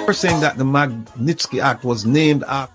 We're saying that the Magnitsky Act was named after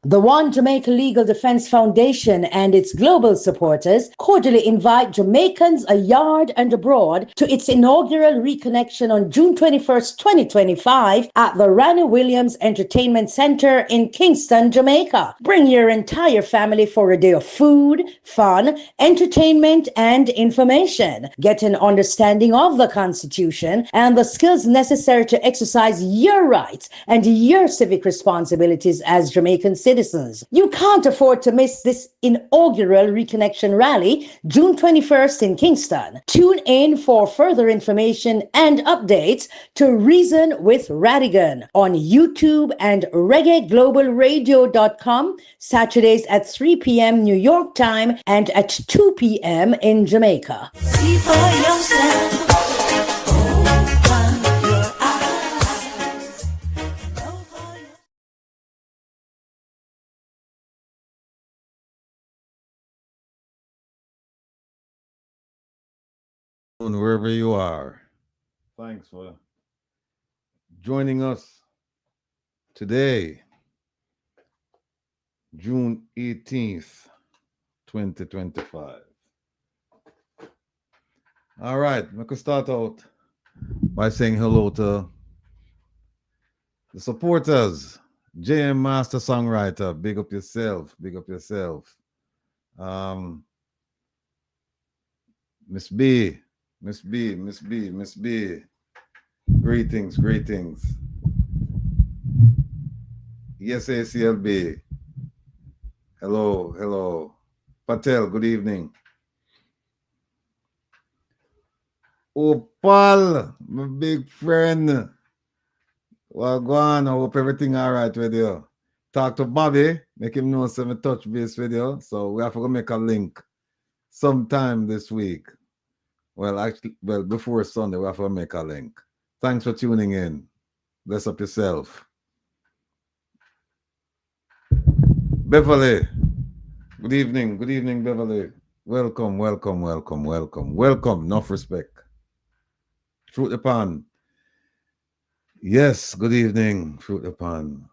The One Jamaica Legal Defense Foundation and its global supporters cordially invite Jamaicans abroad and abroad to its inaugural Reconnection on June 21st, 2025 at the Ranny Williams Entertainment Center in Kingston, Jamaica. Bring your entire family for a day of food, fun, entertainment, and information. Get an understanding of the Constitution and the skills necessary to exercise your rights and your civic responsibilities as Jamaican citizens. You can't afford to miss this inaugural Reconnection Rally, June 21st in Kingston. Tune in for further information and updates to Reason with Rattigan on YouTube and reggaeglobalradio.com, Saturdays at 3 p.m. New York time and at 2 p.m. in Jamaica. See for yourself. Wherever you are, thanks for joining us today, June 18th, 2025. All right, I could start out by saying hello to the supporters. JM Master Songwriter, big up yourself, big up yourself. Miss B. Greetings. Yes, ACLB. Hello. Patel, good evening. Opal, my big friend. Well, go on. I hope everything all right with you. Talk to Bobby, make him know some touch base with you. So we have to make a link sometime this week. Well, before Sunday, we have to make a link. Thanks for tuning in. Bless up yourself. Beverly, good evening, Beverly. Welcome. Enough respect. Fruit the Pan. Yes, good evening, Fruit the Pan.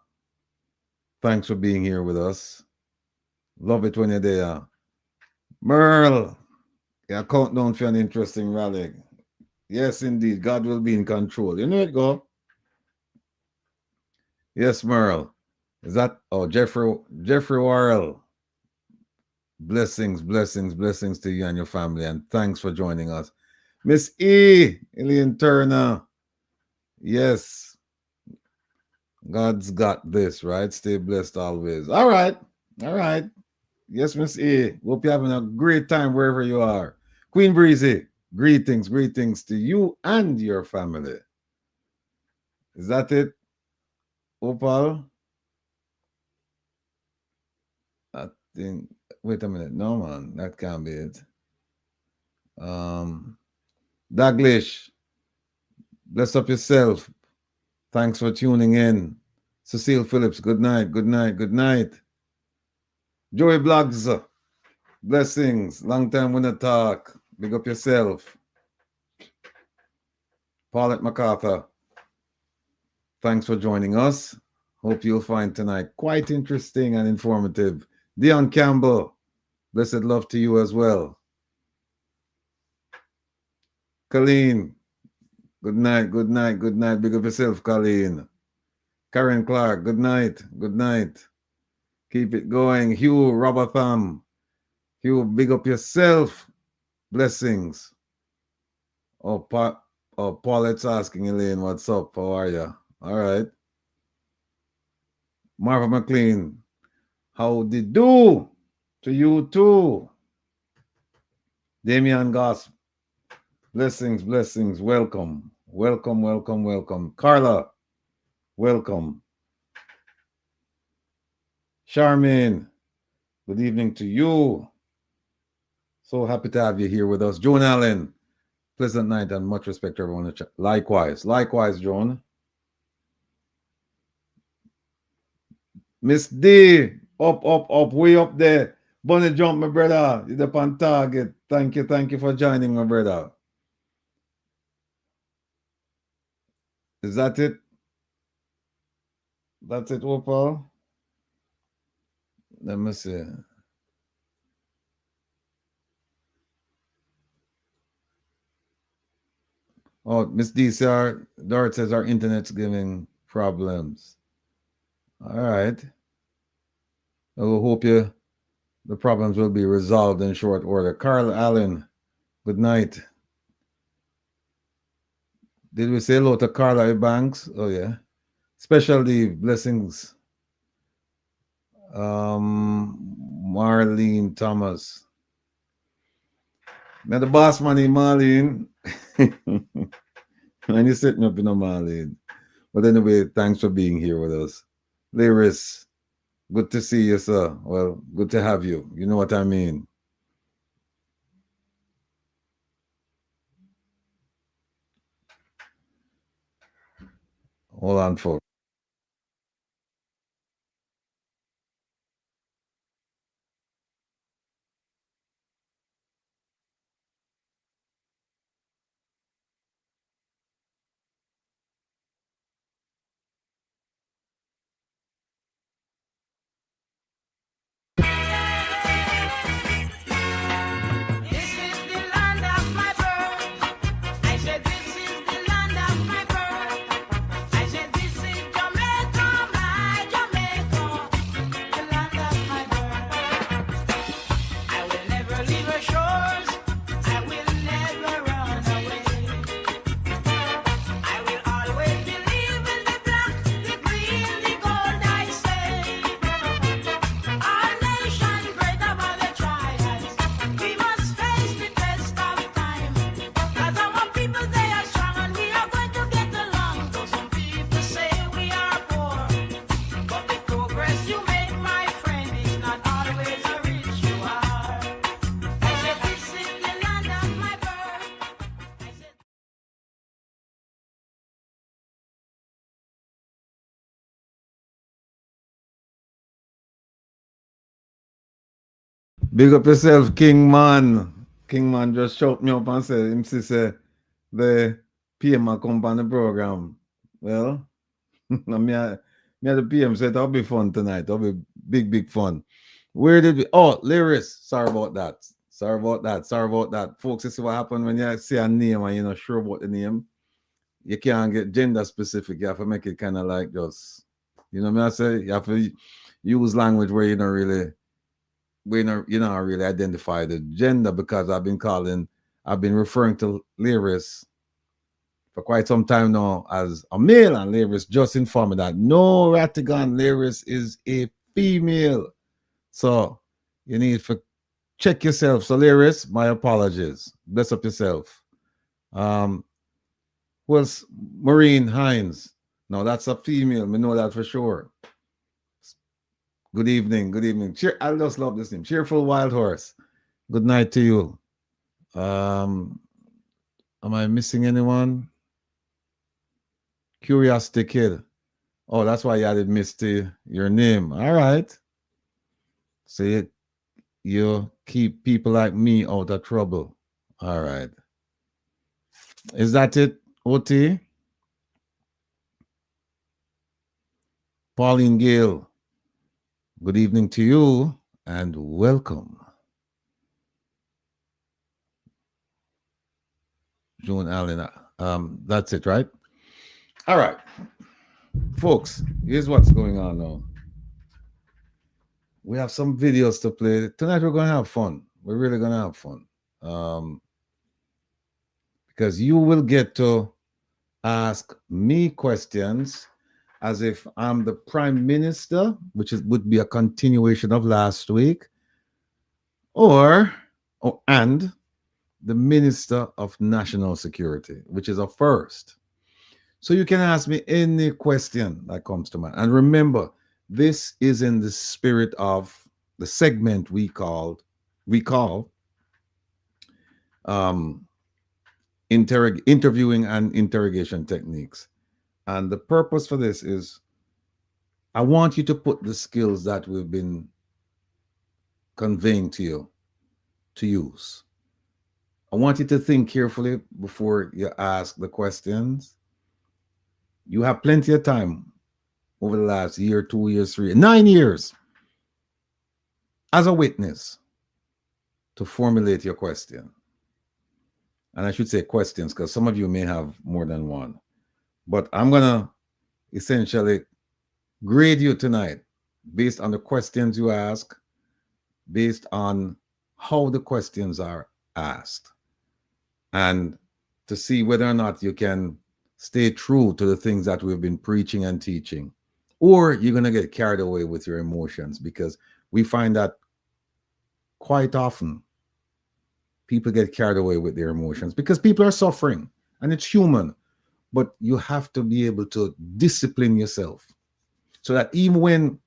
Thanks for being here with us. Love it when you're there. Merle. Yeah, countdown for an interesting rally. Yes, indeed. God will be in control. You know it, go. Yes, Merle. Is that Jeffrey Warrell? Blessings to you and your family, and thanks for joining us. Miss E, Elaine Turner. Yes. God's got this, right? Stay blessed always. All right. Yes, Miss E. Hope you're having a great time wherever you are. Queen Breezy, greetings to you and your family. Is that it, Opal? I think, wait a minute. No, man, that can't be it. Daglish, bless up yourself. Thanks for tuning in. Cecile Phillips, good night, good night, good night. Joey Blogs, blessings. Long time when I talk. Big up yourself. Paulette MacArthur, thanks for joining us. Hope you'll find tonight quite interesting and informative. Dion Campbell, blessed love to you as well. Colleen, good night, good night, good night. Big up yourself, Colleen. Karen Clark, good night, good night. Keep it going. Hugh Robotham, Hugh, big up yourself. Blessings. Oh, Paulette's asking Elaine, what's up? How are you? All right. Marva McLean, how did do to you too? Damian Goss, blessings, blessings. Welcome, welcome, welcome, welcome. Carla, welcome. Charmaine, good evening to you. So happy to have you here with us. Joan Allen, pleasant night and much respect to everyone in the chat. Likewise, likewise, Joan. Miss D, up, way up there. Bunny jump, my brother. You're up on target. Thank you for joining, my brother. Is that it? That's it, Opal? Let me see. Oh, Miss D, Dorit says our internet's giving problems. All right. I will hope the problems will be resolved in short order. Carl Allen, good night. Did we say hello to Carla Banks? Oh, yeah. Special leave, blessings. Marlene Thomas. Now the boss money, Marlene. And you set me up in a Marlene. But anyway, thanks for being here with us. Lyris, good to see you, sir. Well, good to have you. You know what I mean. Hold on, folks. Big up yourself, King Man. King Man just shot me up and said, him say, the PM a come on the program. Well, me the PM said that'll be fun tonight. That'll be big fun. Where did we? Oh, Lyris. Sorry about that. Sorry about that. Folks, you see what happened when you see a name and you're not sure about the name. You can't get gender specific. You have to make it kind of like just, you know what I say? You have to use language where you don't really identify the gender, because I've been referring to Lyris for quite some time now as a male, and Lyris just informed me that no, Rattigan, Lyris is a female. So you need to check yourself. So Lyris, my apologies. Bless up yourself. Who else? Maureen Hines. No, that's a female. We know that for sure. Good evening. I just love this name. Cheerful Wild Horse. Good night to you. Am I missing anyone? Curiosity Kid. Oh, that's why you added Misty your name. All right. So you keep people like me out of trouble. All right. Is that it, OT? Pauline Gale, good evening to you and welcome. June Allen, that's it, right? All right. Folks, here's what's going on now. We have some videos to play. Tonight we're going to have fun. We're really going to have fun. Because you will get to ask me questions as if I'm the prime minister, which would be a continuation of last week, and the Minister of National Security, which is a first. So you can ask me any question that comes to mind. And remember, this is in the spirit of the segment we call interviewing and interrogation techniques. And the purpose for this is I want you to put the skills that we've been conveying to you to use. I want you to think carefully before you ask the questions. You have plenty of time over the last year, 2 years, 3 years, 9 years as a witness to formulate your question. And I should say questions because some of you may have more than one. But I'm going to essentially grade you tonight based on the questions you ask, based on how the questions are asked, and to see whether or not you can stay true to the things that we've been preaching and teaching, or you're going to get carried away with your emotions, because we find that quite often people get carried away with their emotions because people are suffering and it's human. But you have to be able to discipline yourself so that even when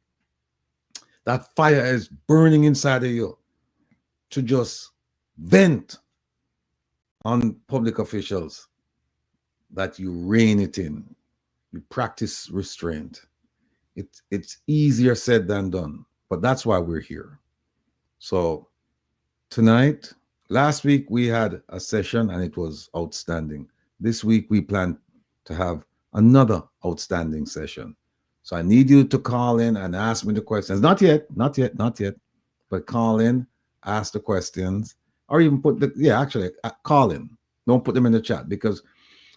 that fire is burning inside of you, to just vent on public officials, that you rein it in. You practice restraint. It's easier said than done, but that's why we're here. So tonight, last week we had a session and it was outstanding. This week we plan to have another outstanding session. So I need you to call in and ask me the questions. Not yet, but call in, ask the questions, or even call in. Don't put them in the chat, because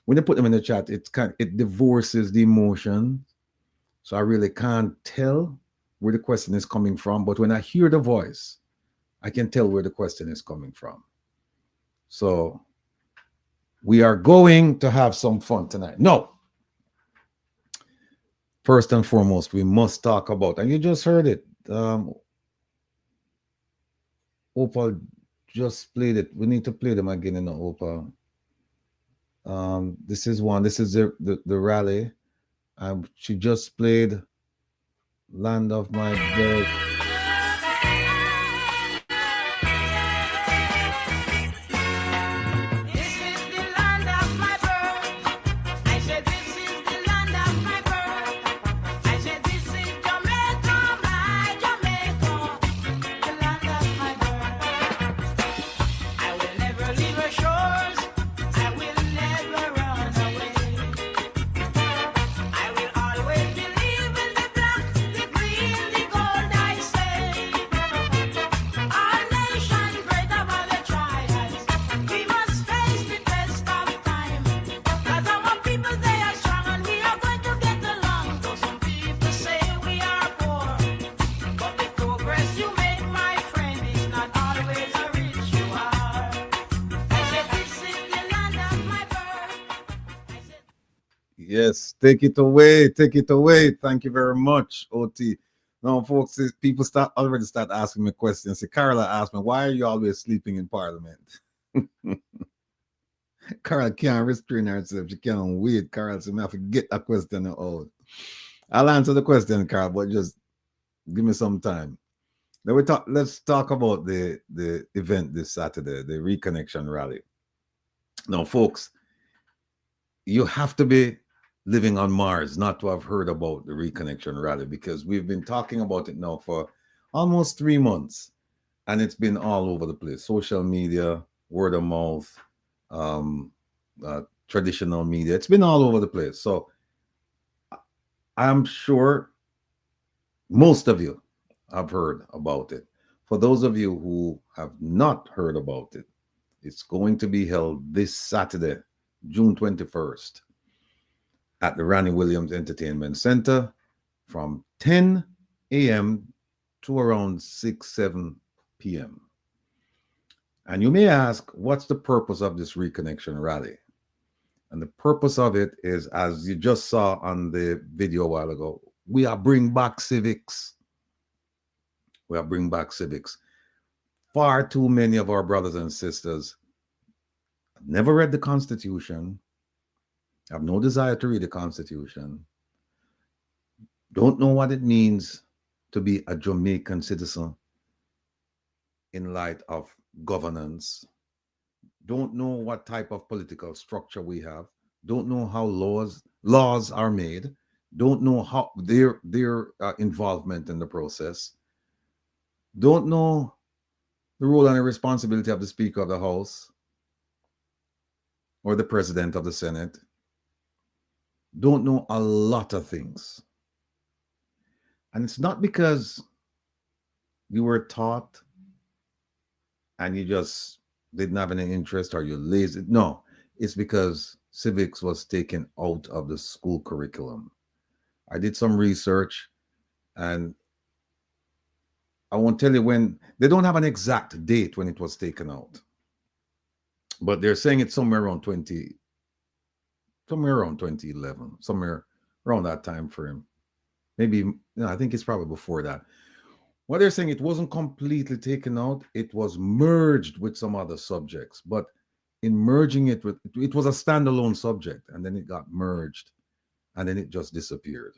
when you put them in the chat, it divorces the emotion. So I really can't tell where the question is coming from. But when I hear the voice, I can tell where the question is coming from. So we are going to have some fun tonight. No. First and foremost, we must talk about, and you just heard it. Opal just played it. We need to play them again in the Opal. This is one. This is the rally. She just played Land of My Birth. Yes, take it away. Thank you very much, OT. Now, folks, people already start asking me questions. See, Carla asked me, why are you always sleeping in Parliament? Carla can't restrain herself. She can't wait. Carla said, I have to get a question out. I'll answer the question, Carla, but just give me some time. Then let's talk about the event this Saturday, the Reconnection Rally. Now, folks, you have to be living on Mars not to have heard about the Reconnection Rally, because we've been talking about it now for almost 3 months, and it's been all over the place. Social media, word of mouth, um, traditional media. It's been all over the place. So I'm sure most of you have heard about it. For those of you who have not heard about it, it's going to be held this Saturday, June 21st, at the Ranny Williams Entertainment Center from 10 a.m. to around 6, 7 p.m. And you may ask, what's the purpose of this Reconnection Rally? And the purpose of it is, as you just saw on the video a while ago, we are bring back civics. We are bring back civics. Far too many of our brothers and sisters have never read the Constitution, have no desire to read the Constitution, don't know what it means to be a Jamaican citizen in light of governance, don't know what type of political structure we have, don't know how laws are made, don't know how their involvement in the process, don't know the role and the responsibility of the Speaker of the House or the President of the Senate, don't know a lot of things. And it's not because you were taught and you just didn't have any interest or you're lazy. No, it's because civics was taken out of the school curriculum. I did some research, and I won't tell you when. They don't have an exact date when it was taken out, but they're saying it's somewhere around 2011, somewhere around that time frame. Maybe, I think it's probably before that. What they're saying, it wasn't completely taken out, it was merged with some other subjects, but in merging it with, it was a standalone subject, and then it got merged, and then it just disappeared.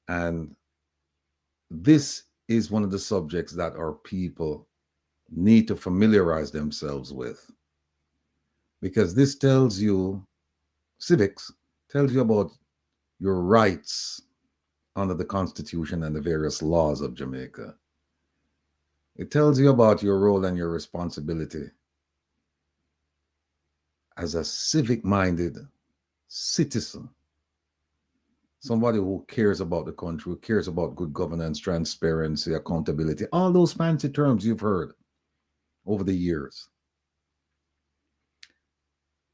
And this is one of the subjects that our people need to familiarize themselves with, because this tells you, civics tells you about your rights under the Constitution and the various laws of Jamaica. It tells you about your role and your responsibility as a civic-minded citizen, somebody who cares about the country, who cares about good governance, transparency, accountability, all those fancy terms you've heard over the years.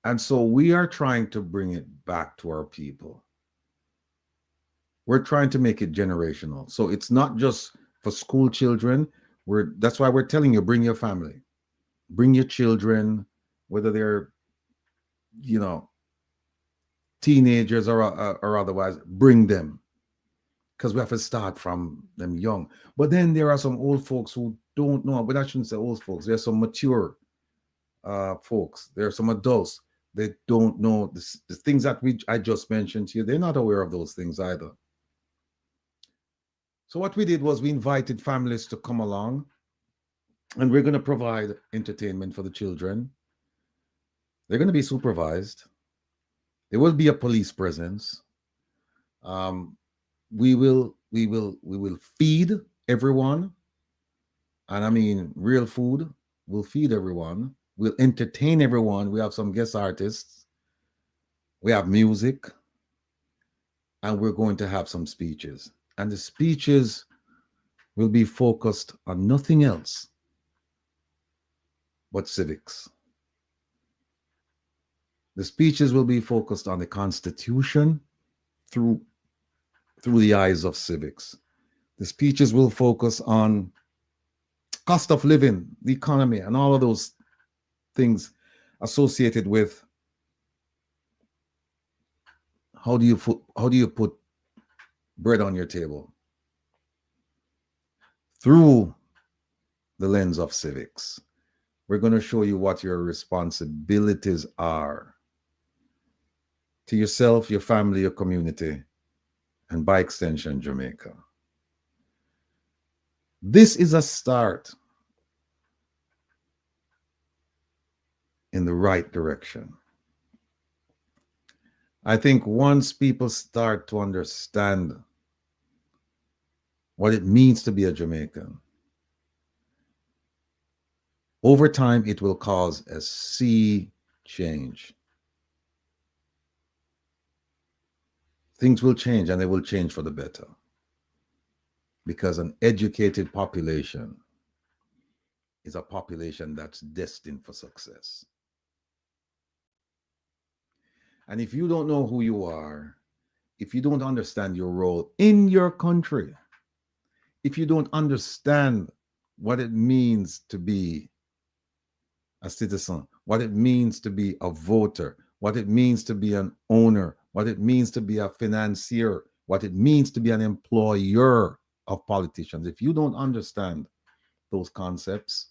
And so we are trying to bring it back to our people. We're trying to make it generational. So it's not just for school children. That's why we're telling you, bring your family, bring your children, whether they're, teenagers or otherwise, bring them, because we have to start from them young. But then there are some old folks who don't know, but I shouldn't say old folks. There's some mature folks. There are some adults. They don't know the things that I just mentioned to you. They're not aware of those things either. So what we did was we invited families to come along, and we're going to provide entertainment for the children. They're going to be supervised. There will be a police presence. We will feed everyone, and I mean real food. We'll feed everyone. We'll entertain everyone. We have some guest artists. We have music, and we're going to have some speeches. And the speeches will be focused on nothing else but civics. The speeches will be focused on the Constitution through the eyes of civics. The speeches will focus on cost of living, the economy, and all of those things associated with how do you put bread on your table through the lens of civics. We're going to show you what your responsibilities are to yourself, your family, your community, and by extension, Jamaica. This is a start in the right direction. I think once people start to understand what it means to be a Jamaican, over time it will cause a sea change. Things will change, and they will change for the better. Because an educated population is a population that's destined for success. And if you don't know who you are, if you don't understand your role in your country, if you don't understand what it means to be a citizen, what it means to be a voter, what it means to be an owner, what it means to be a financier, what it means to be an employer of politicians, if you don't understand those concepts,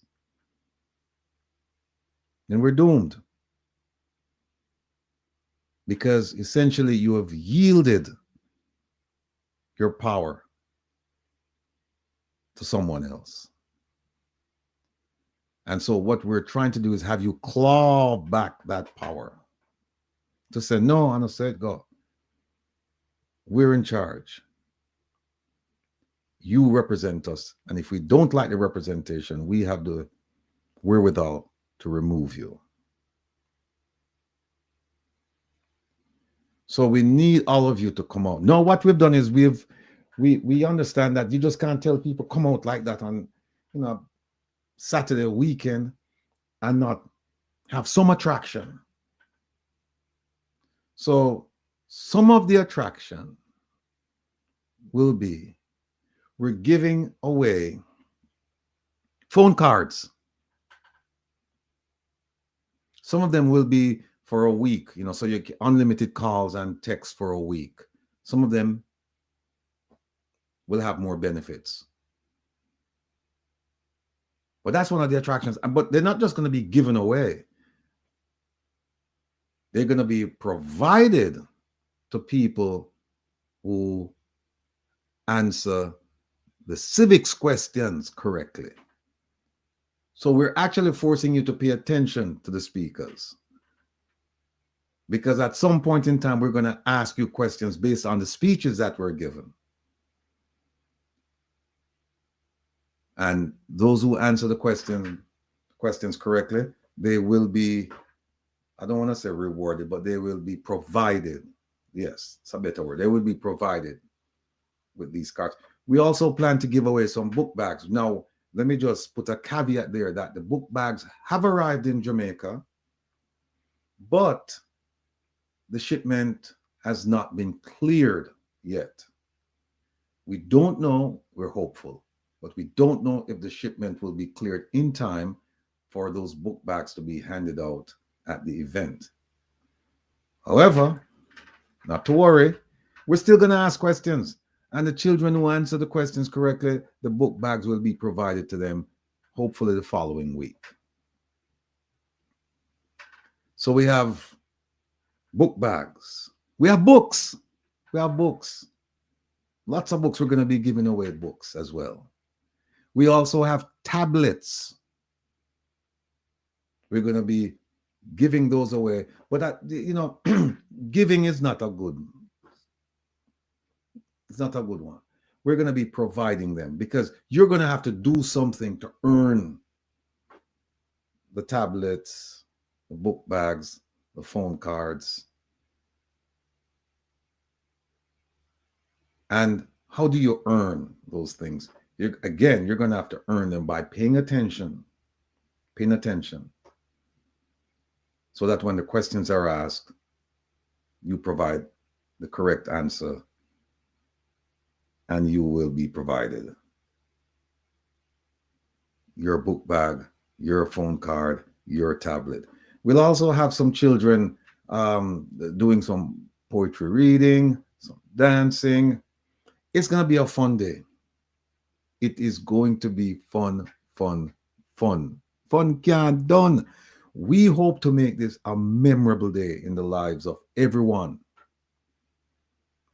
then we're doomed. Because essentially you have yielded your power to someone else. And so what we're trying to do is have you claw back that power to say, no, I don't say it, go. We're in charge. You represent us. And if we don't like the representation, we have the wherewithal to remove you. So we need all of you to come out. No, what we've done is we understand that you just can't tell people come out like that on, Saturday weekend and not have some attraction. So some of the attraction will be we're giving away phone cards. Some of them will be for a week, so you get unlimited calls and texts for a week. Some of them will have more benefits. But that's one of the attractions. But they're not just going to be given away. They're going to be provided to people who answer the civics questions correctly. So we're actually forcing you to pay attention to the speakers. Because at some point in time, we're going to ask you questions based on the speeches that were given. And those who answer the questions correctly, they will be, I don't want to say rewarded, but they will be provided. Yes, it's a better word. They will be provided with these cards. We also plan to give away some book bags. Now, let me just put a caveat there that the book bags have arrived in Jamaica, but the shipment has not been cleared yet. We don't know, we're hopeful, but we don't know if the shipment will be cleared in time for those book bags to be handed out at the event. However, not to worry, we're still going to ask questions. And the children who answer the questions correctly, the book bags will be provided to them, hopefully the following week. So we have book bags. We have books. We have books. Lots of books. We're going to be giving away books as well. We also have tablets. We're going to be giving those away. But that, giving is not a good. It's not a good one. We're going to be providing them because you're going to have to do something to earn the tablets, the book bags, the phone cards. And how do you earn those things? You're going to have to earn them by paying attention, so that when the questions are asked, you provide the correct answer and you will be provided your book bag, your phone card, your tablet. We'll also have some children doing some poetry reading, some dancing. It's going to be a fun day. It is going to be fun. Fun can't done. We hope to make this a memorable day in the lives of everyone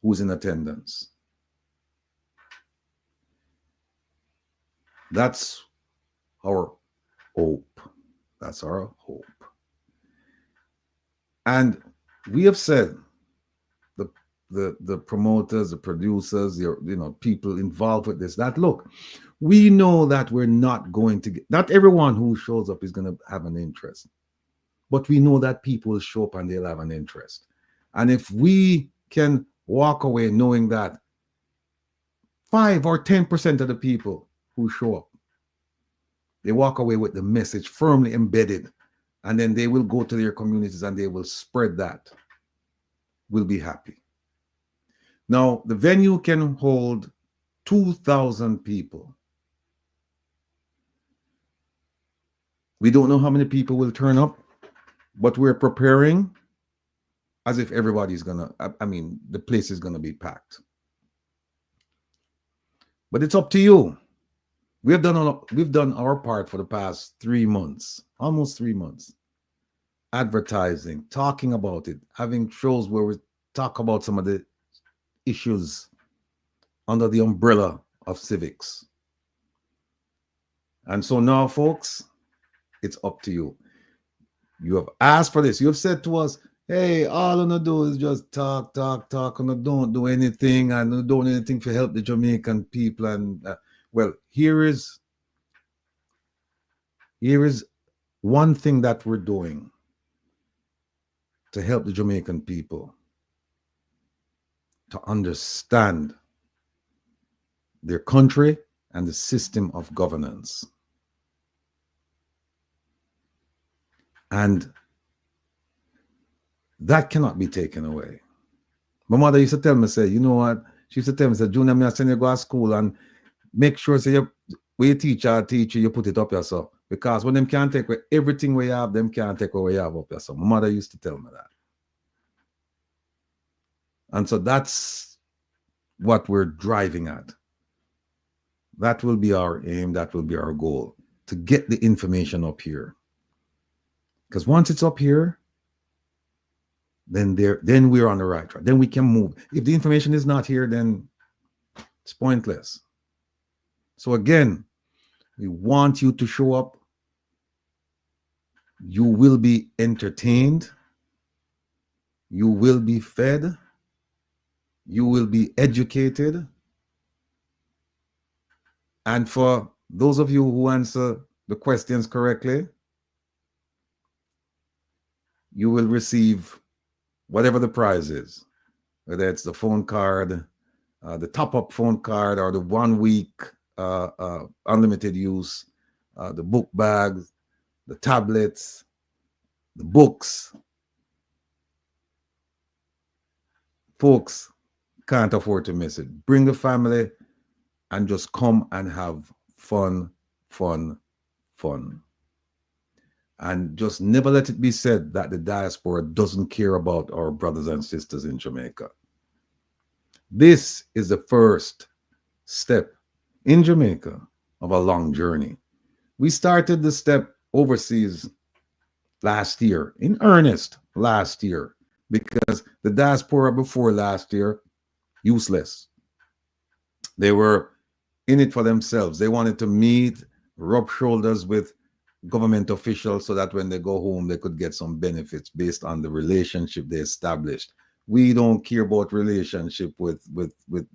who's in attendance. That's our hope. That's our hope. And we have said the promoters, the producers, people involved with this, that look, we know that we're not going to get, not everyone who shows up is going to have an interest, but we know that people will show up and they'll have an interest. And if we can walk away knowing that 5 or 10% of the people who show up, they walk away with the message firmly embedded, and then they will go to their communities and they will spread that, we'll be happy. Now, the venue can hold 2,000 people. We don't know how many people will turn up, but we're preparing as if everybody's gonna, the place is gonna be packed. But it's up to you. We've done our part for the past 3 months, almost 3 months. Advertising, talking about it, having shows where we talk about some of the issues under the umbrella of civics. And so now, folks, it's up to you. You have asked for this. You have said to us, hey, all I'm gonna do is just talk, and don't do anything, and don't do anything to help the Jamaican people. And well, here is one thing that we're doing to help the Jamaican people to understand their country and the system of governance. And that cannot be taken away. My mother used to tell me, say, you know what? She used to tell me, say, Junior, me I send you go to school and make sure, say, when you teach, you put it up yourself. Because when them can't take away everything we have, them can't take away what you have up yourself. My mother used to tell me that. And so that's what we're driving at. That will be our aim. That will be our goal, to get the information up here. Because once it's up here, then we're on the right track. Then we can move. If the information is not here, then it's pointless. So again, we want you to show up. You will be entertained. You will be fed. You will be educated. And for those of you who answer the questions correctly, you will receive whatever the prize is, whether it's the phone card, the top-up phone card, or the 1 week unlimited use, the book bags, the tablets, the books. Folks can't afford to miss it. Bring the family and just come and have fun. And just never let it be said that the diaspora doesn't care about our brothers and sisters in Jamaica. This is the first step in Jamaica of a long journey. We started the step overseas last year, in earnest last year, because the diaspora before last year, useless. They were in it for themselves. They wanted to meet, rub shoulders with government officials so that when they go home, they could get some benefits based on the relationship they established. We don't care about relationship with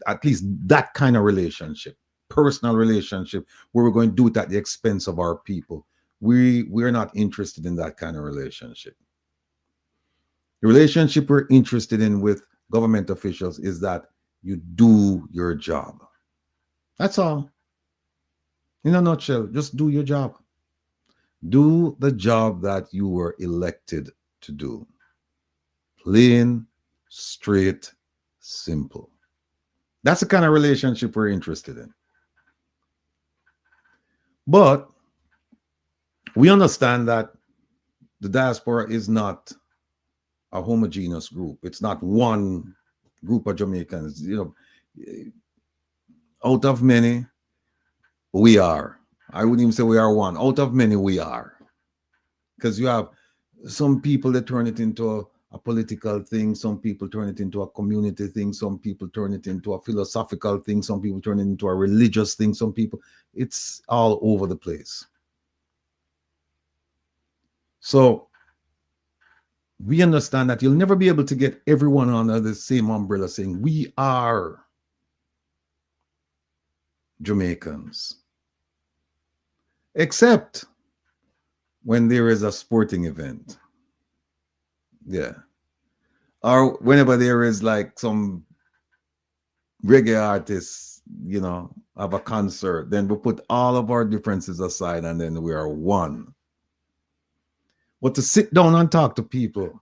at least that kind of relationship, personal relationship, where we're going to do it at the expense of our people. We're not interested in that kind of relationship. The relationship we're interested in with government officials is that you do your job. That's all. In a nutshell, just do your job. Do the job that you were elected to do. Plain, straight, simple. That's the kind of relationship we're interested in. But we understand that the diaspora is not a homogeneous group. It's not one group of Jamaicans. Out of many, we are. I wouldn't even say we are one. Out of many, we are. Because you have some people that turn it into a political thing. Some people turn it into a community thing. Some people turn it into a philosophical thing. Some people turn it into a religious thing. Some people, it's all over the place. So we understand that you'll never be able to get everyone under the same umbrella saying, we are Jamaicans. Except when there is a sporting event. Yeah. Or whenever there is like some reggae artists, you know, have a concert, then we put all of our differences aside and then we are one. But to sit down and talk to people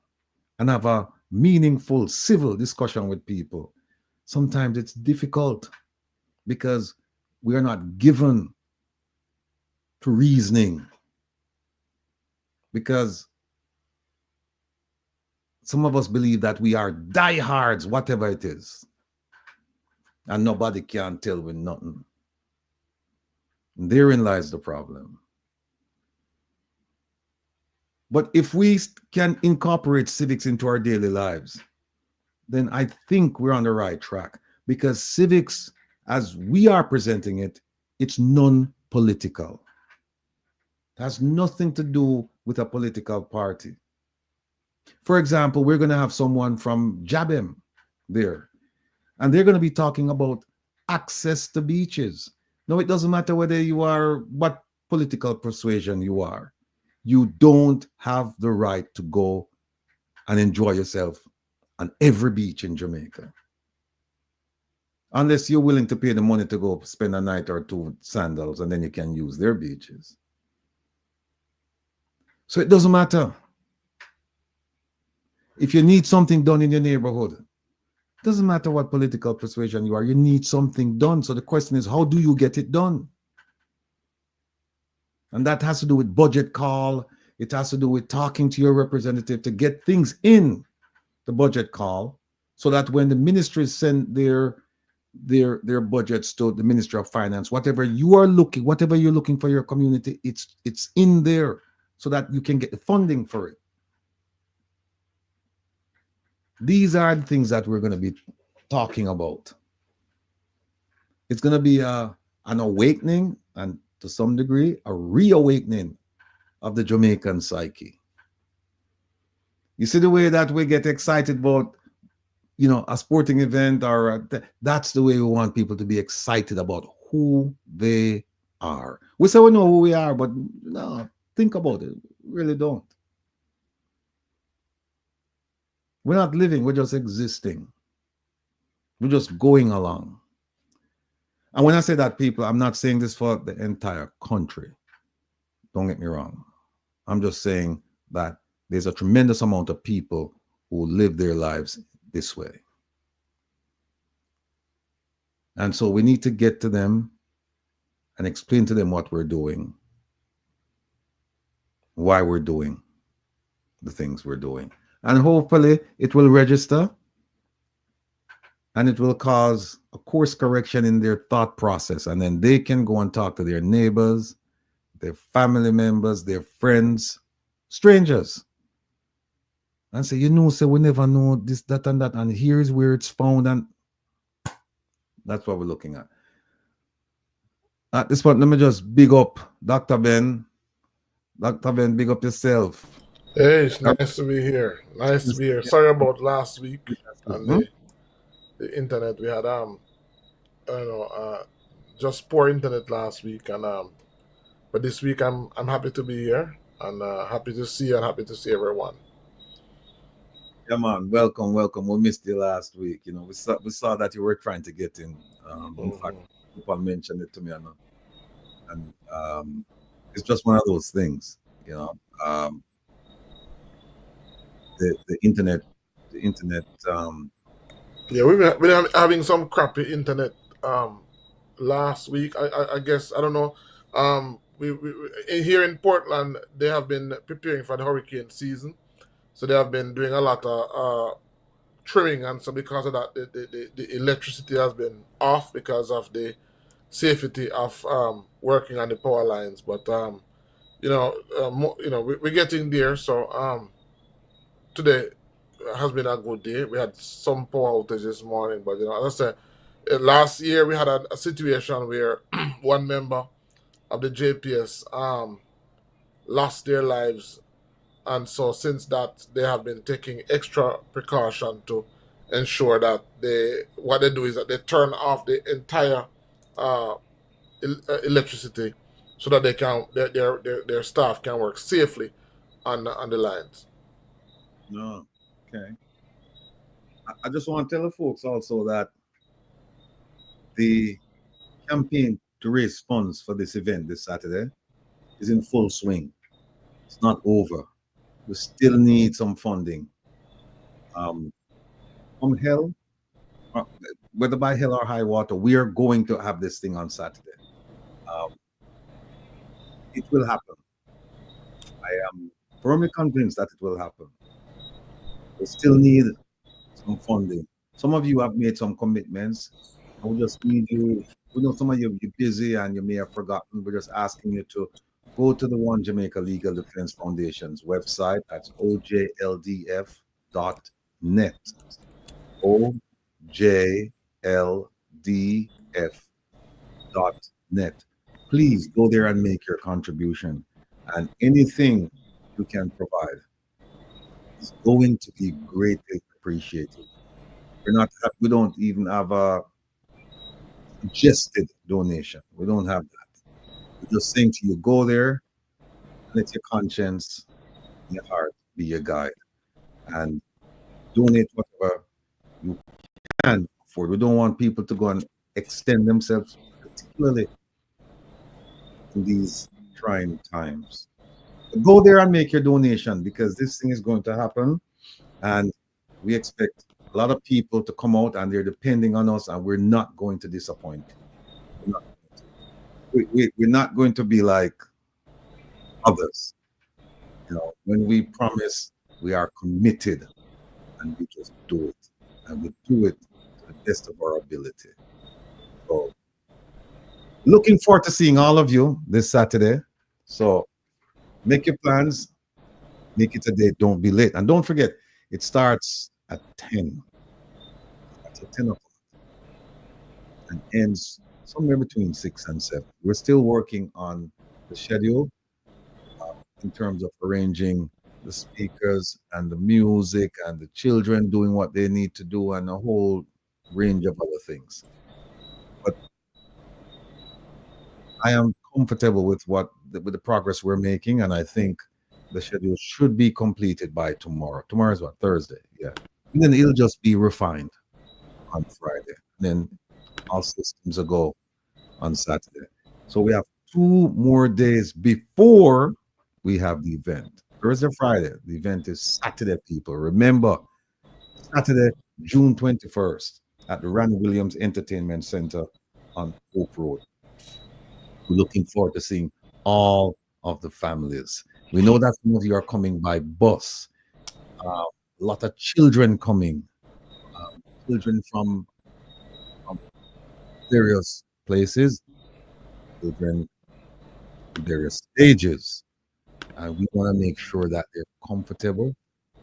and have a meaningful civil discussion with people, sometimes it's difficult because we are not given to reasoning. Because some of us believe that we are diehards, whatever it is, and nobody can tell with nothing. And therein lies the problem. But if we can incorporate civics into our daily lives, then I think we're on the right track, because civics, as we are presenting it, it's non-political. It has nothing to do with a political party. For example, we're going to have someone from Jabem there, and they're going to be talking about access to beaches. No, it doesn't matter whether you are, what political persuasion you are. You don't have the right to go and enjoy yourself on every beach in Jamaica, unless you're willing to pay the money to go spend a night or two with Sandals, and then you can use their beaches. So it doesn't matter. If you need something done in your neighborhood, it doesn't matter what political persuasion you are, you need something done. So the question is, how do you get it done? And that has to do with budget call. It has to do with talking to your representative to get things in the budget call, so that when the ministries send their budgets to the Ministry of Finance, whatever you're looking for your community, it's in there so that you can get the funding for it. These are the things that we're going to be talking about. It's going to be an awakening, and to some degree, a reawakening of the Jamaican psyche. You see the way that we get excited about, you know, a sporting event, or that's the way we want people to be excited about who they are. We say we know who we are, but no, think about it. We really don't. We're not living, we're just existing. We're just going along. And when I say that, people, I'm not saying this for the entire country. Don't get me wrong. I'm just saying that there's a tremendous amount of people who live their lives this way. And so we need to get to them and explain to them what we're doing, why we're doing the things we're doing. And hopefully it will register and it will cause a course correction in their thought process. And then they can go and talk to their neighbors, their family members, their friends, strangers, and say, you know, say we never know this, that, and that. And here's where it's found. And that's what we're looking at. At this point, let me just big up Dr. Ben. Dr. Ben, big up yourself. Hey, it's nice to be here. Nice to be here. Sorry about last week and the internet. We had just poor internet last week, and but this week I'm happy to be here and happy to see you and happy to see everyone. Yeah, man. Welcome. We missed you last week. You know, we saw that you were trying to get in. In fact, people mentioned it to me, and it's just one of those things, you know. The internet. Yeah, we've been having some crappy internet last week. I guess, I don't know. We here in Portland, they have been preparing for the hurricane season, so they have been doing a lot of trimming, and so because of that, the electricity has been off because of the safety of working on the power lines. But we're getting there. So today has been a good day. We had some power outage this morning, but as I said, last year we had a situation where one member of the JPS lost their lives And so since that, they have been taking extra precaution to ensure that what they do is that they turn off the entire uh, electricity so that their staff can work safely on the lines. No. Okay. I just want to tell the folks also that the campaign to raise funds for this event this Saturday is in full swing. It's not over. We still need some funding. From hell, whether by hell or high water, we are going to have this thing on Saturday. It will happen. I am firmly convinced that it will happen. We still need some funding. Some of you have made some commitments. I would just need you. We know some of you you're busy and you may have forgotten. We're just asking you to go to the One Jamaica Legal Defense Foundation's website. That's ojldf.net. ojldf.net. Please go there and make your contribution. And anything you can provide is going to be greatly appreciated. We don't even have a suggested donation. We don't have that. We're just saying to you, go there, let your conscience, your heart be your guide, and donate whatever you can afford. We don't want people to go and extend themselves, particularly in these trying times. But go there and make your donation, because this thing is going to happen, and we expect a lot of people to come out, and they're depending on us, and we're not going to disappoint. We're not going to be like others. When we promise, we are committed, and we just do it, and we do it to the best of our ability. So, looking forward to seeing all of you this Saturday. So, make your plans, make it a day. Don't be late, and don't forget, it starts at 10. At 10 o'clock, and ends somewhere between 6 and 7. We're still working on the schedule in terms of arranging the speakers and the music and the children doing what they need to do, and a whole range of other things. But I am comfortable with the progress we're making, and I think the schedule should be completed by tomorrow. Tomorrow is what? Thursday, yeah. And then it'll just be refined on Friday. Then all systems will go on Saturday. So we have 2 more days before we have the event. Thursday, Friday. The event is Saturday, people. Remember, Saturday, June 21st at the Randy Williams Entertainment Center on Hope Road. We're looking forward to seeing all of the families. We know that some of you are coming by bus. A lot of children coming. Children from various places, children in various stages. And we want to make sure that they're comfortable.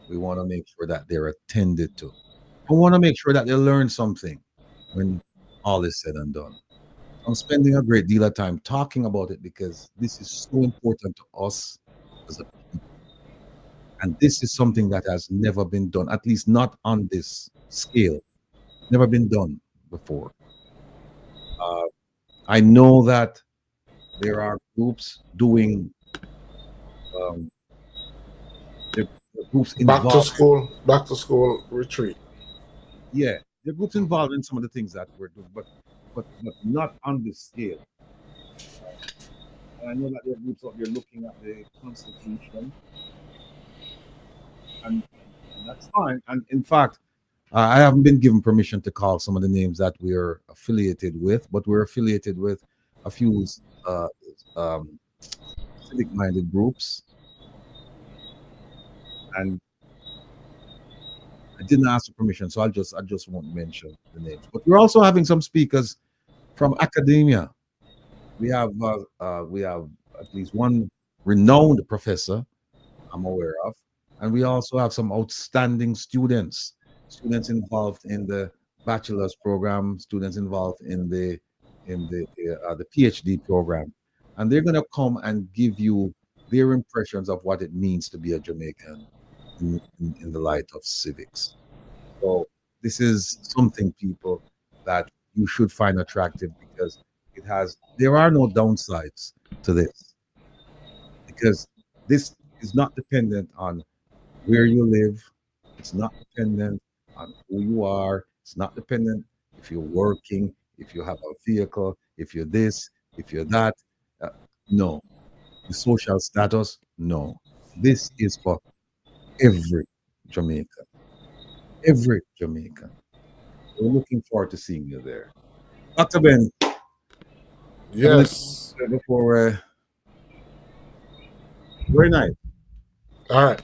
We want to make sure that they're attended to. We want to make sure that they learn something when all is said and done. I'm spending a great deal of time talking about it because this is so important to us as a people. And this is something that has never been done, at least not on this scale. Never been done before. I know that there are groups doing groups involved. Back to school retreat. Yeah, there are groups involved in some of the things that we're doing, but not on this scale. And I know that there are groups out there looking at the Constitution, and that's fine. And in fact, I haven't been given permission to call some of the names that we are affiliated with, but we're affiliated with a few civic-minded groups. And I didn't ask for permission, so I just won't mention the names. But we're also having some speakers from academia. We have at least one renowned professor I'm aware of, and we also have some outstanding students involved in the bachelor's program, students involved in the PhD program, and they're going to come and give you their impressions of what it means to be a Jamaican in the light of civics. So this is something, people, that you should find attractive because there are no downsides to this, because this is not dependent on where you live. It's not dependent on who you are. It's not dependent if you're working, if you have a vehicle, if you're this, if you're that. Uh, no. The social status, no. This is for every Jamaican. Every Jamaican. We're looking forward to seeing you there. Dr. Ben, Yes. before very nice. All right.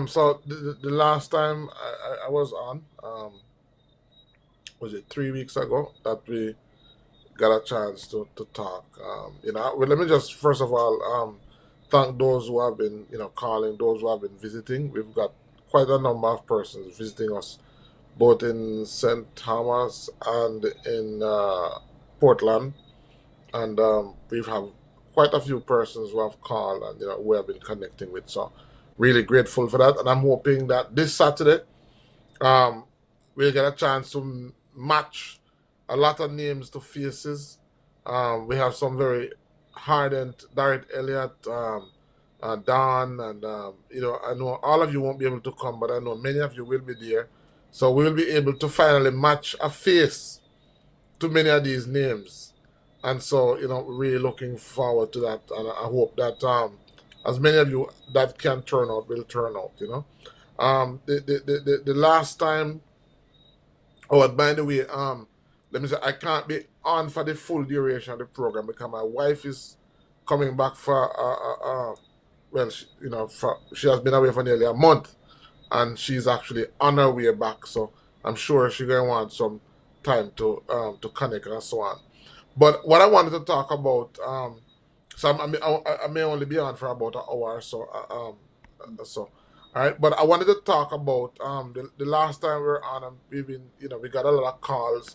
So the last time I was on, was it 3 weeks ago that we got a chance to talk? Well, let me just first of all thank those who have been, calling, those who have been visiting. We've got quite a number of persons visiting us, both in St. Thomas and in Portland, and we've had quite a few persons who have called and we have been connecting with. So really grateful for that, and I'm hoping that this Saturday um, we'll get a chance to match a lot of names to faces. We have some very hardened Darren Elliott, Don, and I know all of you won't be able to come, but I know many of you will be there. So we'll be able to finally match a face to many of these names. And so, really looking forward to that. And I hope that as many of you that can turn out will turn out. The last time, oh, and by the way, let me say, I can't be on for the full duration of the program because my wife is coming back for, well, she has been away for nearly a month, and she's actually on her way back. So I'm sure she's going to want some time to connect and so on. But what I wanted to talk about, so I may only be on for about an hour or so. So, all right. But I wanted to talk about the last time we were on, and we've been, we got a lot of calls.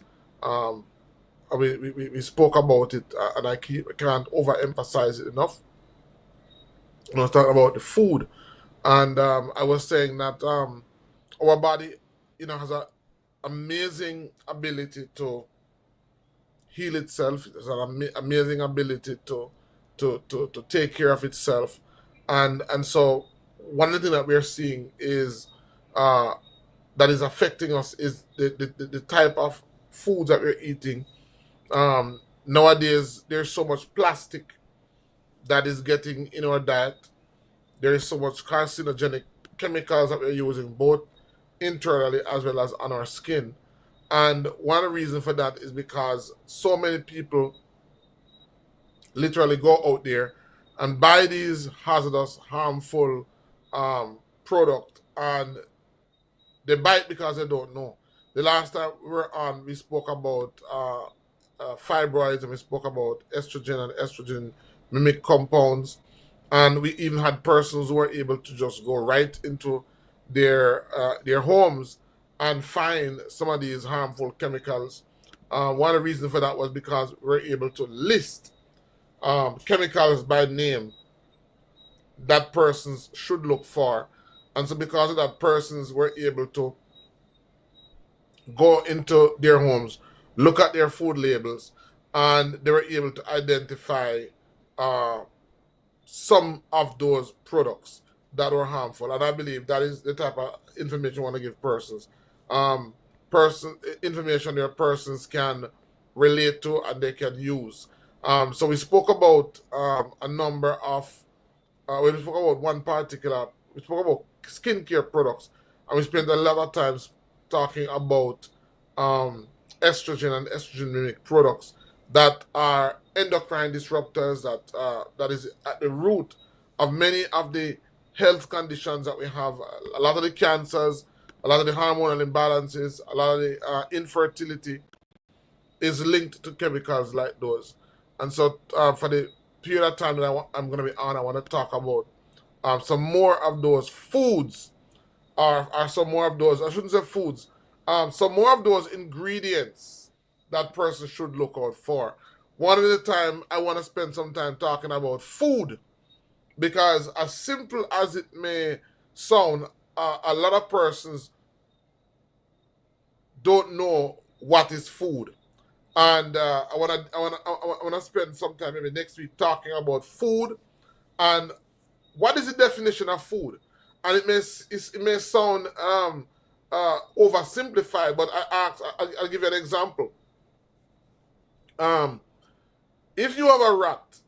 We spoke about it, and I can't overemphasize it enough. I was talking about the food, and I was saying that our body, has an amazing ability to heal itself. It has an amazing ability to take care of itself, and so one of the things that we're seeing is uh, that is affecting us is the type of foods that we're eating. Nowadays, there's so much plastic that is getting in our diet. There is so much carcinogenic chemicals that we're using both internally as well as on our skin. And one reason for that is because so many people literally go out there and buy these hazardous, harmful product, and they buy it because they don't know. The last time we were on, we spoke about fibroids, and we spoke about estrogen and estrogen mimic compounds, and we even had persons who were able to just go right into their homes and find some of these harmful chemicals. One of the reasons for that was because we were able to list chemicals by name that persons should look for, and so because of that, persons were able to go into their homes, look at their food labels, and they were able to identify uh, some of those products that were harmful. And I believe that is the type of information we want to give persons. Um, information their persons can relate to and they can use. So we spoke about a number of we spoke about one particular, we spoke about skincare products, and we spent a lot of times talking about um, estrogen and estrogen mimic products that are endocrine disruptors that is at the root of many of the health conditions that we have. A lot of the cancers, a lot of the hormonal imbalances, a lot of the infertility is linked to chemicals like those. And so, for the period of time that I'm going to be on, I want to talk about some more of those foods, or some more of those, I shouldn't say foods, some more of those ingredients that person should look out for. One at a time, I want to spend some time talking about food because as simple as it may sound, a lot of persons don't know what is food. And I wanna spend some time maybe next week talking about food and what is the definition of food. And it may sound oversimplified, but I'll give you an example. If you have a rat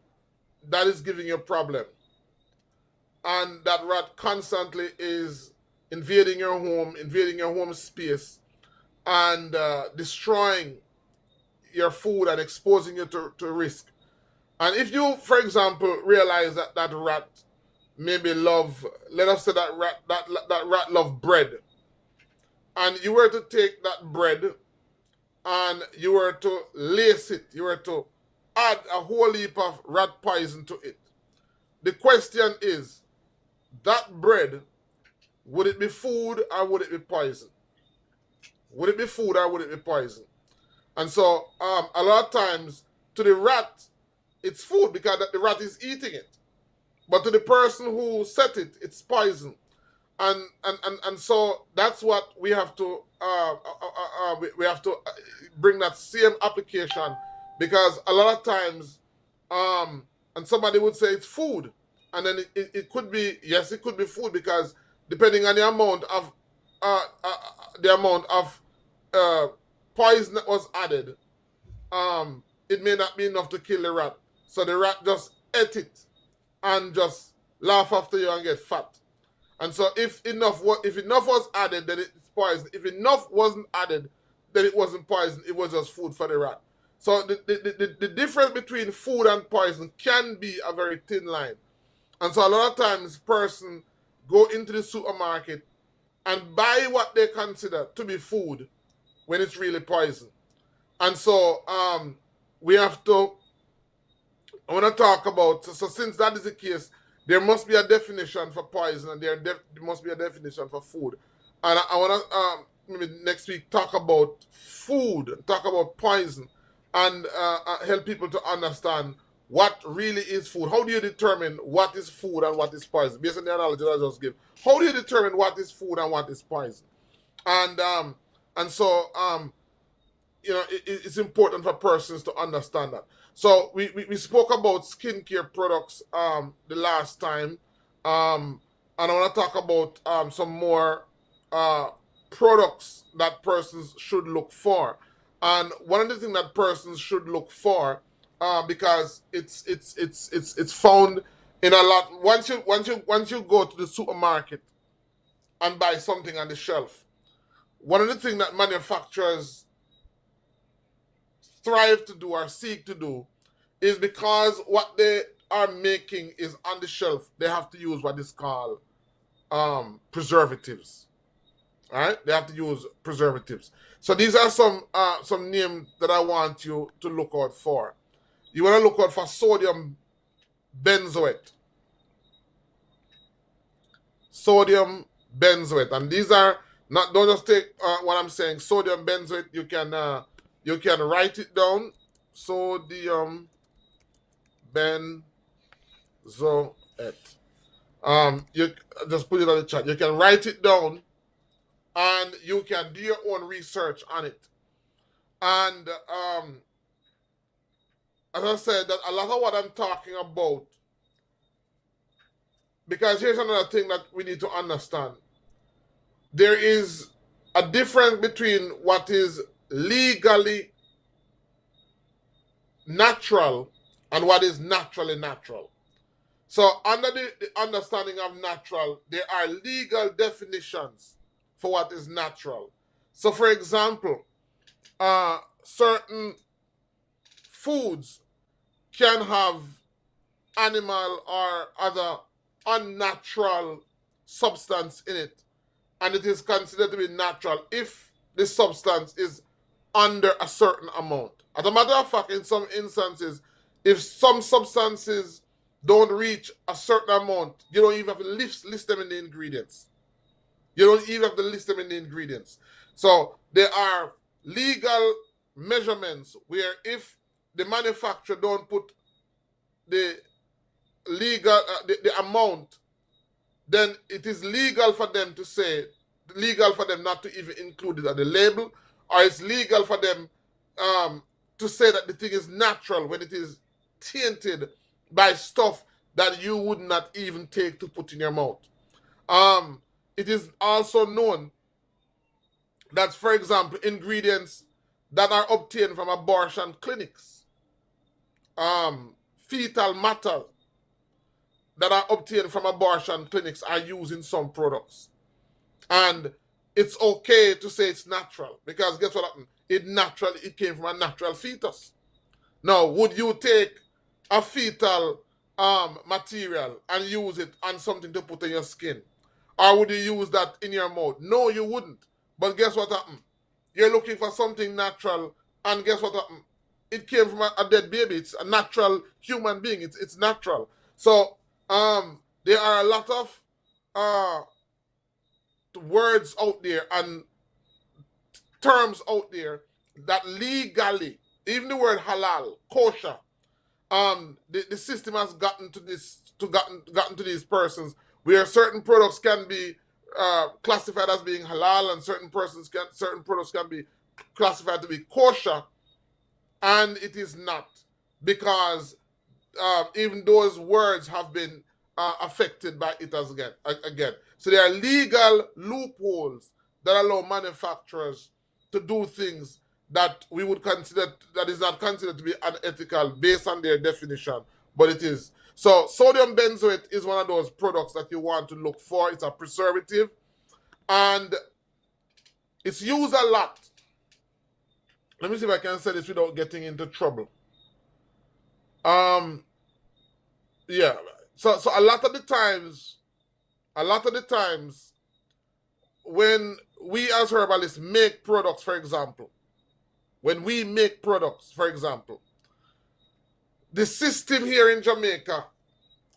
that is giving you a problem, and that rat constantly is invading your home space, and destroying your food and exposing you to risk. And if you, for example, realize that that rat maybe love, let us say that rat love bread, and you were to take that bread and you were to lace it, you were to add a whole heap of rat poison to it. The question is, that bread, would it be food or would it be poison? Would it be food or would it be poison? And so a lot of times to the rat, it's food because the rat is eating it. But to the person who set it, it's poison. And so that's what we have to we have to bring that same application, because a lot of times and somebody would say it's food, and then it could be, yes, it could be food, because depending on the amount of poison that was added, it may not be enough to kill the rat. So the rat just ate it and just laugh after you and get fat. And so if enough was added, then it's poison. If enough wasn't added, then it wasn't poison. It was just food for the rat. So the difference between food and poison can be a very thin line. And so a lot of times person go into the supermarket and buy what they consider to be food when it's really poison. And so we have to, I want to talk about, so since that is the case, there must be a definition for poison, and there must be a definition for food. And I want to maybe next week talk about food, talk about poison, and help people to understand what really is food. How do you determine what is food and what is poison? Based on the analogy that I just gave, how do you determine what is food and what is poison? And so it's important for persons to understand that. So we spoke about skincare products the last time, and I want to talk about some more products that persons should look for. And one of the things that persons should look for, because it's found in a lot. Once you go to the supermarket and buy something on the shelf, one of the things that manufacturers strive to do or seek to do is, because what they are making is on the shelf, they have to use what is called preservatives. All right, they have to use preservatives. So these are some names that I want you to look out for. You want to look out for sodium benzoate. Sodium benzoate, and these are not. Don't just take what I'm saying. Sodium benzoate. You can write it down. Sodium benzoate. You just put it on the chat. You can write it down, and you can do your own research on it. And as I said, that a lot of what I'm talking about, because here's another thing that we need to understand. There is a difference between what is legally natural and what is naturally natural. So under the understanding of natural, there are legal definitions for what is natural. So for example, certain foods can have animal or other unnatural substance in it, and it is considered to be natural if the substance is under a certain amount. As a matter of fact, in some instances, if some substances don't reach a certain amount, you don't even have to list them in the ingredients. You don't even have to list them in the ingredients. So there are legal measurements where if the manufacturer don't put the legal, the amount, then it is legal for them to say, legal for them not to even include it on the label, or it's legal for them to say that the thing is natural when it is tainted by stuff that you would not even take to put in your mouth. It is also known that, for example, ingredients that are obtained from abortion clinics, fetal matter that are obtained from abortion clinics are used in some products. And it's okay to say it's natural, because guess what happened? It came from a natural fetus. Now, would you take a fetal material and use it on something to put in your skin? Or would you use that in your mouth? No, you wouldn't. But guess what happened? You're looking for something natural, and guess what happened? It came from a dead baby. It's a natural human being. It's natural. So there are a lot of words out there and terms out there that legally, even the word halal, kosher, the system has gotten to these persons where certain products can be classified as being halal, and certain products can be classified to be kosher, and it is not, because even those words have been affected by it again. So there are legal loopholes that allow manufacturers to do things that we would consider, that is not considered to be unethical based on their definition, but it is. So sodium benzoate is one of those products that you want to look for. It's a preservative, and it's used a lot. Let me see if I can say this without getting into trouble. Yeah. So a lot of the times, when we as herbalists make products, for example, the system here in Jamaica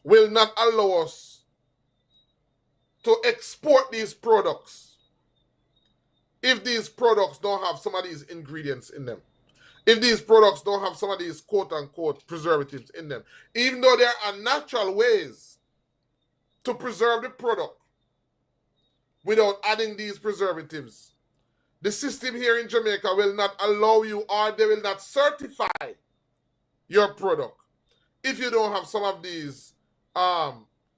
will not allow us to export these products if these products don't have some of these ingredients in them. If these products don't have some of these quote-unquote preservatives in them. Even though there are natural ways to preserve the product without adding these preservatives, the system here in Jamaica will not allow you, or they will not certify your product if you don't have some of these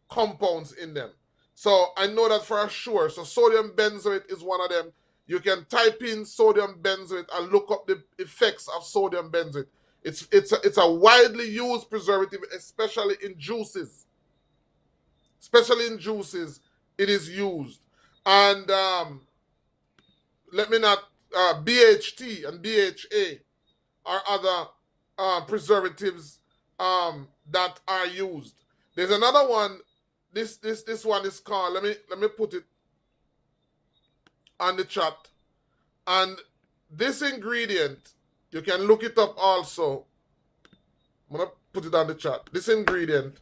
compounds in them. So I know that for sure. So sodium benzoate is one of them. You can type in sodium benzoate and look up the effects of sodium benzoate. It's a widely used preservative, especially in juices. It is used. And BHT and BHA are other preservatives that are used. There's another one. This one is called, let me put it on the chat. And this ingredient, you can look it up also. I'm going to put it on the chat. This ingredient,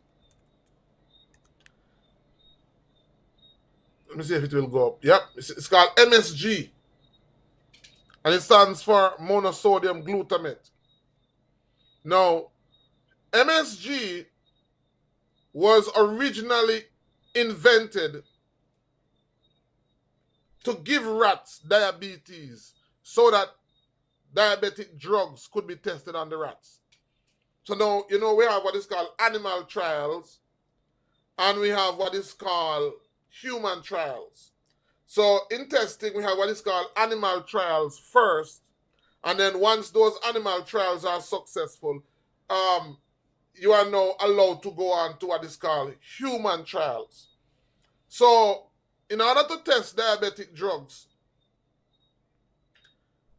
let me see if it will go up. Yep, it's called MSG. And it stands for monosodium glutamate. Now, MSG was originally invented to give rats diabetes so that diabetic drugs could be tested on the rats. So now, we have what is called animal trials, and we have what is called human trials. So in testing, we have what is called animal trials first, and then once those animal trials are successful, you are now allowed to go on to what is called human trials. So in order to test diabetic drugs,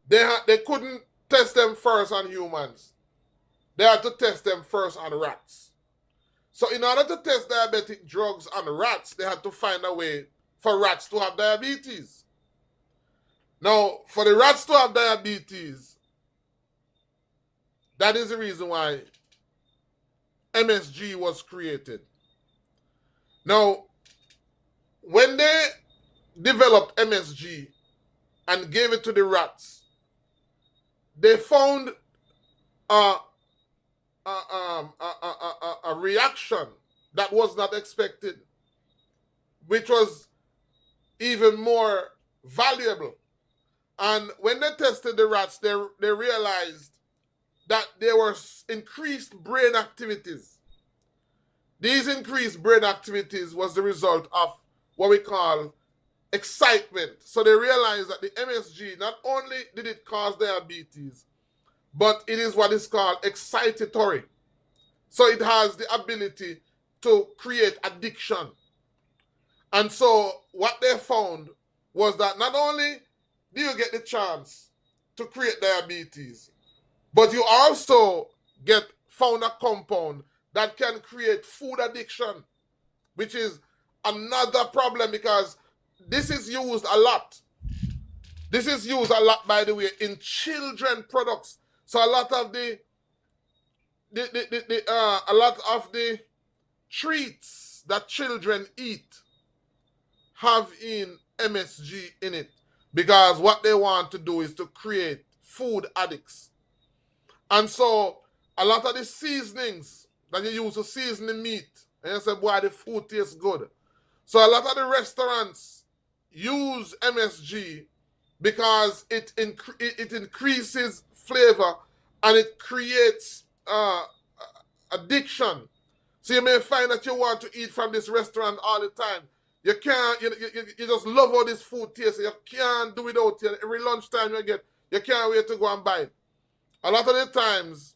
they couldn't test them first on humans. They had to test them first on rats. So in order to test diabetic drugs on rats, they had to find a way for rats to have diabetes. Now, for the rats to have diabetes, that is the reason why MSG was created. Now, when they developed MSG and gave it to the rats, they found a reaction that was not expected, which was even more valuable. And when they tested the rats, they realized that there were increased brain activities. These increased brain activities was the result of what we call excitement. So they realized that the MSG, not only did it cause diabetes, but it is what is called excitatory. So it has the ability to create addiction. And so what they found was that not only do you get the chance to create diabetes, but you also found a compound that can create food addiction, which is another problem because this is used a lot. This is used a lot, by the way, in children products. So a lot of the treats that children eat have in MSG in it, because what they want to do is to create food addicts. And so a lot of the seasonings that you use to season the meat, and you say, boy, the food tastes good. So a lot of the restaurants use MSG because it increases flavor and it creates addiction. So you may find that you want to eat from this restaurant all the time. You can't, you just love how this food tastes. You can't do without it. Every lunchtime you get, you can't wait to go and buy it. A lot of the times,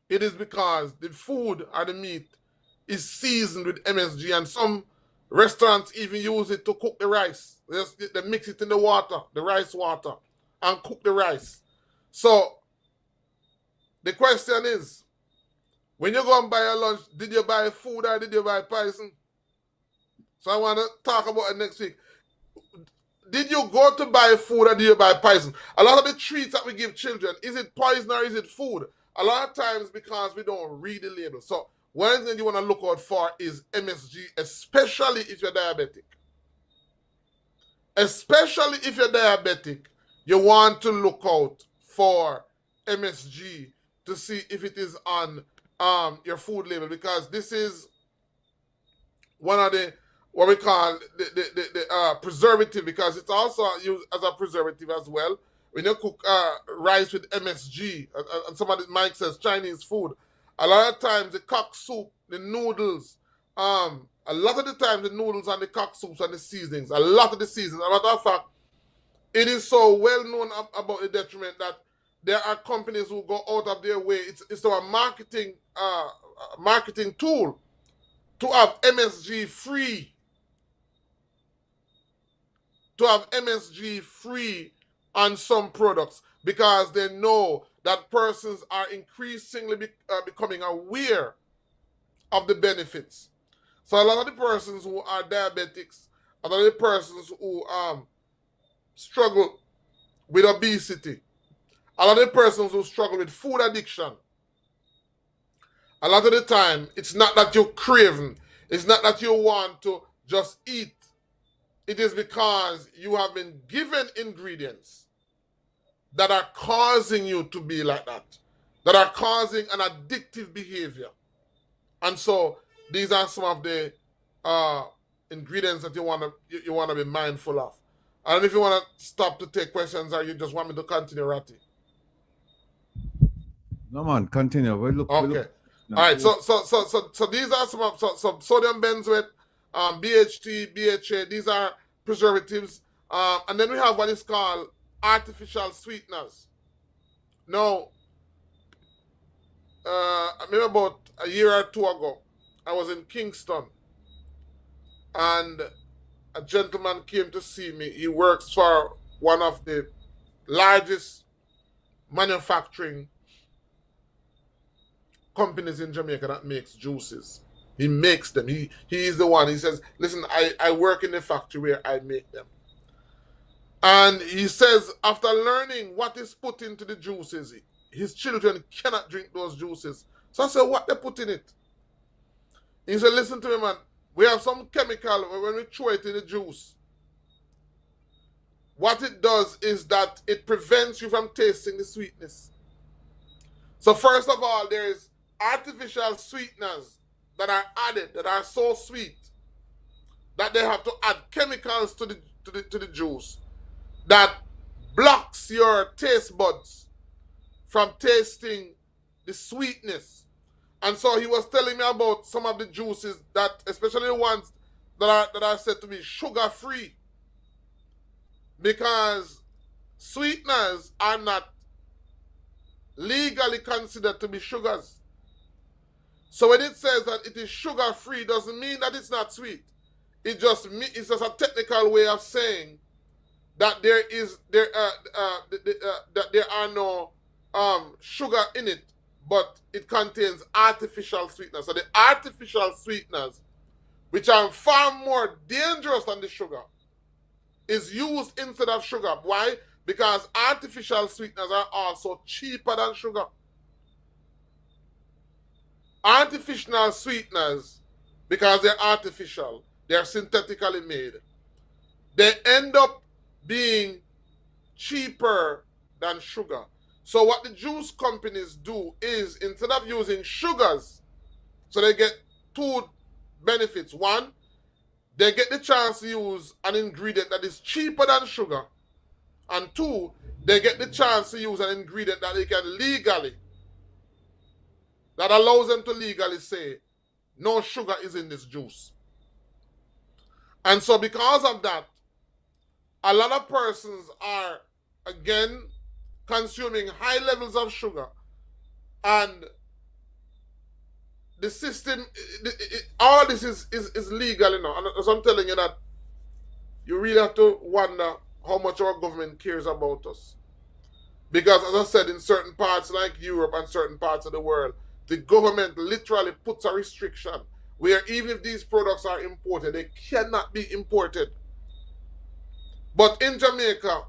it is because the food or the meat is seasoned with MSG, and some restaurants even use it to cook the rice. They mix it in the water, the rice water, and cook the rice. So the question is, when you go and buy a lunch, did you buy food or did you buy poison? So I want to talk about it next week. Did you go to buy food or did you buy poison? A lot of the treats that we give children, is it poison or is it food? A lot of times because we don't read the label. So one thing you want to look out for is MSG, especially if you're diabetic. Especially if you're diabetic, you want to look out for MSG to see if it is on your food label, because this is one of the what we call the preservative, because it's also used as a preservative as well. When you cook rice with MSG, and somebody Mike says Chinese food, a lot of times the cock soup, the noodles, a lot of the time the noodles and the cock soups and the seasonings, a lot of the seasonings. As a matter of fact, it is so well known about the detriment that there are companies who go out of their way. It's our marketing tool to have MSG free. To have MSG free on some products, because they know that persons are increasingly becoming aware of the benefits. So a lot of the persons who are diabetics, a lot of the persons who struggle with obesity, a lot of the persons who struggle with food addiction, a lot of the time, it's not that you're craving, it's not that you want to just eat. It is because you have been given ingredients that are causing you to be like that are causing an addictive behavior. And so these are some of the ingredients that you want to be mindful of. I don't know if you want to stop to take questions or you just want me to continue, Ratty. No man, continue. We look. Okay. All right. So these are some sodium benzoate, BHT, BHA. These are preservatives, and then we have what is called artificial sweeteners. Now, maybe about a year or two ago, I was in Kingston, and a gentleman came to see me. He works for one of the largest manufacturing companies in Jamaica that makes juices. He makes them. He is the one. He says, listen, I work in the factory where I make them. And he says, after learning what is put into the juices, his children cannot drink those juices. So I said, what they put in it? He said, listen to me, man. We have some chemical when we throw it in the juice. What it does is that it prevents you from tasting the sweetness. So first of all, there is artificial sweeteners that are added that are so sweet that they have to add chemicals to the juice that blocks your taste buds from tasting the sweetness. And so he was telling me about some of the juices that, especially the ones that are said to be sugar-free, because sweeteners are not legally considered to be sugars. So when it says that it is sugar-free, doesn't mean that it's not sweet. It's just a technical way of saying that there are no sugar in it, but it contains artificial sweeteners. So the artificial sweeteners, which are far more dangerous than the sugar, is used instead of sugar. Why? Because artificial sweeteners are also cheaper than sugar. Artificial sweeteners, because they're artificial, they're synthetically made, they end up being cheaper than sugar. So what the juice companies do is, instead of using sugars, so they get two benefits. One, they get the chance to use an ingredient that is cheaper than sugar. And two, they get the chance to use an ingredient that they can legally, that allows them to legally say, no sugar is in this juice. And so because of that, a lot of persons are, again, consuming high levels of sugar. And the system, all this is legal, you know. And so I'm telling you that you really have to wonder how much our government cares about us. Because, as I said, in certain parts like Europe and certain parts of the world, the government literally puts a restriction where even if these products are imported, they cannot be imported. But in Jamaica,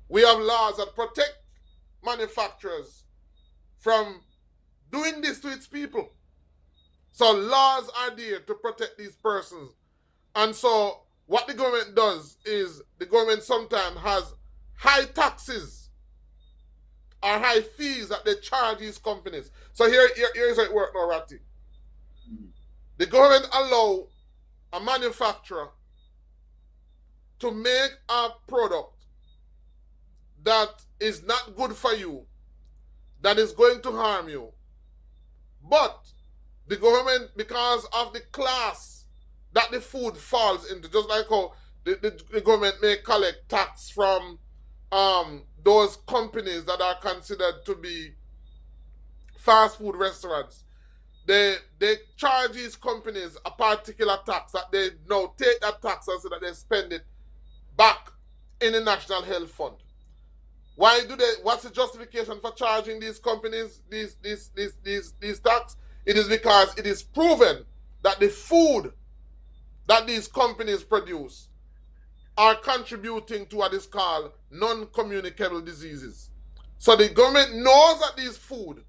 we have laws that protect manufacturers from doing this to its people. So laws are there to protect these persons. And so what the government does is the government sometimes has high taxes or high fees that they charge these companies. So here's how it works now, Ratty. The government allow a manufacturer to make a product that is not good for you, that is going to harm you. But the government, because of the class that the food falls into, just like how the government may collect tax from those companies that are considered to be fast food restaurants, they charge these companies a particular tax that they now take that tax and so that they spend it back in the National Health Fund. Why do they? What's the justification for charging these companies these tax? It is because it is proven that the food that these companies produce are contributing to what is called non-communicable diseases. So the government knows that these food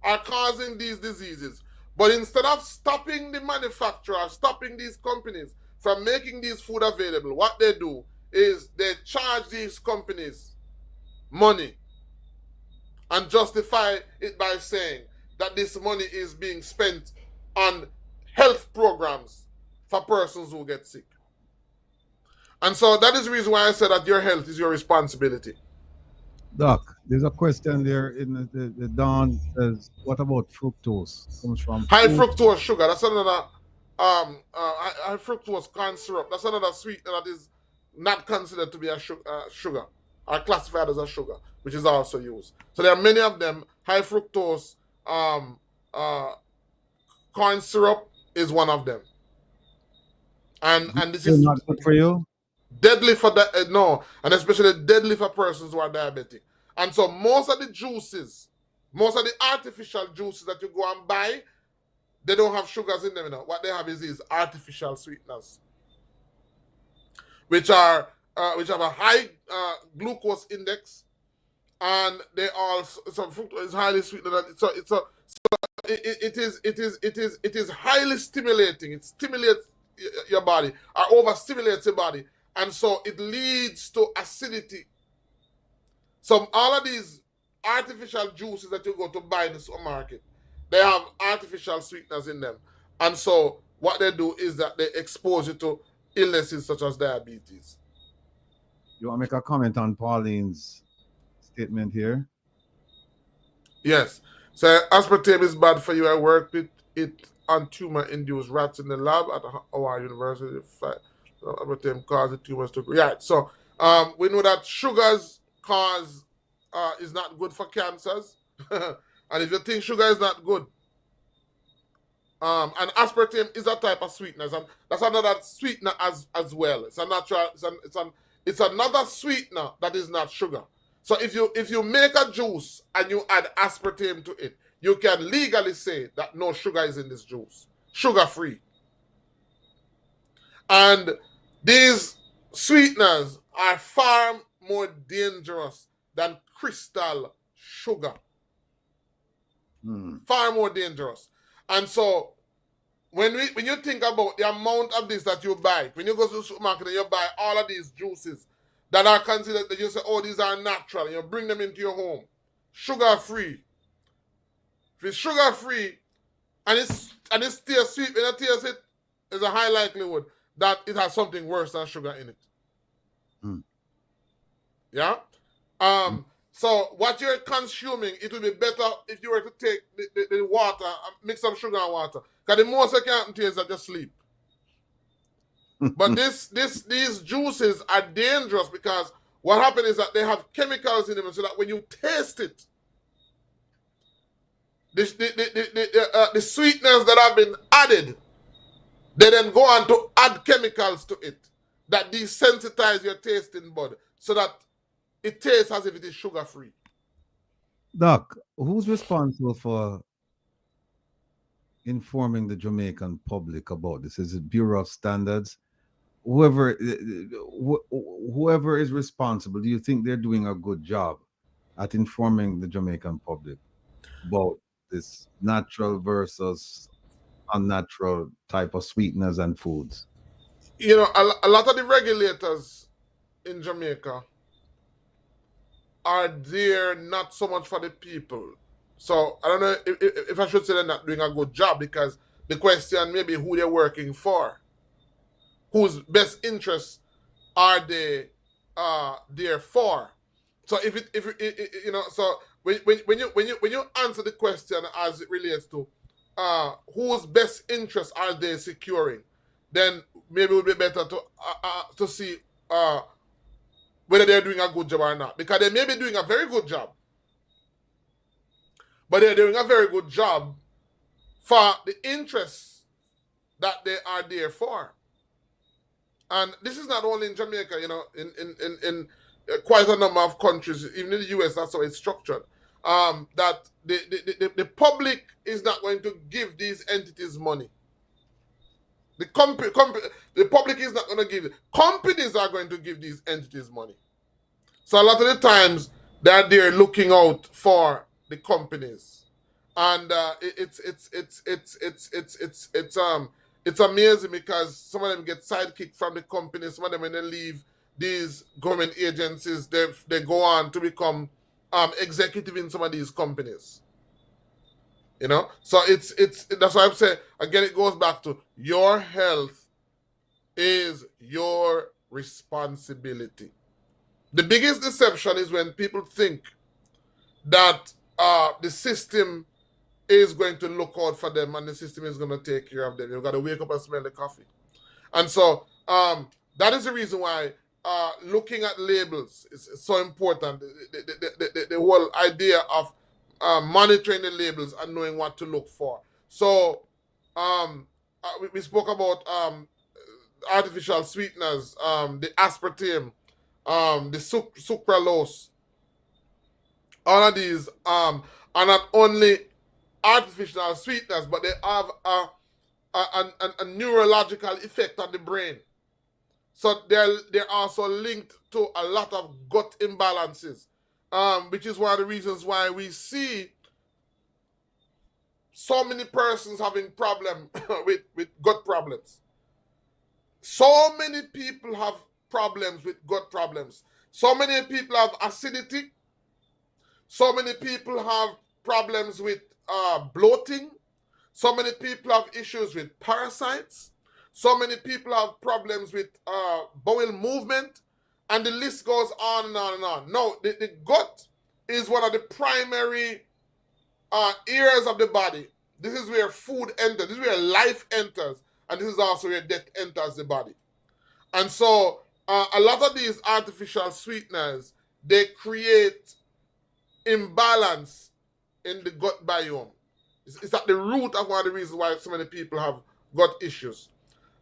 are causing these diseases, but instead of stopping the manufacturer, stopping these companies from making these food available, what they do is they charge these companies money and justify it by saying that this money is being spent on health programs for persons who get sick. And so that is the reason why I said that your health is your responsibility. Doc, there's a question there in the Dawn says, what about fructose? Comes from high fructose sugar. That's another high fructose corn syrup. That's another sweetener that is not considered to be a sugar, or classified as a sugar, which is also used. So there are many of them. High fructose corn syrup is one of them. And this is not good for you? Deadly for that, no, and especially deadly for persons who are diabetic. And so most of the juices, most of the artificial juices that you go and buy, they don't have sugars in them, you know. What they have is artificial sweeteners, which have a high glucose index, and they also fructose is highly sweetened. It is highly stimulating. It stimulates your body, or overstimulates your body. And so it leads to acidity. So all of these artificial juices that you go to buy in the supermarket, they have artificial sweeteners in them. And so what they do is that they expose you to illnesses such as diabetes. You want to make a comment on Pauline's statement here? Yes. So aspartame is bad for you. I worked with it on tumor-induced rats in the lab at our university. Aspartame causes tumors to grow. Yeah. So we know that sugars cause is not good for cancers. And if you think sugar is not good, and aspartame is a type of sweetness, and that's another sweetener as well. It's a natural. It's another sweetener that is not sugar. So if you make a juice and you add aspartame to it, you can legally say that no sugar is in this juice, sugar free. And these sweeteners are far more dangerous than crystal sugar. Far more dangerous. And so when you think about the amount of this that you buy, when you go to the supermarket and you buy all of these juices that are considered, that you say, oh, these are natural, and you bring them into your home, sugar free. If it's sugar free and it tastes sweet, when you taste it, there's a high likelihood that it has something worse than sugar in it. Yeah? So what you're consuming, it would be better if you were to take the water, mix some sugar and water. Because the most you can do is that you sleep. But these juices are dangerous because what happens is that they have chemicals in them, so that when you taste it, the sweeteners that have been added, they then go on to add chemicals to it that desensitize your tasting bud so that it tastes as if it is sugar-free. Doc, who's responsible for informing the Jamaican public about this? Is it Bureau of Standards? Whoever is responsible, do you think they're doing a good job at informing the Jamaican public about this natural versus unnatural type of sweeteners and foods? You know, a lot of the regulators in Jamaica are there not so much for the people. So I don't know if I should say they're not doing a good job, because the question may be who they're working for, whose best interests are they there for. So if you know, so when you answer the question as it relates to whose best interests are they securing, then maybe it would be better to see whether they're doing a good job or not, because they may be doing a very good job, but they're doing a very good job for the interests that they are there for. And this is not only in Jamaica, you know, in quite a number of countries, even in the US, that's how it's structured. That the public is not going to give these entities money. The public is not going to give it. Companies are going to give these entities money. So a lot of the times they're there looking out for the companies, and it's amazing because some of them get sidekicked from the companies. Some of them, when they leave these government agencies, they go on to become executive in some of these companies. You know, so it's that's why I'm saying again, it goes back to your health is your responsibility. The biggest deception is when people think that the system is going to look out for them and the system is going to take care of them. You've got to wake up and smell the coffee. And so that is the reason why looking at labels is so important. The whole idea of monitoring the labels and knowing what to look for. So we spoke about artificial sweeteners, the aspartame, the sucralose. All of these are not only artificial sweeteners, but they have a neurological effect on the brain. So they're also linked to a lot of gut imbalances, which is one of the reasons why we see so many persons having problem with gut problems. So many people have problems with gut problems. So many people have acidity. So many people have problems with bloating. So many people have issues with parasites. So many people have problems with bowel movement. And the list goes on and on and on. No, the gut is one of the primary areas of the body. This is where food enters. This is where life enters. And this is also where death enters the body. And so a lot of these artificial sweeteners, they create imbalance in the gut biome. It's at the root of one of the reasons why so many people have gut issues.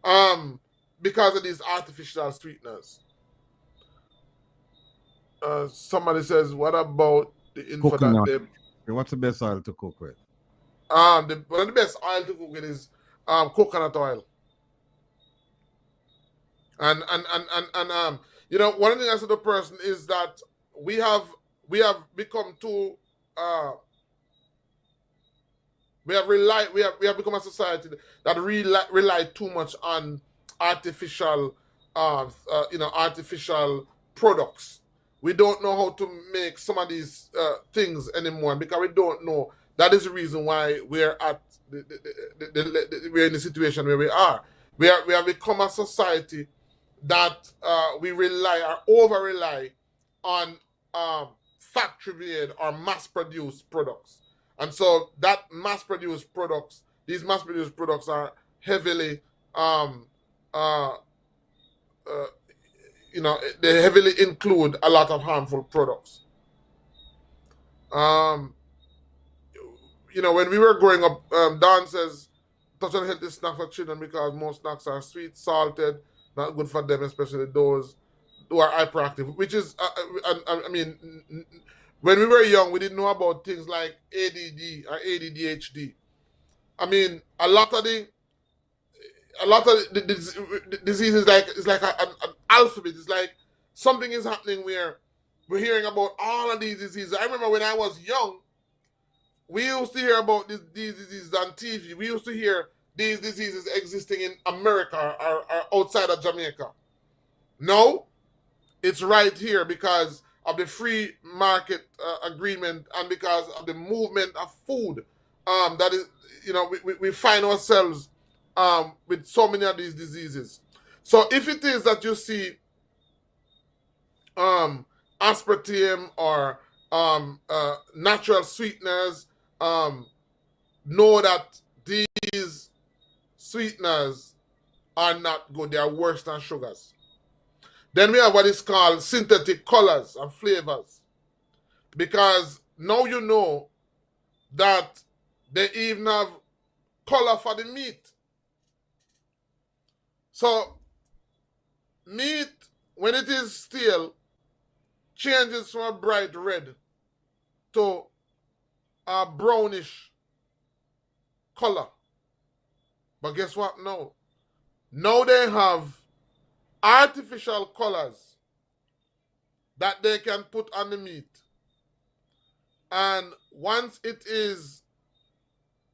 Because of these artificial sweeteners. Somebody says, what about the info Coconut. that they... What's the best oil to cook with? One of the best oil to cook with is coconut oil. And you know, one of the things I said to the person is that we have become too we have become a society that rely too much on artificial artificial products. We don't know how to make some of these things anymore, because we don't know. That is the reason why we're at we're in the situation where we are. We have become a society that we over rely on factory-made or mass-produced products. And so that mass-produced products, these mass-produced products are heavily, they heavily include a lot of harmful products. When we were growing up, Don says, touch on healthy snacks for children because most snacks are sweet, salted, not good for them, especially those who are hyperactive, which is, when we were young, we didn't know about things like ADD or ADHD. I mean, a lot of the disease is like an alphabet. It's like something is happening where we're hearing about all of these diseases. I remember when I was young, we used to hear about these diseases on TV. We used to hear these diseases existing in America or outside of Jamaica. No, it's right here because of the free market agreement and because of the movement of food. That is, we find ourselves with so many of these diseases. So if it is that you see aspartame or natural sweeteners, know that these sweeteners are not good. They are worse than sugars. Then we have what is called synthetic colors and flavors. Because now you know that they even have color for the meat. So meat, when it is stale, changes from a bright red to a brownish color. But guess what now? Now they have artificial colors that they can put on the meat. And once it is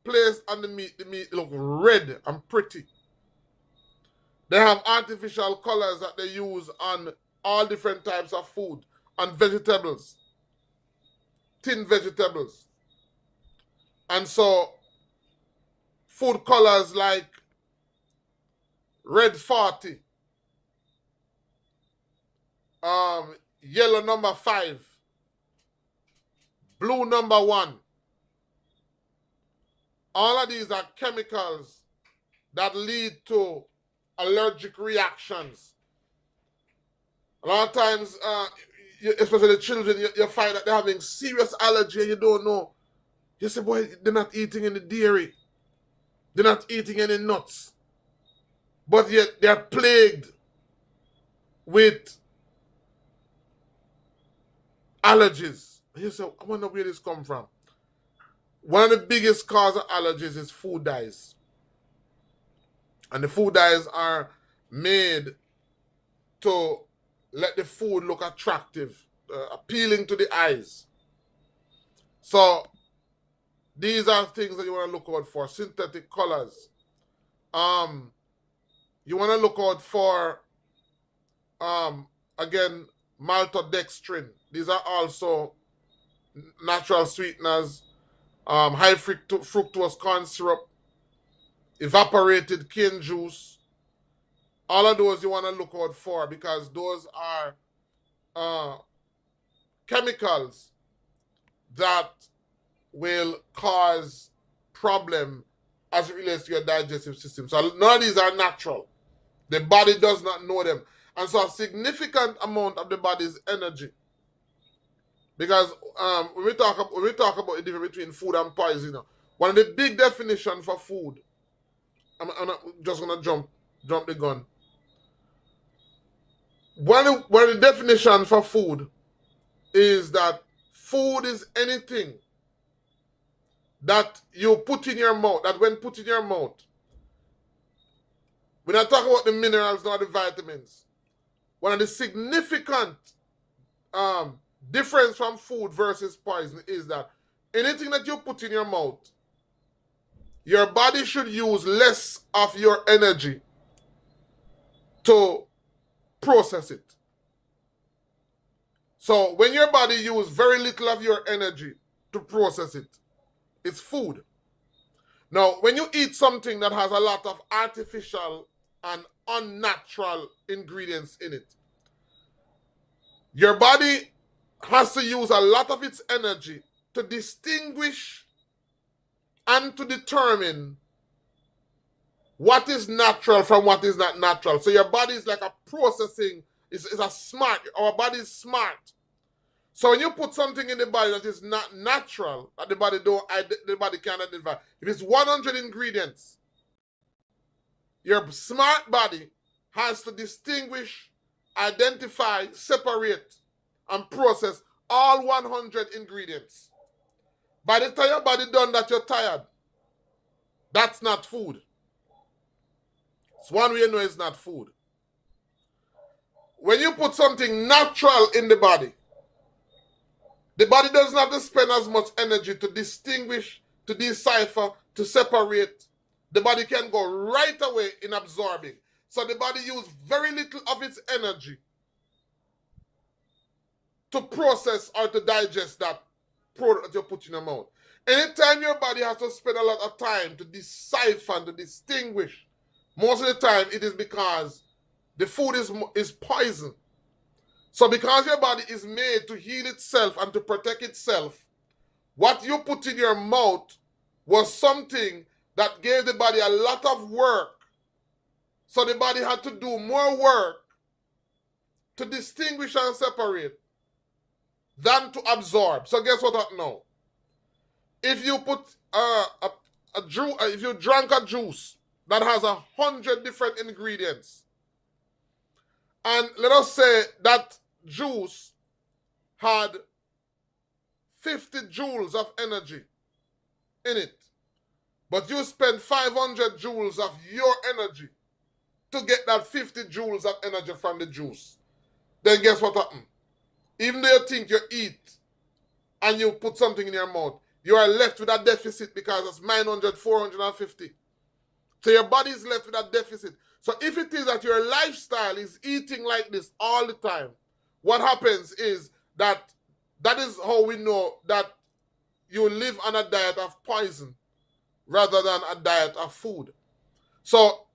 placed on the meat look red and pretty. They have artificial colors that they use on all different types of food, on vegetables, tinned vegetables. And so food colors like red 40, yellow number 5, blue number 1. All of these are chemicals that lead to allergic reactions. A lot of times, especially the children, you find that they're having serious allergy and you don't know. You say, boy, they're not eating any dairy. They're not eating any nuts. But yet they're plagued with allergies. And you say, I wonder where this comes from. One of the biggest causes of allergies is food dyes. And the food dyes are made to let the food look attractive, appealing to the eyes. So these are things that you want to look out for. Synthetic colors. You want to look out for, again, maltodextrin. These are also natural sweeteners. High fructose corn syrup. evaporated cane juice. All of those you want to look out for because those are chemicals that will cause problem as it relates to your digestive system. So none of these are natural. The body does not know them. And so a significant amount of the body's energy, because when we talk about the difference between food and poison, one of the big definitions for food, I'm not just going to jump the gun. One of the definitions for food is that food is anything that you put in your mouth, that when put in your mouth, when I talk about the minerals, not the vitamins, one of the significant difference from food versus poison is that anything that you put in your mouth, your body should use less of your energy to process it. So when your body uses very little of your energy to process it, it's food. Now, when you eat something that has a lot of artificial and unnatural ingredients in it, your body has to use a lot of its energy to distinguish and to determine what is natural from what is not natural. So your body is like a processing, our body is smart. So when you put something in the body that is not natural, that the body can't identify, if it's 100 ingredients, your smart body has to distinguish, identify, separate, and process all 100 ingredients. By the time your body done that, you're tired. That's not food. It's one way you know it's not food. When you put something natural in the body doesn't have to spend as much energy to distinguish, to decipher, to separate. The body can go right away in absorbing. So the body uses very little of its energy to process or to digest that product that you put in your mouth. Anytime your body has to spend a lot of time to decipher and to distinguish, most of the time it is because the food is poison. So because your body is made to heal itself and to protect itself, what you put in your mouth was something that gave the body a lot of work. So the body had to do more work to distinguish and separate than to absorb. So guess what now? If you put if you drank a juice that has 100 different ingredients, and let us say that juice had 50 joules of energy in it, but you spend 500 joules of your energy to get that 50 joules of energy from the juice, then guess what happened? Even though you think you eat and you put something in your mouth, you are left with a deficit because it's 900, 450. So your body is left with a deficit. So if it is that your lifestyle is eating like this all the time, what happens is that is how we know that you live on a diet of poison rather than a diet of food. So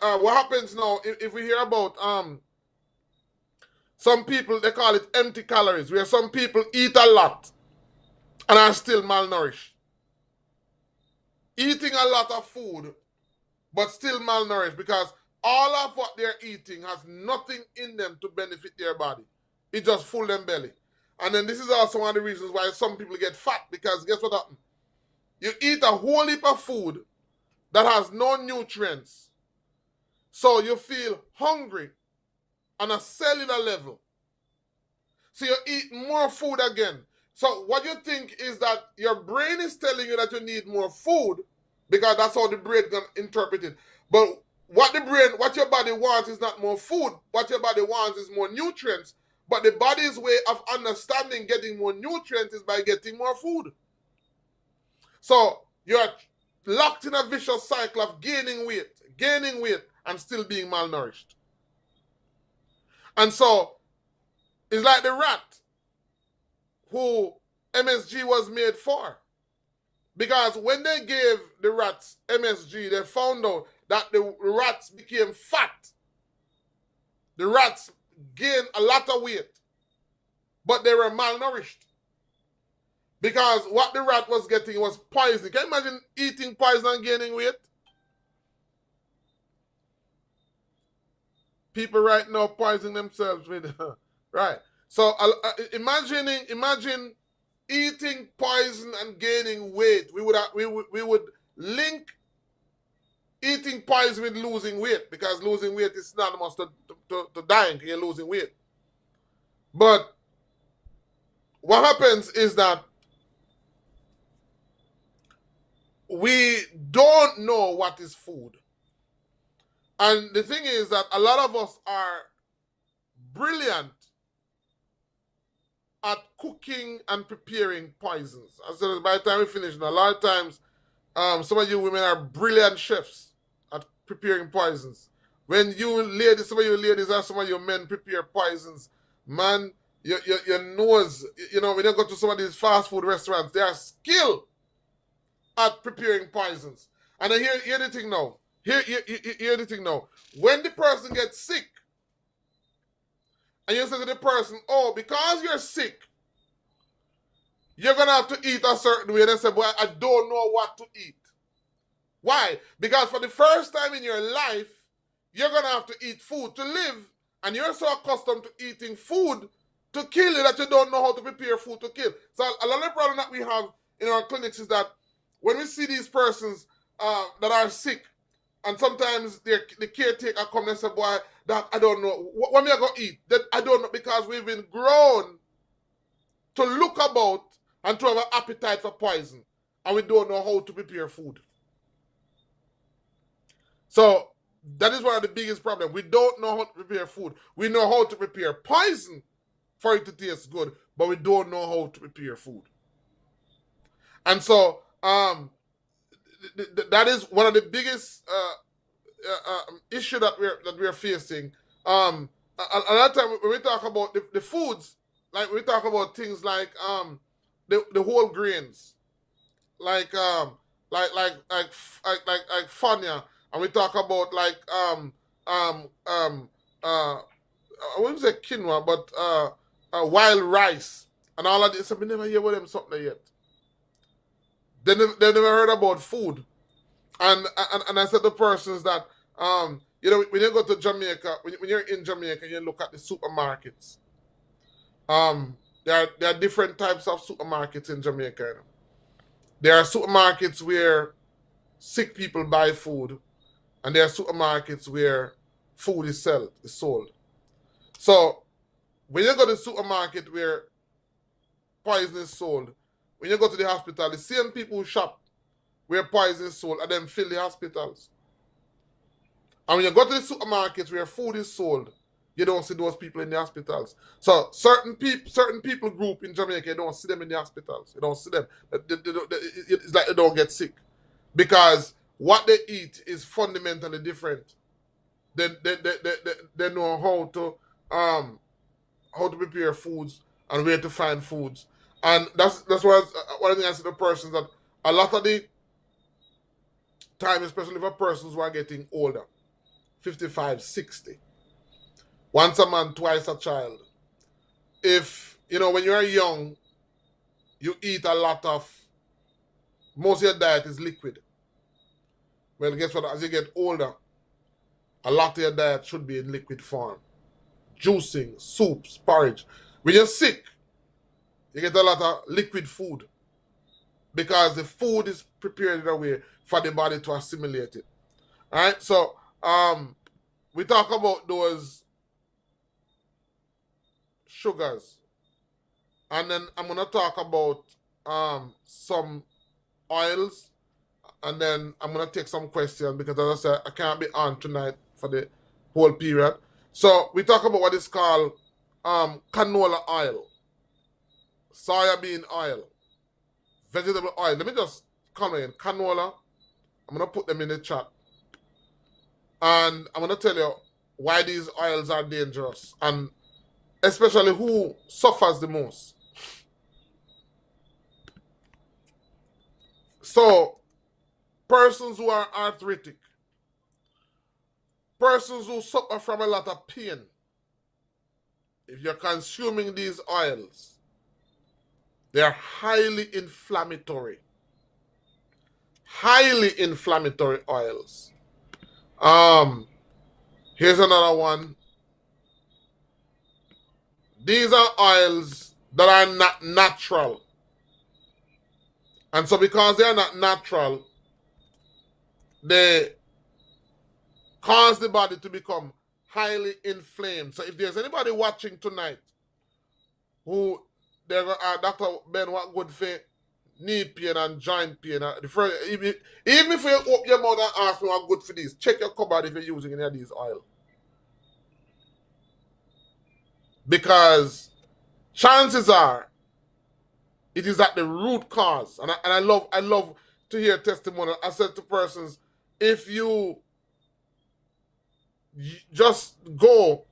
what happens now, if we hear about some people, they call it empty calories, where some people eat a lot and are still malnourished. Eating a lot of food but still malnourished because all of what they're eating has nothing in them to benefit their body. It just full them belly. And then this is also one of the reasons why some people get fat, because guess what happens? You eat a whole heap of food that has no nutrients. So you feel hungry on a cellular level. So you eat more food again. So what you think is that your brain is telling you that you need more food because that's how the brain can interpret it. But what your body wants is not more food. What your body wants is more nutrients. But the body's way of understanding getting more nutrients is by getting more food. So you're locked in a vicious cycle of gaining weight, and still being malnourished. And so it's like the rat who MSG was made for. Because when they gave the rats MSG, they found out that the rats became fat. The rats gained a lot of weight, but they were malnourished. Because what the rat was getting was poison. Can you imagine eating poison and gaining weight? People right now poisoning themselves with, right. So imagine eating poison and gaining weight. We would link eating poison with losing weight, because losing weight is synonymous to dying. You're losing weight. But what happens is that we don't know what is food. And the thing is that a lot of us are brilliant at cooking and preparing poisons. And so by the time we finish, a lot of times, some of you women are brilliant chefs at preparing poisons. When you ladies, some of you ladies or some of you men prepare poisons, man, your nose, you know, when you go to some of these fast food restaurants, they are skilled at preparing poisons. And I hear the thing now. Hear the thing now. When the person gets sick, and you say to the person, oh, because you're sick, you're going to have to eat a certain way. And they say, boy, I don't know what to eat. Why? Because for the first time in your life, you're going to have to eat food to live. And you're so accustomed to eating food to kill you that you don't know how to prepare food to kill. So a lot of the problem that we have in our clinics is that when we see these persons that are sick, and sometimes the caretaker come and say, boy, that I don't know. What am I going to eat? That I don't know, because we've been grown to look about and to have an appetite for poison. And we don't know how to prepare food. So that is one of the biggest problems. We don't know how to prepare food. We know how to prepare poison for it to taste good, but we don't know how to prepare food. And so that is one of the biggest issue that we're facing. A lot of time when we talk about the foods, like we talk about things like the whole grains, like fanya, and we talk about like I wouldn't say quinoa, but wild rice and all of this. So we never hear about them something yet. They never heard about food. And I said to persons that, you know, when you go to Jamaica, when you're in Jamaica, you look at the supermarkets. There are different types of supermarkets in Jamaica. You know. There are supermarkets where sick people buy food, and there are supermarkets where food is sold. So when you go to the supermarket where poison is sold, when you go to the hospital, the same people who shop where poison is sold and then fill the hospitals. And when you go to the supermarkets where food is sold, you don't see those people in the hospitals. So certain people group in Jamaica, you don't see them in the hospitals. You don't see them. It's like they don't get sick. Because what they eat is fundamentally different. They know how to prepare foods and where to find foods. And that's why one of the things I said to persons, that a lot of the time, especially for persons who are getting older, 55, 60, once a man, twice a child. If, you know, when you're young, you eat a lot of, most of your diet is liquid. Well, guess what? As you get older, a lot of your diet should be in liquid form. Juicing, soups, porridge. When you're sick, you get a lot of liquid food because the food is prepared in a way for the body to assimilate it. All right, so we talk about those sugars, and then I'm gonna talk about some oils, and then I'm gonna take some questions because, as I said, I can't be on tonight for the whole period. So we talk about what is called canola oil, soybean oil, vegetable oil. Let me just come in. Canola, I'm going to put them in the chat. And I'm going to tell you why these oils are dangerous and especially who suffers the most. So, persons who are arthritic, persons who suffer from a lot of pain, if you're consuming these oils, they are highly inflammatory. Highly inflammatory oils. Here's another one. These are oils that are not natural. And so because they are not natural, they cause the body to become highly inflamed. So if there's anybody watching tonight who they're going, Dr. Ben, what good for knee pain and joint pain? Even if you open your mouth and ask me what good for this, check your cupboard if you're using any of these oil. Because chances are it is at the root cause. And I love to hear testimony. I said to persons, if you just go,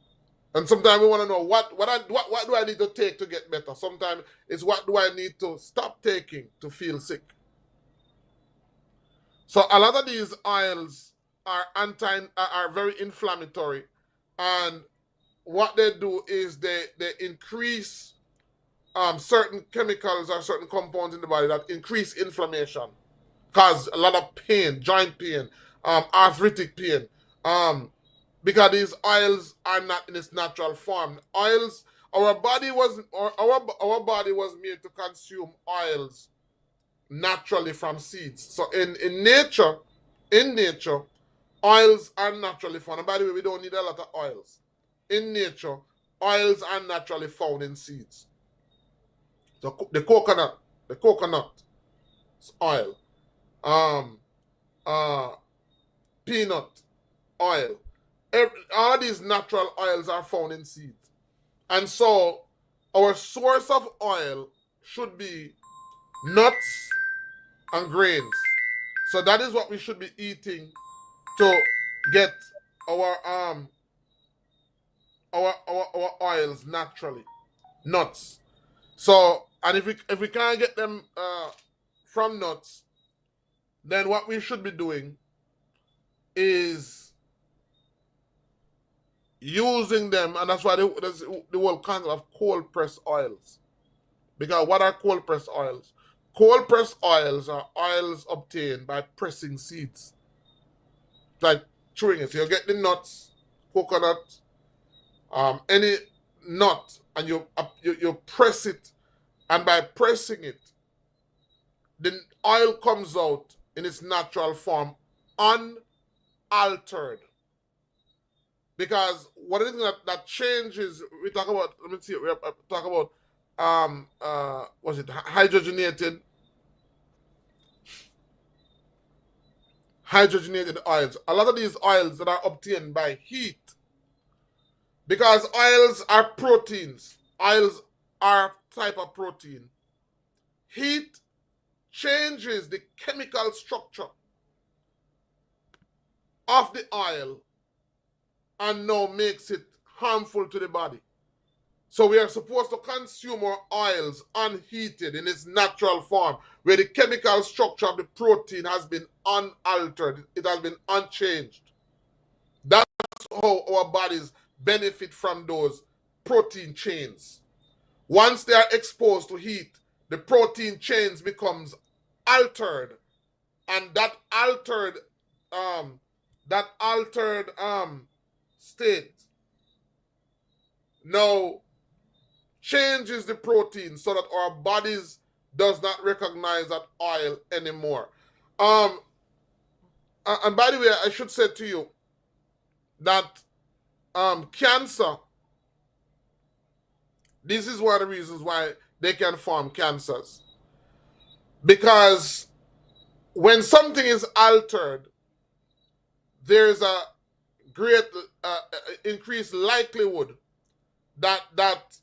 and sometimes we want to know what do I need to take to get better. Sometimes it's what do I need to stop taking to feel sick. So a lot of these oils are very inflammatory, and what they do is they increase certain chemicals or certain compounds in the body that increase inflammation, cause a lot of pain, joint pain, arthritic pain, because these oils are not in its natural form. Oils, our body was made to consume oils naturally from seeds. So in nature, oils are naturally found. And by the way, we don't need a lot of oils. In nature, oils are naturally found in seeds. So the coconut oil, peanut oil, all these natural oils are found in seeds. And so our source of oil should be nuts and grains. So that is what we should be eating to get our oils naturally. Nuts. So, and if we can't get them from nuts, then what we should be doing is using them, and that's why there's the whole concept of cold pressed oils. Because what are cold pressed oils? Cold pressed oils are oils obtained by pressing seeds, like chewing it. So you get the nuts, coconut, any nut, and you press it, and by pressing it, the oil comes out in its natural form, unaltered. Because one of the things that changes, we talk about, let me see, we talk about, was it hydrogenated oils. A lot of these oils that are obtained by heat, because oils are proteins. Oils are type of protein. Heat changes the chemical structure of the oil and now makes it harmful to the body. So we are supposed to consume our oils unheated in its natural form, where the chemical structure of the protein has been unaltered. It has been unchanged. That's how our bodies benefit from those protein chains. Once they are exposed to heat, the protein chains becomes altered, and that altered state now changes the protein so that our bodies does not recognize that oil anymore. And by the way, I should say to you that cancer, this is one of the reasons why they can form cancers. Because when something is altered, there's a great increased likelihood that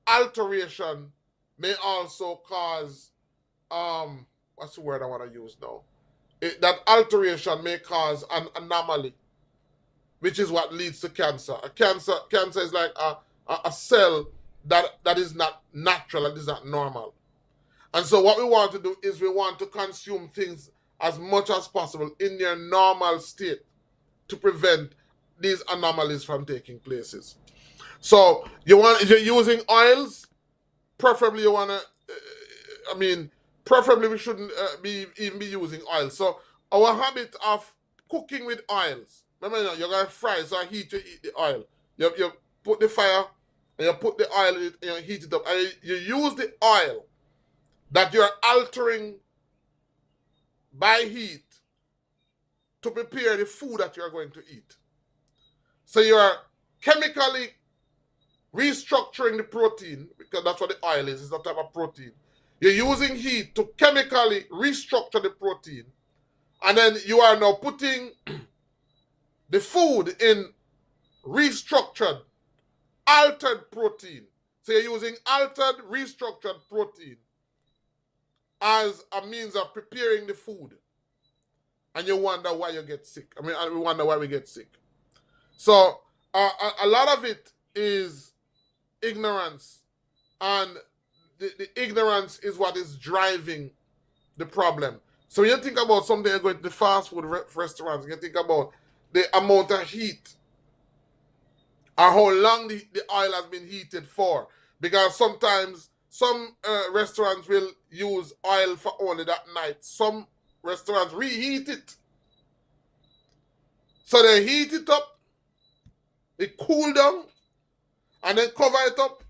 alteration may also cause, what's the word I want to use now? That alteration may cause an anomaly, which is what leads to cancer. Cancer is like a cell that is not natural, that is not normal. And so what we want to do is we want to consume things as much as possible in their normal state to prevent these anomalies from taking places. So if you're using oils, preferably you want to, preferably we shouldn't even be using oil. So our habit of cooking with oils, remember, you're going to fry, so heat, you eat the oil. You put the fire, and you put the oil in it, and you heat it up. And you use the oil that you're altering by heat to prepare the food that you're going to eat. So you're chemically restructuring the protein, because that's what the oil is, it's a type of protein. You're using heat to chemically restructure the protein, and then you are now putting the food in restructured, altered protein. So you're using altered, restructured protein as a means of preparing the food. And you wonder why you get sick. We wonder why we get sick. So a lot of it is ignorance. And the ignorance is what is driving the problem. So when you think about something, you're going to the fast food restaurants, you think about the amount of heat or how long the oil has been heated for. Because sometimes some restaurants will use oil for only that night. Some restaurants reheat it. So they heat it up, it cool down, and then cover it up.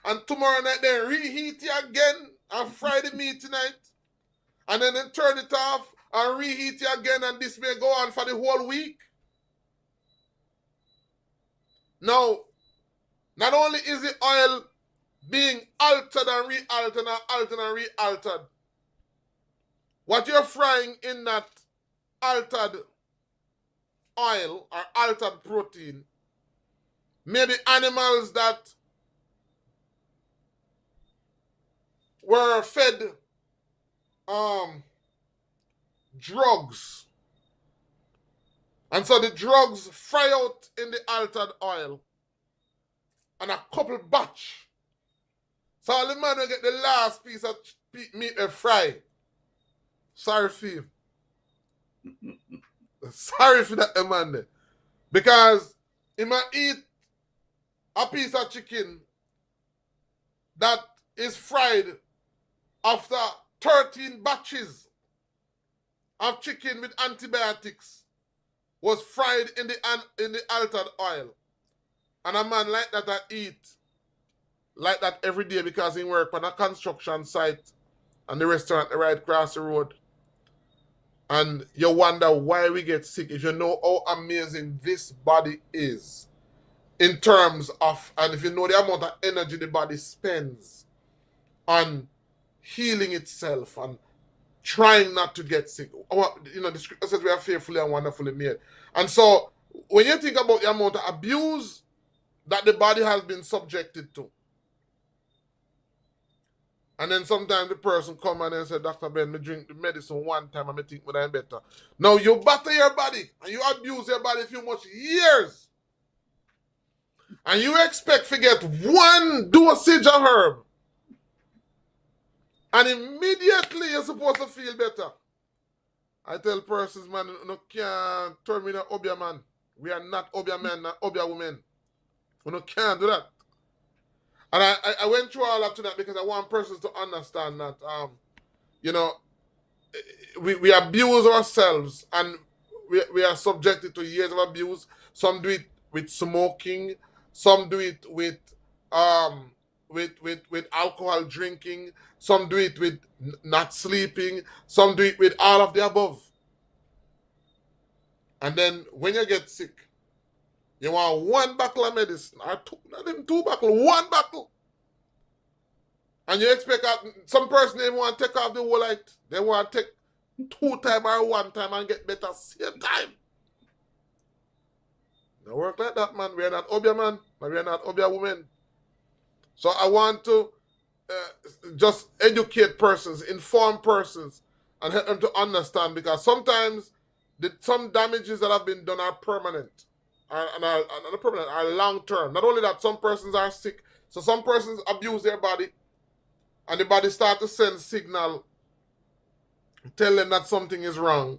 And tomorrow night they reheat it again and fry the meat tonight. And then they turn it off and reheat it again, and this may go on for the whole week. Now, not only is the oil being altered and re-altered and altered and re-altered, what you're frying in that altered oil or altered protein may be animals that were fed drugs. And so the drugs fry out in the altered oil and a couple batch. So all the man will get the last piece of meat they fry. Sorry for you. Sorry for that man there. Because he might eat a piece of chicken that is fried after 13 batches of chicken with antibiotics was fried in the altered oil. And a man like that I eat like that every day because he work on a construction site and the restaurant right across the road. And you wonder why we get sick. If you know how amazing this body is in terms of, and if you know the amount of energy the body spends on healing itself and trying not to get sick. The scripture says we are fearfully and wonderfully made. And so when you think about the amount of abuse that the body has been subjected to, and then sometimes the person come and then say, Dr. Ben, me drink the medicine one time and I think I'm better. Now you batter your body and you abuse your body for much years. And you expect to get one dosage of herb. And immediately you're supposed to feel better. I tell persons, man, you can't turn me into obia man. We are not obia men, not obia women. You can't do that. And I went through all of that because I want persons to understand that, we abuse ourselves and we are subjected to years of abuse. Some do it with smoking. Some do it with alcohol drinking. Some do it with not sleeping. Some do it with all of the above. And then when you get sick, you want one bottle of medicine, or not even two bottles, one bottle. And you expect some person they want to take off the whole light. They want to take 2 times or 1 time and get better same time. Don't work like that, man. We are not obia man, and we are not obia women. So I want to just educate persons, inform persons, and help them to understand, because sometimes some damages that have been done are permanent. Are long term. Not only that, some persons are sick. So some persons abuse their body and the body start to send signal, tell them that something is wrong,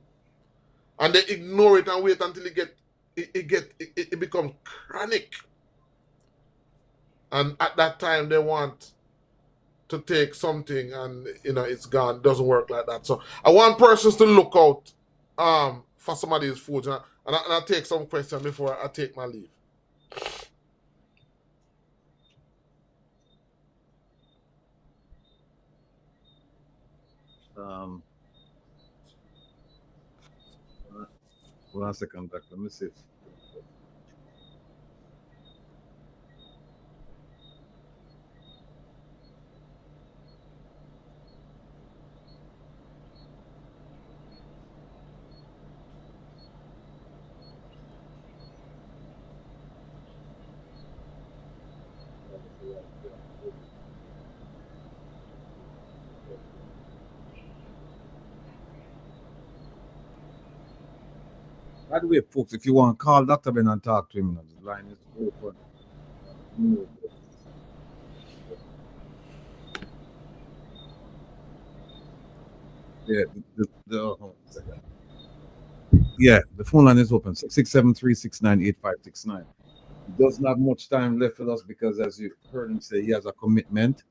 and they ignore it and wait until it becomes chronic. And at that time, they want to take something, and it's gone. It doesn't work like that. So I want persons to look out for some of these foods, and I'll take some questions before I take my leave. One second, Doctor. Let me see. By the way, folks, if you want to call Dr. Ben and talk to him, the line is open. Yeah, the phone line is open. 673-698-569. He doesn't have much time left with us because, as you heard him say, he has a commitment.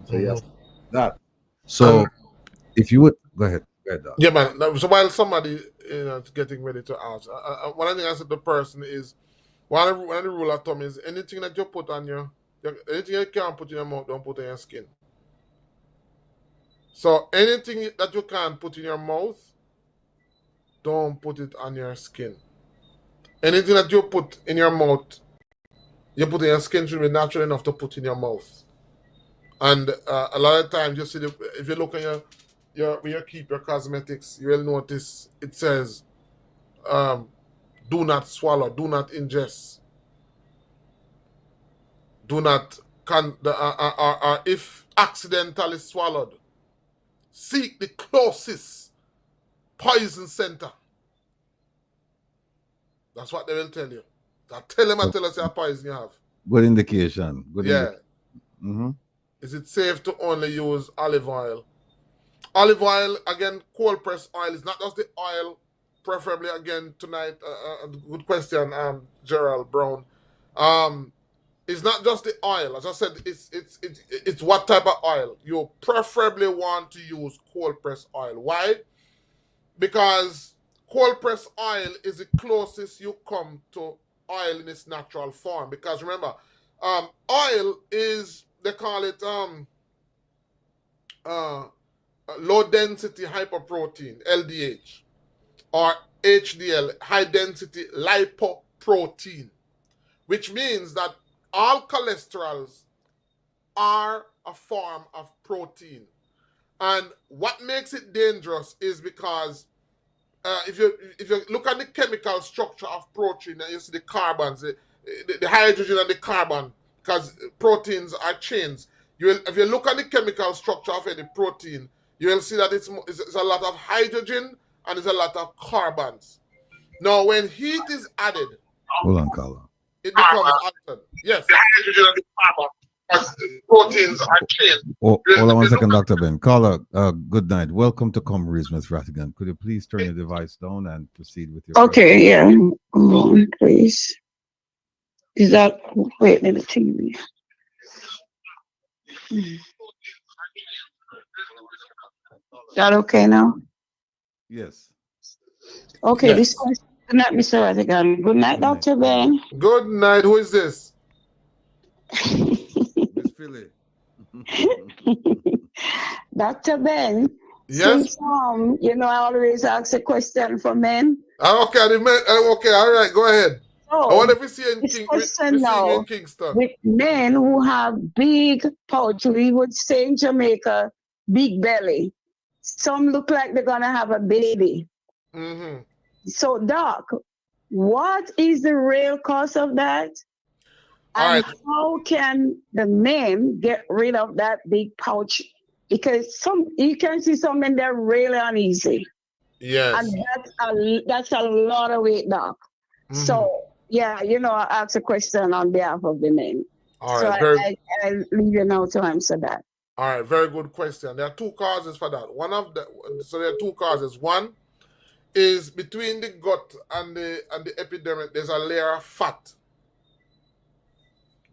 So he has that. So if you would go ahead. Yeah, man. So while somebody is getting ready to ask, one of the things I said to the person is, one of the rule of thumb is anything that you put on anything you can't put in your mouth, don't put in your skin. So anything that you can't put in your mouth, don't put it on your skin. Anything that you put in your mouth, you put in your skin should be natural enough to put in your mouth. And a lot of times you see, if you look at where you keep your cosmetics, you will notice it says, do not swallow, do not ingest, do not, or if accidentally swallowed, seek the closest poison center. That's what they will tell you. Tell them and tell us what poison you have. Good indication. Is it safe to only use olive oil? Olive oil, again, cold pressed oil is not just the oil, preferably again tonight. Good question, Gerald Brown. It's not just the oil. As I said, it's what type of oil. You preferably want to use cold pressed oil. Why? Because cold pressed oil is the closest you come to oil in its natural form. Because remember, oil is, they call it low density hyperprotein, LDH, or HDL, high density lipoprotein, which means that all cholesterols are a form of protein. And what makes it dangerous is because if you look at the chemical structure of protein, and you see the carbons, the hydrogen and the carbon, because proteins are chains. If you look at the chemical structure of any protein, you will see that it's a lot of hydrogen and there's a lot of carbons. Now, when heat is added, hold on, Carla, it becomes altered. Yes. The hydrogen and the carbon, because proteins are chains. Hold on 1 second, Dr. Ben. Carla, good night. Welcome to Comrades, Ms. Rattigan. Could you please turn your device down and proceed with your question? Yeah. Hold on, please. Is that, wait, let me TV. Is that okay now? Yes. Okay, yes. This question. Good night, Mr. Rattigan. Good night, Dr. Ben. Good night. Who is this? Miss Philly. Dr. Ben. Yes. Since, I always ask a question for men. Okay, okay, all right, go ahead. So, I wonder if we see you in Kingston. With men who have big pouch, we would say in Jamaica, big belly. Some look like they're gonna have a baby. Mm-hmm. So, Doc, what is the real cause of that? And how can the men get rid of that big pouch? Because you can see some men, they're really uneasy. Yes. And that's a lot of weight, Doc. Mm-hmm. So, yeah, I asked a question on behalf of the men. All so right. I leave you now to answer that. All right, very good question. There are two causes for that. So there are two causes. One is between the gut and the epidermis, there's a layer of fat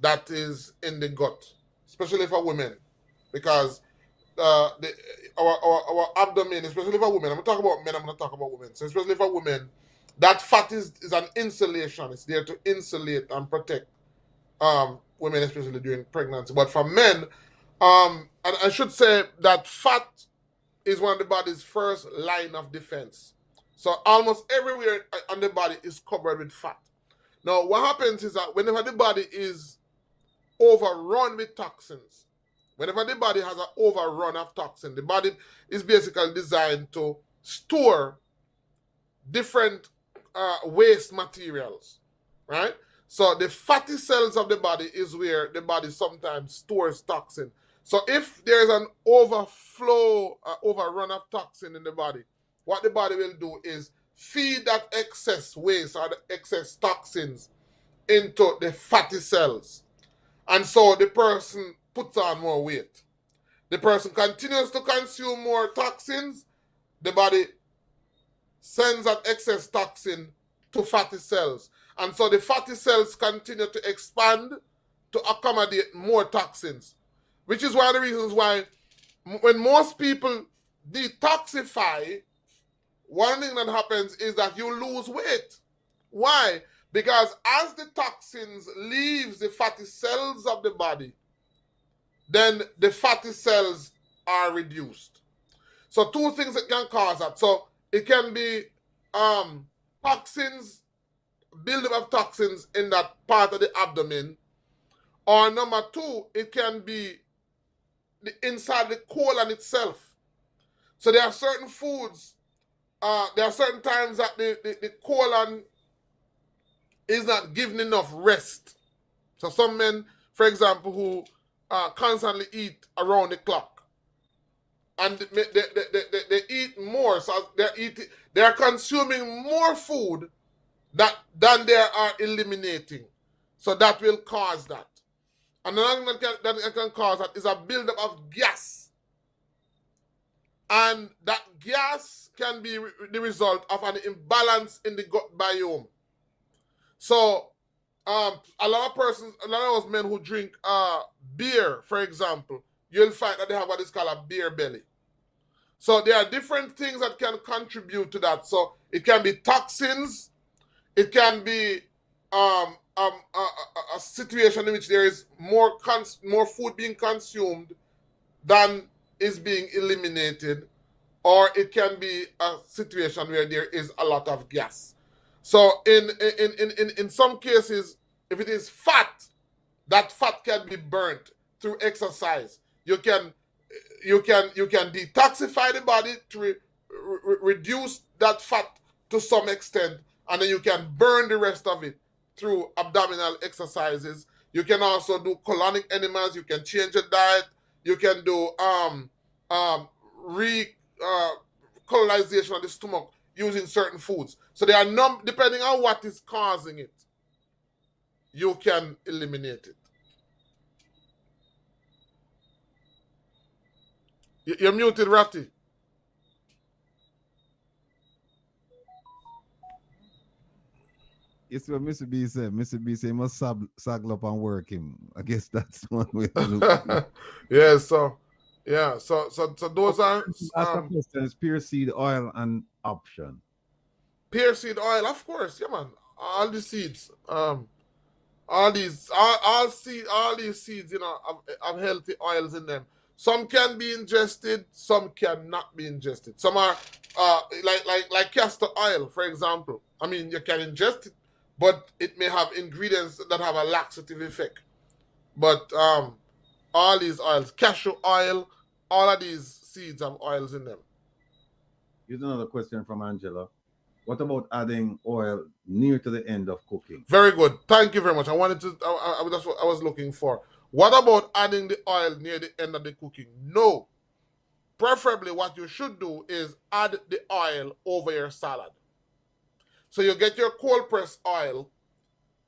that is in the gut, especially for women, because our abdomen, especially for women, I'm going to talk about men, I'm going to talk about women. So especially for women, that fat is an insulation. It's there to insulate and protect women, especially during pregnancy. But for men, and I should say that fat is one of the body's first line of defense. So almost everywhere on the body is covered with fat. Now, what happens is that whenever the body is overrun with toxins, whenever the body has an overrun of toxin, the body is basically designed to store different waste materials, right? So the fatty cells of the body is where the body sometimes stores toxin. So if there is an overflow, overrun of toxin in the body, what the body will do is feed that excess waste or the excess toxins into the fatty cells. And so the person puts on more weight. The person continues to consume more toxins. The body sends that excess toxin to fatty cells. And so the fatty cells continue to expand to accommodate more toxins, which is one of the reasons why when most people detoxify, one thing that happens is that you lose weight. Why? Because as the toxins leaves the fatty cells of the body, then the fatty cells are reduced. So two things that can cause that. So it can be toxins, buildup of toxins in that part of the abdomen. Or number two, it can be the inside the colon itself. So there are certain foods, there are certain times that the colon is not given enough rest. So some men, for example, who constantly eat around the clock, and they eat more, so they're consuming more food than they are eliminating. So that will cause that. Another thing that can cause that is a buildup of gas. And that gas can be the result of an imbalance in the gut biome. So a lot of those men who drink beer, for example, you'll find that they have what is called a beer belly. So there are different things that can contribute to that. So it can be toxins. It can be a situation in which there is more food being consumed than is being eliminated, or it can be a situation where there is a lot of gas. So in some cases, if it is fat, that fat can be burnt through exercise. You can detoxify the body to reduce that fat to some extent, and then you can burn the rest of it through abdominal exercises. You can also do colonic enemas. You can change your diet. You can do colonization of the stomach using certain foods. So there are depending on what is causing it, you can eliminate it. You're muted, Ratty. It's what Mr. B said. Mr. B said he must saddle up and work him. I guess that's one way to look. Yeah, so those are questions. Pure seed oil an option? Pear seed oil, of course, yeah, man. All the seeds, all these seeds, have healthy oils in them. Some can be ingested, some cannot be ingested. Some are like castor oil, for example. I mean, you can ingest it, but it may have ingredients that have a laxative effect. But all these oils, cashew oil, all of these seeds have oils in them. Here's another question from Angela. What about adding oil near to the end of cooking? Very good. Thank you very much. That's what I was looking for. What about adding the oil near the end of the cooking? No. Preferably what you should do is add the oil over your salad. So you get your cold press oil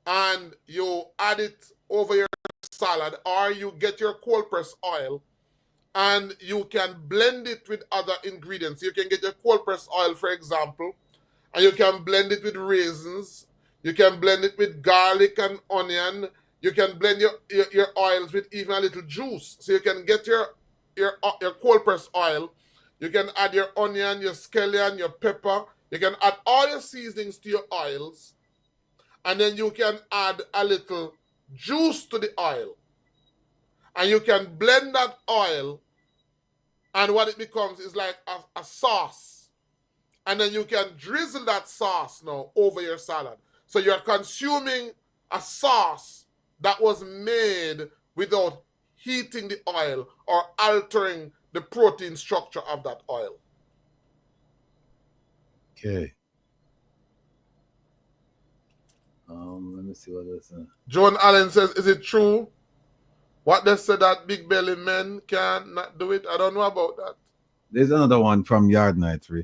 and you add it over your salad, or you get your cold press oil and you can blend it with other ingredients. You can get your cold press oil, for example, and you can blend it with raisins. You can blend it with garlic and onion. You can blend your oils with even a little juice. So you can get your cold press oil. You can add your onion, your scallion, your pepper. You can add all your seasonings to your oils. And then you can add a little juice to the oil. And you can blend that oil, and what it becomes is like a sauce. And then you can drizzle that sauce now over your salad. So you're consuming a sauce that was made without heating the oil or altering the protein structure of that oil. Okay. Let me see what this is. Joan Allen says, is it true what they said that big belly men can not do it? I don't know about that. There's another one from Yard Night 3.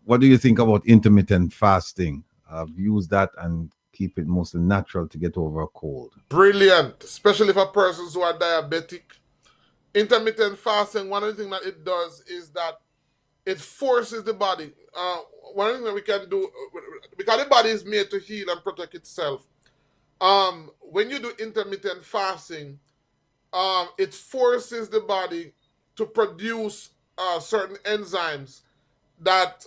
What do you think about intermittent fasting? I've used that and keep it mostly natural to get over a cold. Brilliant, especially for persons who are diabetic. Intermittent fasting, one of the things that it does is that it forces the body. One of the things that we can do, because the body is made to heal and protect itself. When you do intermittent fasting, it forces the body to produce certain enzymes that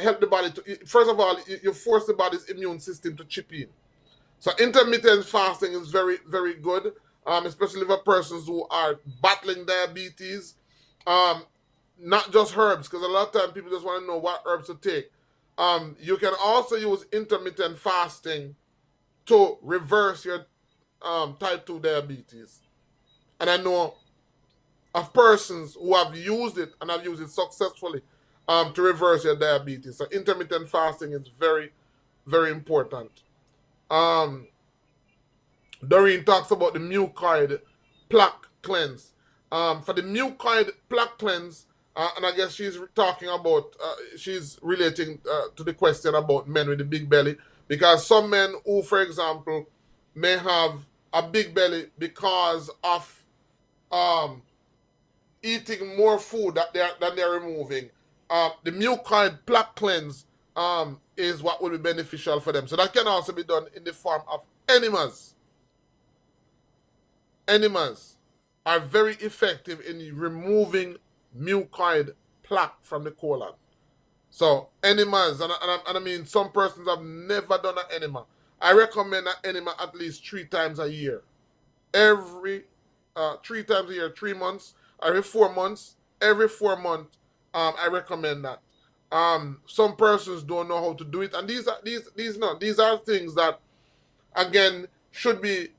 help the body to. First of all, you force the body's immune system to chip in. So intermittent fasting is very, very good, especially for persons who are battling diabetes. Not just herbs, because a lot of times people just want to know what herbs to take. You can also use intermittent fasting to reverse your type 2 diabetes. And I know of persons who have used it and have used it successfully to reverse your diabetes. So intermittent fasting is very, very important. Doreen talks about the mucoid plaque cleanse. For the mucoid plaque cleanse, and I guess she's talking about, she's relating to the question about men with a big belly, because some men who, for example, may have a big belly because of eating more food that they're removing. The mucoid plaque cleanse is what will be beneficial for them. So that can also be done in the form of enemas. Enemas are very effective in removing mucoid plaque from the colon. So enemas, and I mean, some persons have never done an enema. I recommend an enema at least 3 times a year. Every 3 times a year, 3 months, every 4 months, every 4 months. I recommend that. Some persons don't know how to do it, and these are things that, again, should be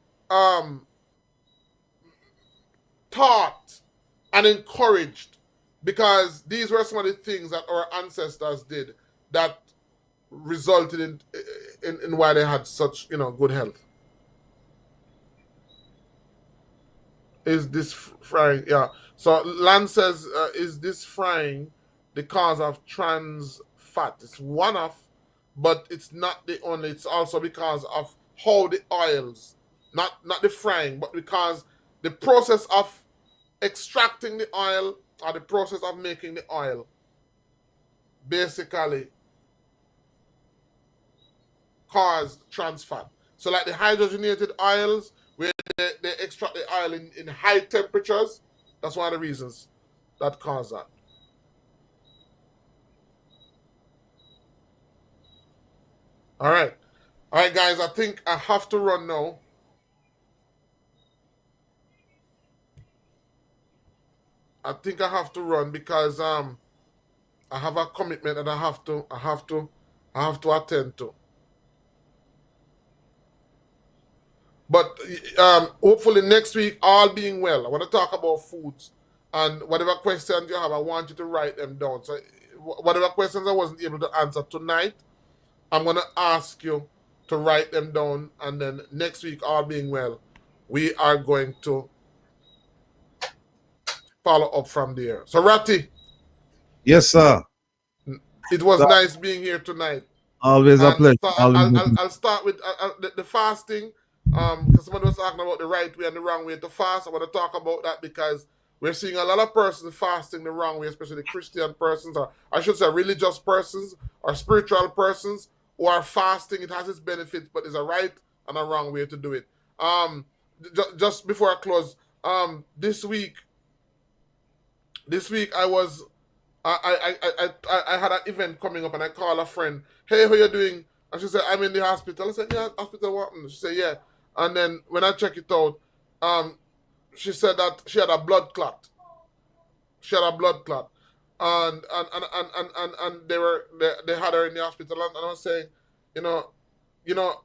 taught and encouraged, because these were some of the things that our ancestors did that resulted in why they had such good health. Is this frying? Yeah. So Lan says, is this frying the cause of trans fat? It's one of, but it's not the only. It's also because of how the oils, not the frying, but because the process of extracting the oil or the process of making the oil basically caused trans fat. So like the hydrogenated oils, where they extract the oil in high temperatures, that's one of the reasons that cause that. All right, guys, I think I have to run now. I think I have to run because I have a commitment that I have to attend to. But hopefully next week, all being well, I want to talk about foods, and whatever questions you have, I want you to write them down. So whatever questions I wasn't able to answer tonight, I'm going to ask you to write them down, and then next week, all being well, we are going to follow up from there. So Ratty. Yes, sir. It was nice being here tonight. Always a pleasure. So I'll start with the fasting. because somebody was talking about the right way and the wrong way to fast. I want to talk about that because we're seeing a lot of persons fasting the wrong way, especially Christian persons, or I should say religious persons or spiritual persons who are fasting. It has its benefits, but there's a right and a wrong way to do it. Just before I close, this week I had an event coming up and I called a friend. Hey, how you doing? And she said, I'm in the hospital. I said, yeah, hospital what? She said, yeah. And then when I check it out, she said that she had a blood clot. And they had her in the hospital, and I was saying, you know,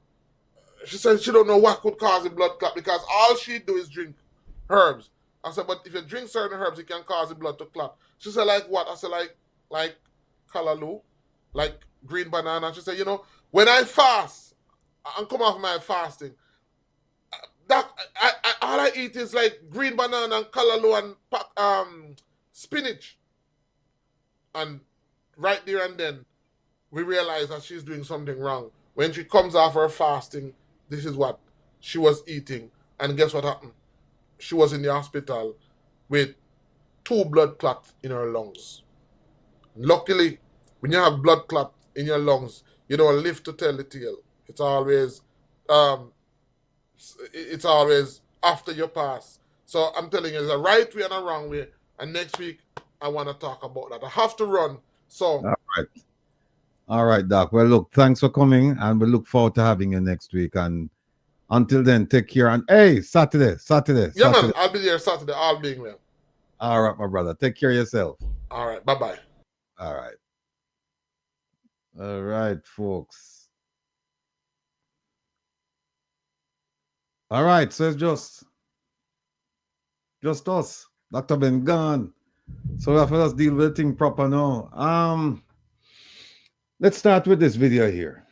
she said she don't know what could cause the blood clot because all she do is drink herbs. I said, but if you drink certain herbs, it can cause the blood to clot. She said, like what? I said, like callaloo, like green banana. She said, when I fast and come off my fasting, that all I eat is like green banana and callaloo and spinach. And right there and then, we realize that she's doing something wrong. When she comes off her fasting, this is what she was eating. And guess what happened? She was in the hospital with 2 blood clots in her lungs. Luckily, when you have blood clot in your lungs, you don't live to tell the tale. It's always after your pass. So I'm telling you, there's a right way and a wrong way. And next week, I want to talk about that. I have to run. So. All right, Doc. Well, look, thanks for coming, and we look forward to having you next week. And until then, take care. And hey, Saturday. Yeah, man, I'll be there Saturday, all being well. All right, my brother. Take care of yourself. All right, bye-bye. All right. All right, folks. All right, so it's just us. Dr. Ben gone. So we have to just deal with the thing proper now. Let's start with this video here.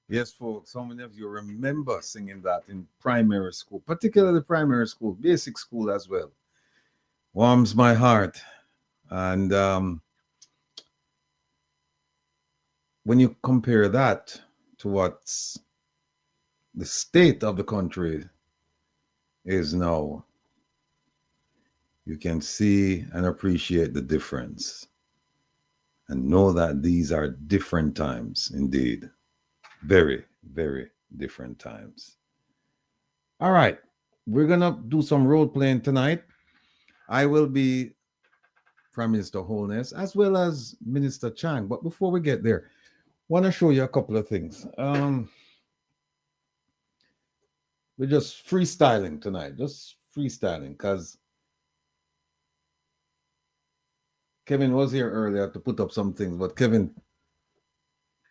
Yes, folks, how many of you remember singing that in primary school, particularly primary school, basic school as well? Warms my heart. And when you compare that to what's the state of the country is now, you can see and appreciate the difference and know that these are different times indeed. Very, very different times. All right, we're gonna do some role playing tonight. I will be Prime Minister Holness as well as Minister Chang. But before we get there, I want to show you a couple of things. We're just freestyling tonight, just freestyling, because Kevin was here earlier to put up some things, but Kevin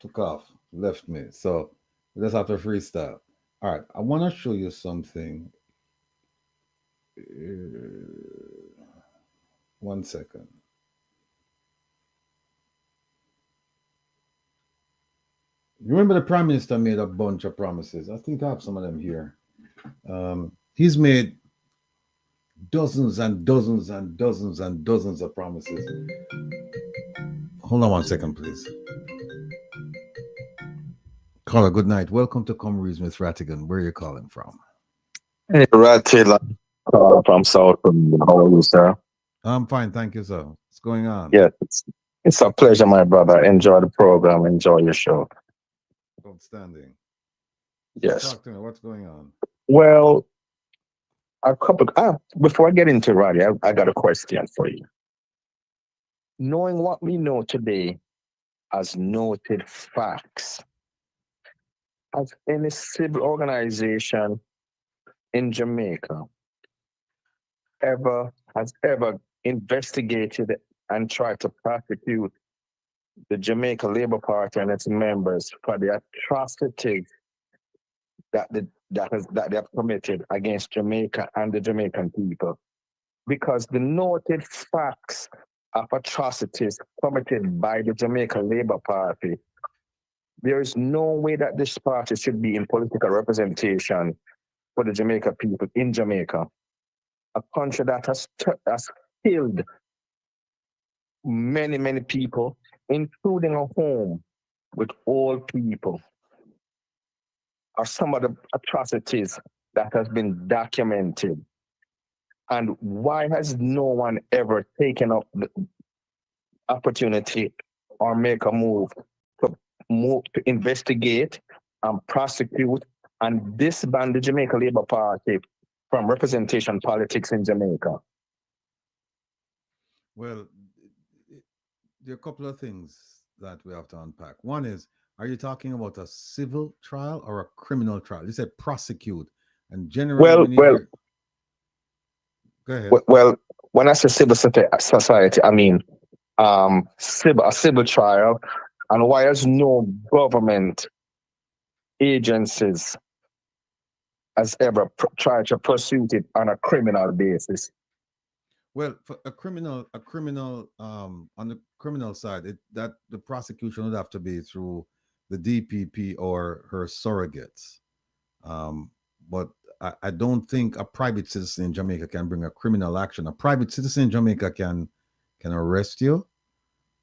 took off, left me. So we just have to freestyle. All right, I want to show you something. 1 second. You remember the Prime Minister made a bunch of promises. I think I have some of them here. He's made dozens and dozens and dozens and dozens of promises. Hold on 1 second, please. Caller, good night. Welcome to Come Reason with Rattigan. Where are you calling from? Hey, Rattigan from South. How are you, sir? I'm fine, thank you, sir. What's going on? Yes, it's a pleasure, my brother. Enjoy the program. Enjoy your show. Outstanding. Yes. Talk to me. What's going on? Well, before I get into Rally, I got a question for you. Knowing what we know today as noted facts, has any civil organization in Jamaica ever investigated and tried to prosecute the Jamaica Labour Party and its members for the atrocities that they have committed against Jamaica and the Jamaican people? Because the noted facts of atrocities committed by the Jamaica Labour Party, there is no way that this party should be in political representation for the Jamaica people in Jamaica, a country that has killed many, many people, including a home with all people, are some of the atrocities that has been documented. And why has no one ever taken up the opportunity or make a move to investigate and prosecute and disband the Jamaica Labour Party from representation politics in Jamaica? Well, there are a couple of things that we have to unpack. One is, are you talking about a civil trial or a criminal trial? You said prosecute, and generally, Well, go ahead. Well, when I say civil society, I mean a civil trial. And why has no government agencies has ever tried to pursue it on a criminal basis? Well, for a criminal, on the criminal side, that the prosecution would have to be through the DPP or her surrogates. But I don't think a private citizen in Jamaica can bring a criminal action. A private citizen in Jamaica can arrest you,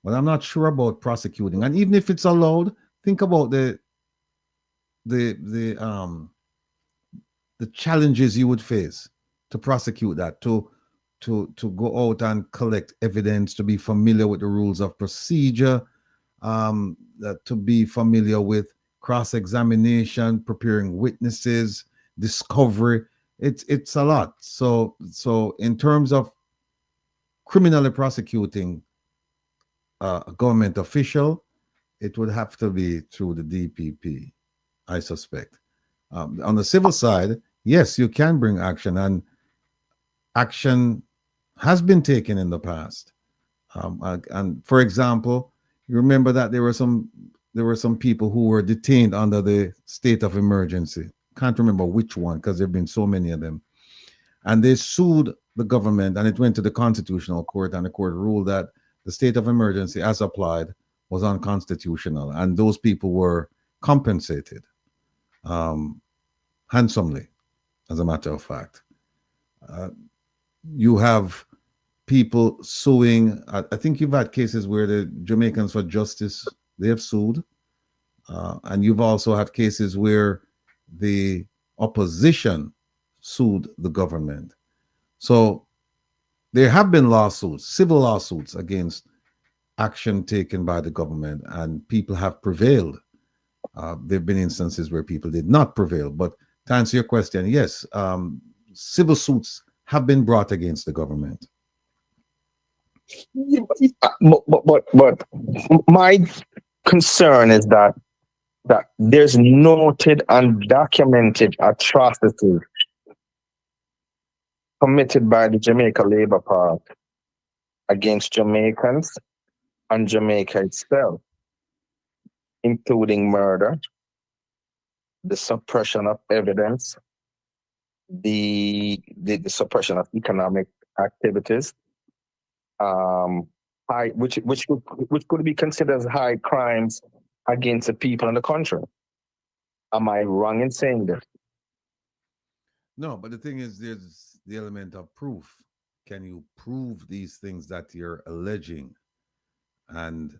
but I'm not sure about prosecuting. And even if it's allowed, think about the challenges you would face to prosecute that, to go out and collect evidence, to be familiar with the rules of procedure, to be familiar with cross-examination, preparing witnesses, discovery. It's a lot. So in terms of criminally prosecuting a government official, it would have to be through the DPP, I suspect. On the civil side, yes, you can bring action, and action has been taken in the past. And for example, you remember that there were some people who were detained under the state of emergency. Can't remember which one, because there have been so many of them. And they sued the government, and it went to the Constitutional Court, and the court ruled that the state of emergency as applied was unconstitutional, and those people were compensated handsomely, as a matter of fact. You have people suing. I think you've had cases where the Jamaicans for Justice, they have sued. And you've also had cases where the opposition sued the government. So there have been lawsuits, civil lawsuits against action taken by the government, and people have prevailed. There have been instances where people did not prevail. But to answer your question, yes, civil suits have been brought against the government. But my concern is that there's noted and documented atrocities committed by the Jamaica Labour Party against Jamaicans and Jamaica itself, including murder, the suppression of evidence, the suppression of economic activities, which could be considered as high crimes against the people in the country. Am I wrong in saying this? No, but the thing is, there's the element of proof. Can you prove these things that you're alleging? And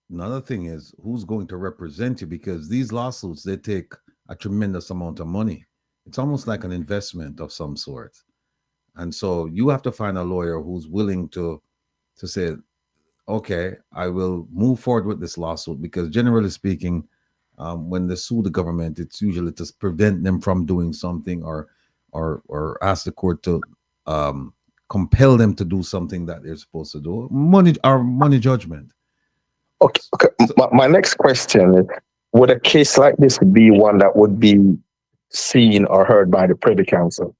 another thing is, who's going to represent you? Because these lawsuits, they take a tremendous amount of money. It's almost like an investment of some sort. And so you have to find a lawyer who's willing to say, okay, I will move forward with this lawsuit, because generally speaking, when they sue the government, it's usually to prevent them from doing something, or ask the court to compel them to do something that they're supposed to do. Money judgment. Okay. My next question is, would a case like this be one that would be seen or heard by the Privy Council?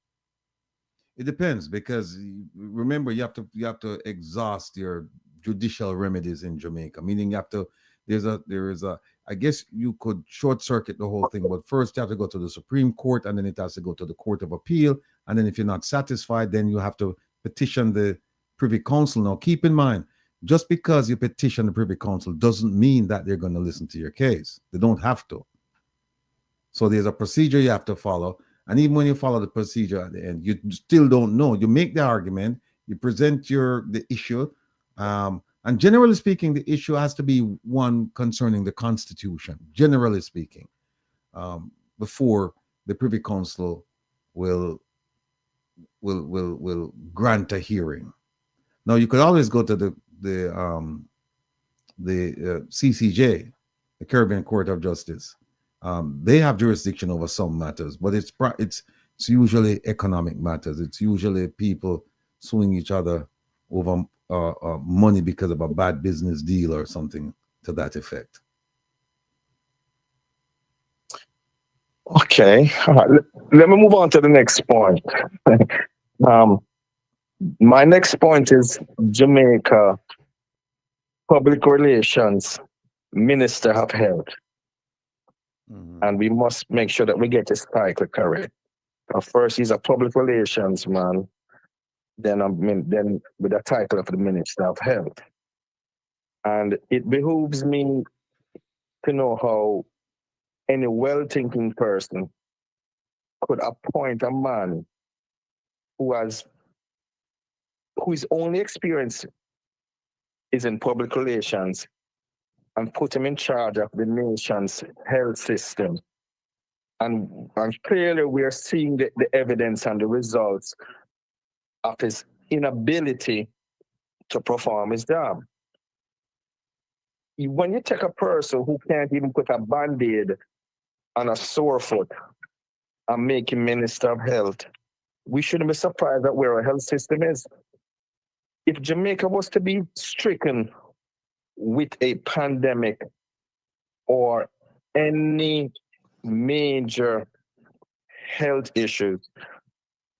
It depends, because remember, you have to exhaust your judicial remedies in Jamaica. Meaning, you have to. There is a. I guess you could short circuit the whole thing, but first you have to go to the Supreme Court, and then it has to go to the Court of Appeal, and then if you're not satisfied, then you have to petition the Privy Council. Now, keep in mind, just because you petition the Privy Council doesn't mean that they're going to listen to your case. They don't have to. So there's a procedure you have to follow. And even when you follow the procedure at the end, you still don't know. You make the argument, you present the issue. And generally speaking, the issue has to be one concerning the Constitution, generally speaking, before the Privy Council will grant a hearing. Now, you could always go to the CCJ, the Caribbean Court of Justice. They have jurisdiction over some matters, but it's usually economic matters. It's usually people suing each other over money because of a bad business deal or something to that effect. Okay, let me move on to the next point. My next point is Jamaica Public Relations Minister of Health. And we must make sure that we get this title correct. First, he's a public relations man. Then with the title of the Minister of Health. And it behooves me to know how any well-thinking person could appoint a man whose only experience is in public relations and put him in charge of the nation's health system. And clearly we are seeing the evidence and the results of his inability to perform his job. When you take a person who can't even put a Band-Aid on a sore foot and make him Minister of Health, we shouldn't be surprised at where our health system is. If Jamaica was to be stricken with a pandemic or any major health issue,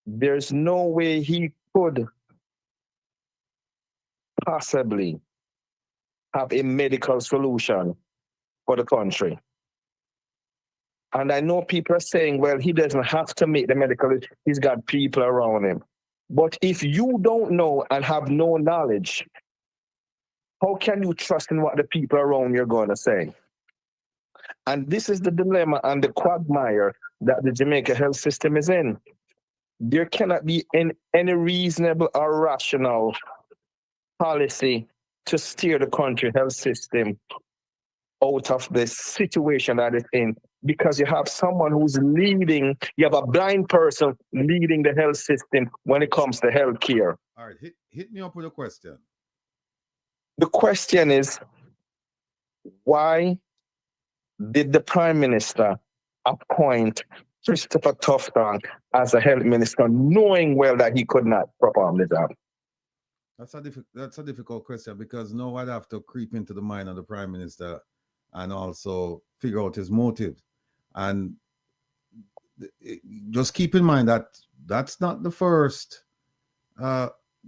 there's no way he could possibly have a medical solution for the country. And I know people are saying, well, he doesn't have to make the medical, he's got people around him. But if you don't know and have no knowledge, how can you trust in what the people around you are going to say? And this is the dilemma and the quagmire that the Jamaica health system is in. There cannot be any reasonable or rational policy to steer the country health system out of the situation that it's in, because you have someone who's leading, you have a blind person leading the health system when it comes to health care. All right, hit me up with a question. The question is, why did the Prime Minister appoint Christopher Tufton as a health minister, knowing well that he could not perform the job? That's a difficult question, because now I'd have to creep into the mind of the Prime Minister and also figure out his motives. And just keep in mind that that's not the first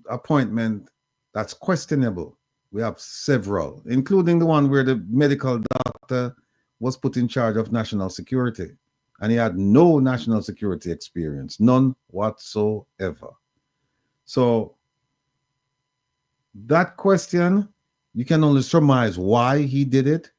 appointment that's questionable. We have several, including the one where the medical doctor was put in charge of national security, and he had no national security experience, none whatsoever. So that question, you can only surmise why he did it,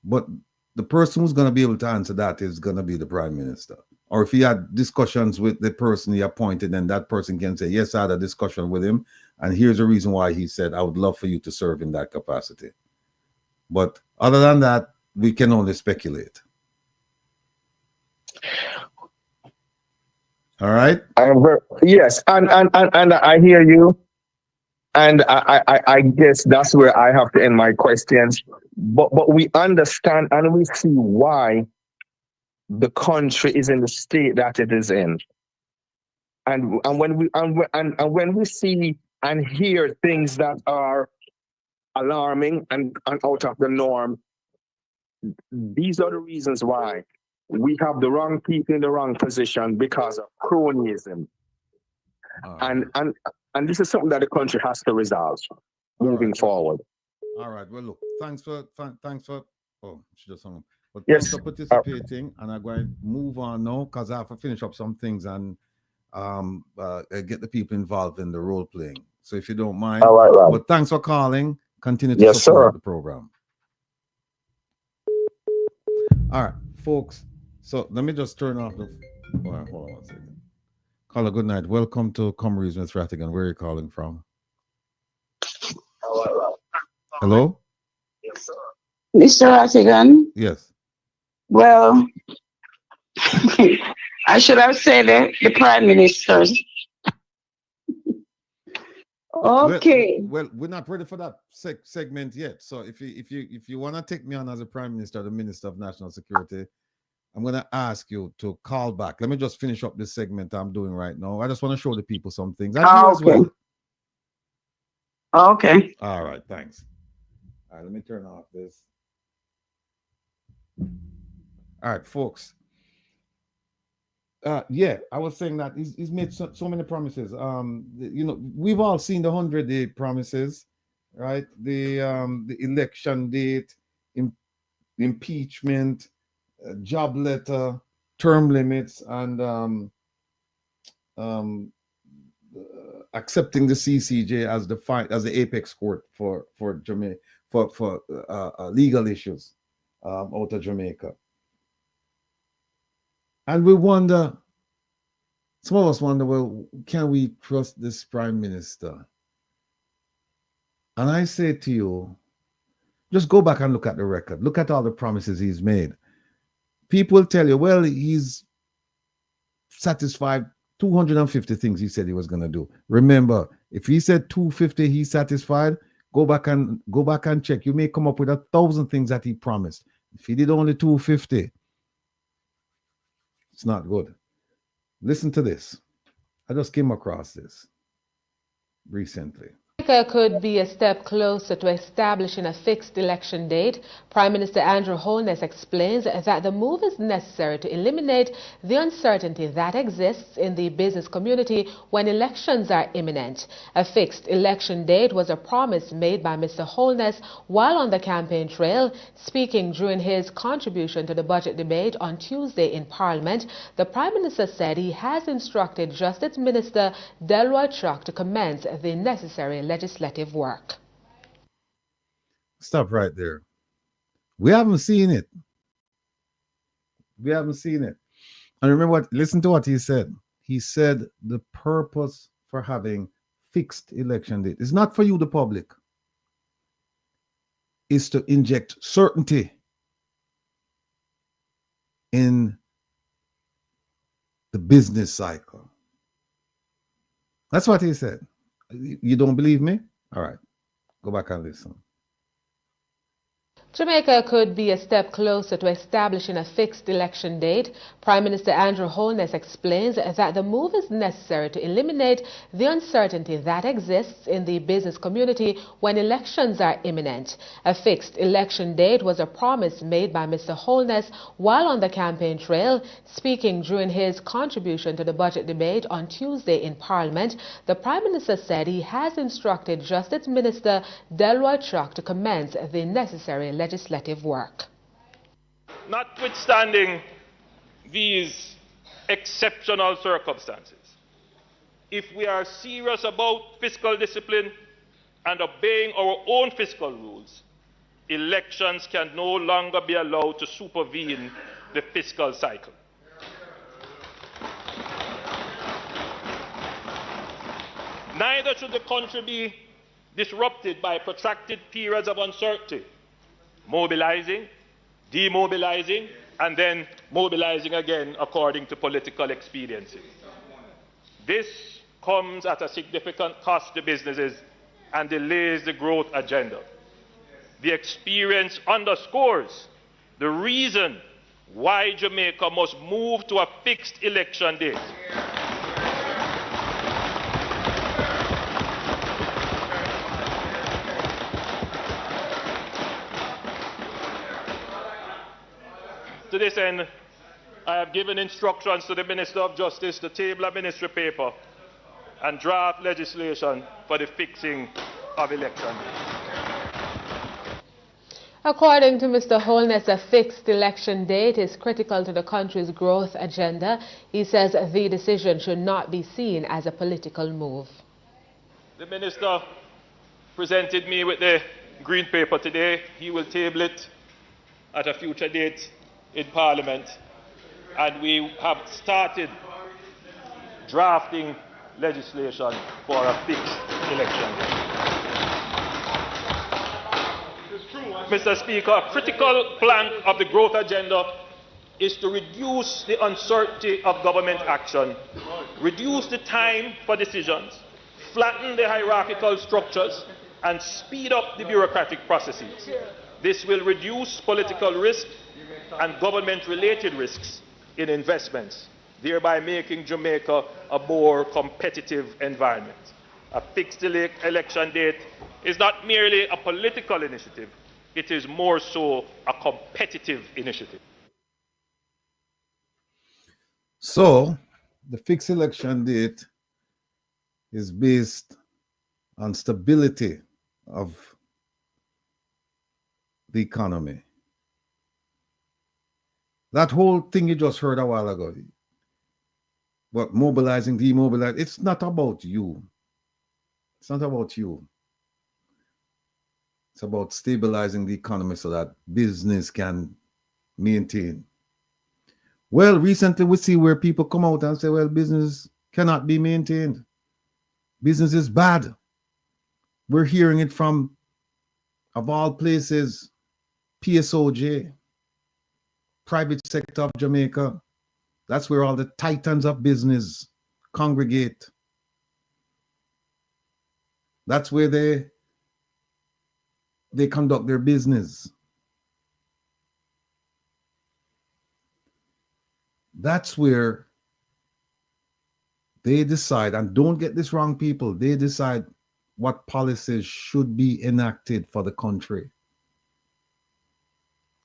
but the person who's going to be able to answer that is going to be the prime minister. Or if he had discussions with the person he appointed, then that person can say, yes, I had a discussion with him, and here's the reason why he said, I would love for you to serve in that capacity. But other than that, we can only speculate. All right? Yes, and I hear you. And I guess that's where I have to end my questions. But we understand and we see why the country is in the state that it is in. And when we see and hear things that are alarming and out of the norm, these are the reasons why we have the wrong people in the wrong position because of cronyism. And this is something that the country has to resolve moving forward. All right. Well, look, thanks for oh, she just hung up. But Yes. Thanks for participating, and I'm going to move on now because I have to finish up some things and get the people involved in the role playing. So if you don't mind, all right, Rob. But thanks for calling. Continue to support the program. All right, folks. So let me just turn off the. Hold on 1 second. Caller, good night. Welcome to Comrades with Rattigan. Where are you calling from? Hello? Mr. Rattigan? Yes. Well, I should have said the Prime Minister's. Okay. Well, we're not ready for that segment yet. So if you want to take me on as a Prime Minister, the Minister of National Security, I'm going to ask you to call back. Let me just finish up this segment I'm doing right now. I just want to show the people some things. As well. Okay. All right, thanks. All right, let me turn off this. All right, folks. Yeah, I was saying that he's made so many promises. We've all seen the 100-day promises, right? The election date, impeachment, job letter, term limits, and accepting the CCJ as the apex court for Jamaica for legal issues out of Jamaica. And we wonder, some of us wonder, well, can we trust this prime minister? And I say to you, just go back and look at the record. Look at all the promises he's made. People tell you, well, he's satisfied 250 things he said he was going to do. Remember, if he said 250, he's satisfied. Go back and check. You may come up with 1,000 things that he promised. If he did only 250, it's not good. Listen to this. I just came across this recently. Jamaica could be a step closer to establishing a fixed election date. Prime Minister Andrew Holness explains that the move is necessary to eliminate the uncertainty that exists in the business community when elections are imminent. A fixed election date was a promise made by Mr. Holness while on the campaign trail. Speaking during his contribution to the budget debate on Tuesday in Parliament, the Prime Minister said he has instructed Justice Minister Delroy Chuck to commence the necessary legislative work. Stop right there. We haven't seen it. We haven't seen it. And remember listen to what he said. He said the purpose for having fixed election date is not for you, the public. Is to inject certainty in the business cycle. That's what he said. You don't believe me? All right, go back and listen. Jamaica could be a step closer to establishing a fixed election date. Prime Minister Andrew Holness explains that the move is necessary to eliminate the uncertainty that exists in the business community when elections are imminent. A fixed election date was a promise made by Mr. Holness while on the campaign trail. Speaking during his contribution to the budget debate on Tuesday in Parliament, the Prime Minister said he has instructed Justice Minister Delroy Chuck to commence the necessary legislative work. Notwithstanding these exceptional circumstances, if we are serious about fiscal discipline and obeying our own fiscal rules, elections can no longer be allowed to supervene the fiscal cycle. Neither should the country be disrupted by protracted periods of uncertainty, mobilizing, demobilizing, and then mobilizing again according to political expediency. This comes at a significant cost to businesses and delays the growth agenda. The experience underscores the reason why Jamaica must move to a fixed election date. To this end, I have given instructions to the Minister of Justice to table a ministry paper and draft legislation for the fixing of elections. According to Mr. Holness, a fixed election date is critical to the country's growth agenda. He says the decision should not be seen as a political move. The Minister presented me with the green paper today. He will table it at a future date in Parliament, and we have started drafting legislation for a fixed election. Mr. Speaker, a critical plank of the growth agenda is to reduce the uncertainty of government action, reduce the time for decisions, flatten the hierarchical structures, and speed up the bureaucratic processes. This will reduce political risk and government-related risks in investments, thereby making Jamaica a more competitive environment. A fixed election date is not merely a political initiative, it is more so a competitive initiative. So, the fixed election date is based on stability of the economy. That whole thing you just heard a while ago, but mobilizing, demobilizing, it's not about you. It's not about you. It's about stabilizing the economy so that business can maintain. Well, recently we see where people come out and say, well, business cannot be maintained. Business is bad. We're hearing it from, of all places, PSOJ, private sector of Jamaica. That's where all the titans of business congregate. That's where they conduct their business. That's where they decide, and don't get this wrong, people, they decide what policies should be enacted for the country.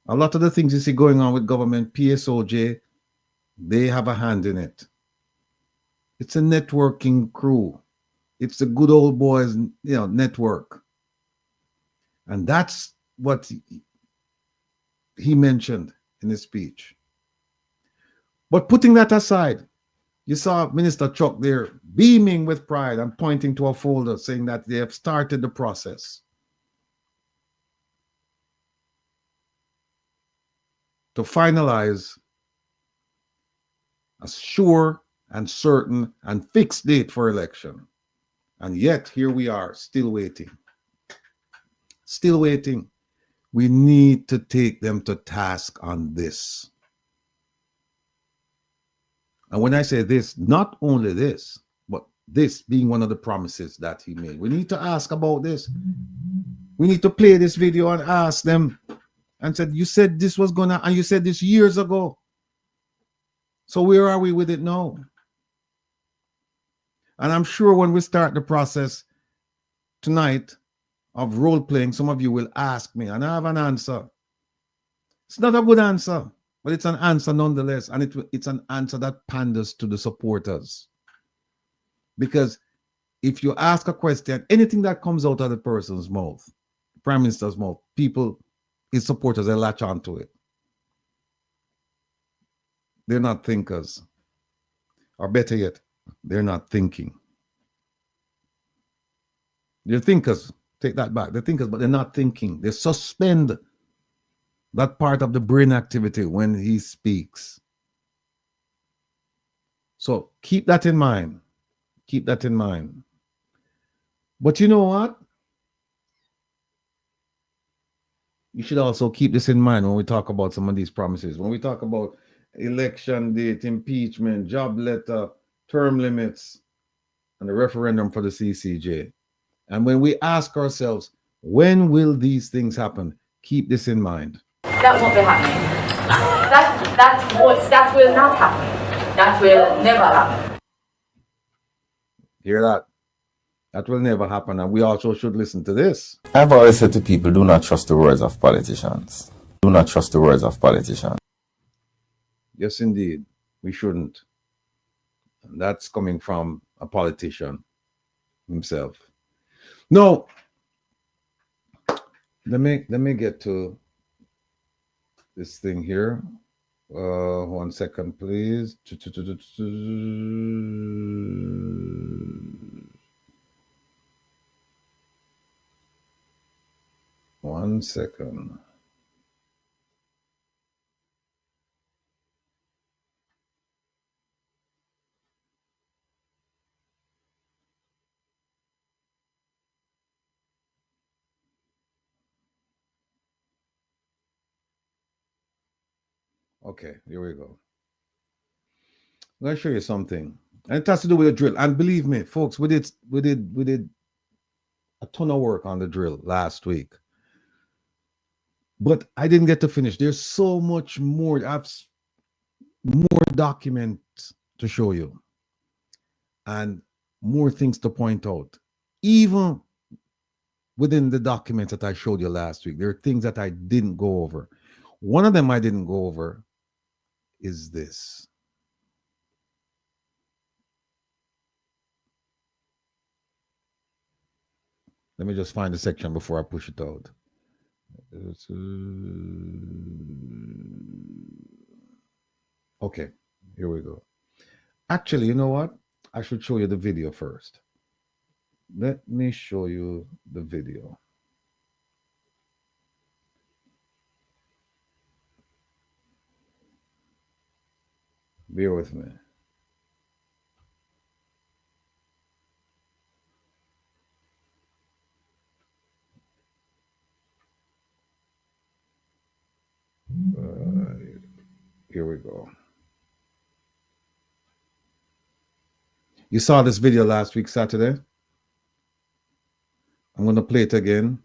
A lot of the things you see going on with government, PSOJ, they have a hand in it. It's a networking crew. It's the good old boys, network. And that's what he mentioned in his speech. But putting that aside, you saw Minister Chuck there beaming with pride and pointing to a folder saying that they have started the process to finalize a sure and certain and fixed date for election. And yet, here we are, still waiting. Still waiting. We need to take them to task on this. And when I say this, not only this, but this being one of the promises that he made. We need to ask about this. We need to play this video and ask them and said, you said this was gonna, and you said this years ago. So where are we with it now? And I'm sure when we start the process tonight of role playing, some of you will ask me, and I have an answer. It's not a good answer, but it's an answer nonetheless. And it's an answer that panders to the supporters. Because if you ask a question, anything that comes out of the person's mouth, Prime Minister's mouth, people, his supporters, they latch onto it. They're not thinkers. Or better yet, they're not thinking. They're thinkers. Take that back. They're thinkers, but they're not thinking. They suspend that part of the brain activity when he speaks. So keep that in mind. Keep that in mind. But you know what? You should also keep this in mind when we talk about some of these promises. When we talk about election date, impeachment, job letter, term limits, and the referendum for the CCJ. And when we ask ourselves, when will these things happen? Keep this in mind. That won't be happening. That will not happen. That will never happen. Hear that? That will never happen. And we also should listen to this. I've always said to people, do not trust the words of politicians. Do not trust the words of politicians. Yes, indeed. We shouldn't. And that's coming from a politician himself. No. Let me get to this thing here. 1 second, please. One second. Okay, here we go. I'm going to show you something. And it has to do with a drill. And believe me, folks, we did a ton of work on the drill last week. But I didn't get to finish. There's so much more. I have more documents to show you. And more things to point out. Even within the documents that I showed you last week, there are things that I didn't go over. One of them I didn't go over is this. Let me just find the section before I push it out. Okay, here we go. Actually, you know what? I should show you the video first. Let me show you the video. Bear with me. Here we go. You saw this video last week, Saturday. I'm going to play it again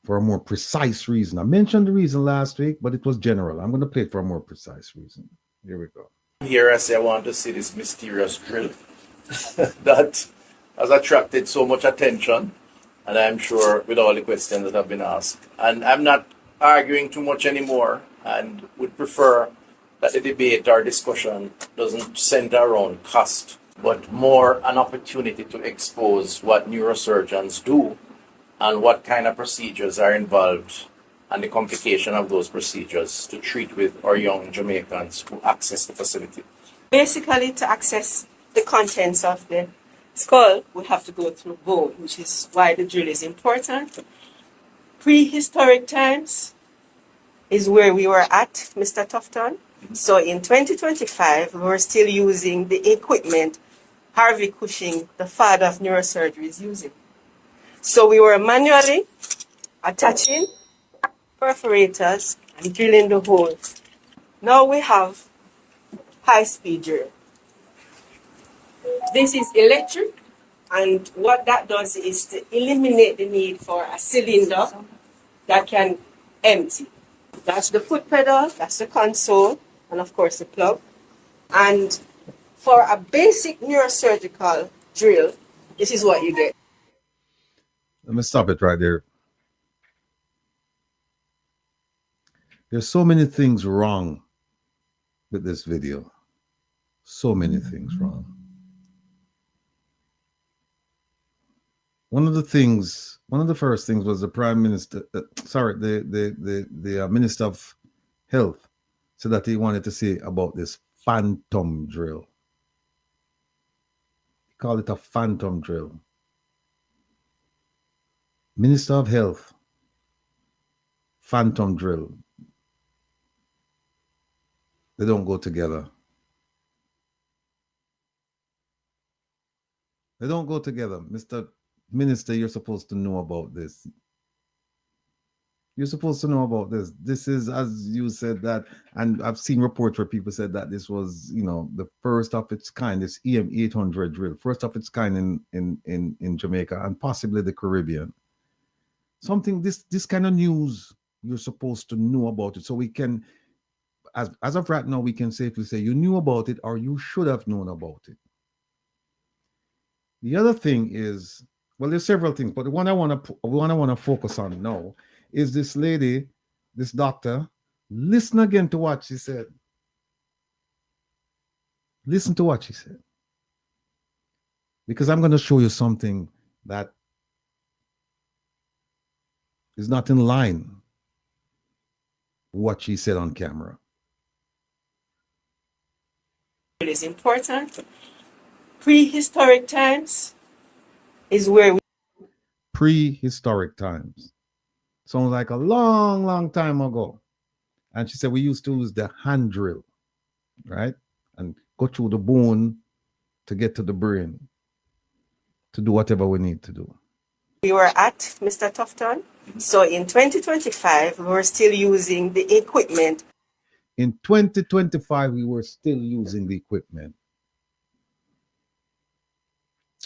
for a more precise reason. I mentioned the reason last week, but it was general. I'm going to play it for a more precise reason. Here we go. Here I say I want to see this mysterious drill that has attracted so much attention, and I'm sure with all the questions that have been asked. And I'm not arguing too much anymore, and would prefer that the debate or discussion doesn't center around cost, but more an opportunity to expose what neurosurgeons do and what kind of procedures are involved and the complication of those procedures to treat with our young Jamaicans who access the facility. Basically, to access the contents of the skull, we have to go through bone, which is why the drill is important. Prehistoric times is where we were at, Mr. Tufton. So in 2025, we were still using the equipment Harvey Cushing, the father of neurosurgery, is using. So we were manually attaching perforators and drilling the holes. Now we have high-speed drill. This is electric, and what that does is to eliminate the need for a cylinder that can empty. That's the foot pedal, that's the console, and of course the plug. And for a basic neurosurgical drill, this is what you get. Let me stop it right there. There's so many things wrong with this video. So many things wrong. One of the first things was the Prime Minister, the Minister of Health said that he wanted to say about this phantom drill. He called it a phantom drill. Minister of Health, phantom drill. They don't go together. They don't go together. Mr. Minister, you're supposed to know about this. You're supposed to know about this. This is, as you said that, and I've seen reports where people said that this was, the first of its kind, this EM 800 drill, first of its kind in Jamaica and possibly the Caribbean. Something, this kind of news, you're supposed to know about it. So we can, as of right now, we can safely say you knew about it or you should have known about it. The other thing is, well, there's several things, but the one I want to focus on now is this lady, this doctor. Listen again to what she said. Listen to what she said. Because I'm going to show you something that is not in line with what she said on camera. It is important. Prehistoric times is where we... Prehistoric times. Sounds like a long, long time ago. And she said we used to use the hand drill, right? And go through the bone to get to the brain to do whatever we need to do. We were at, Mr. Tufton. So in 2025, we were still using the equipment. In 2025, we were still using the equipment.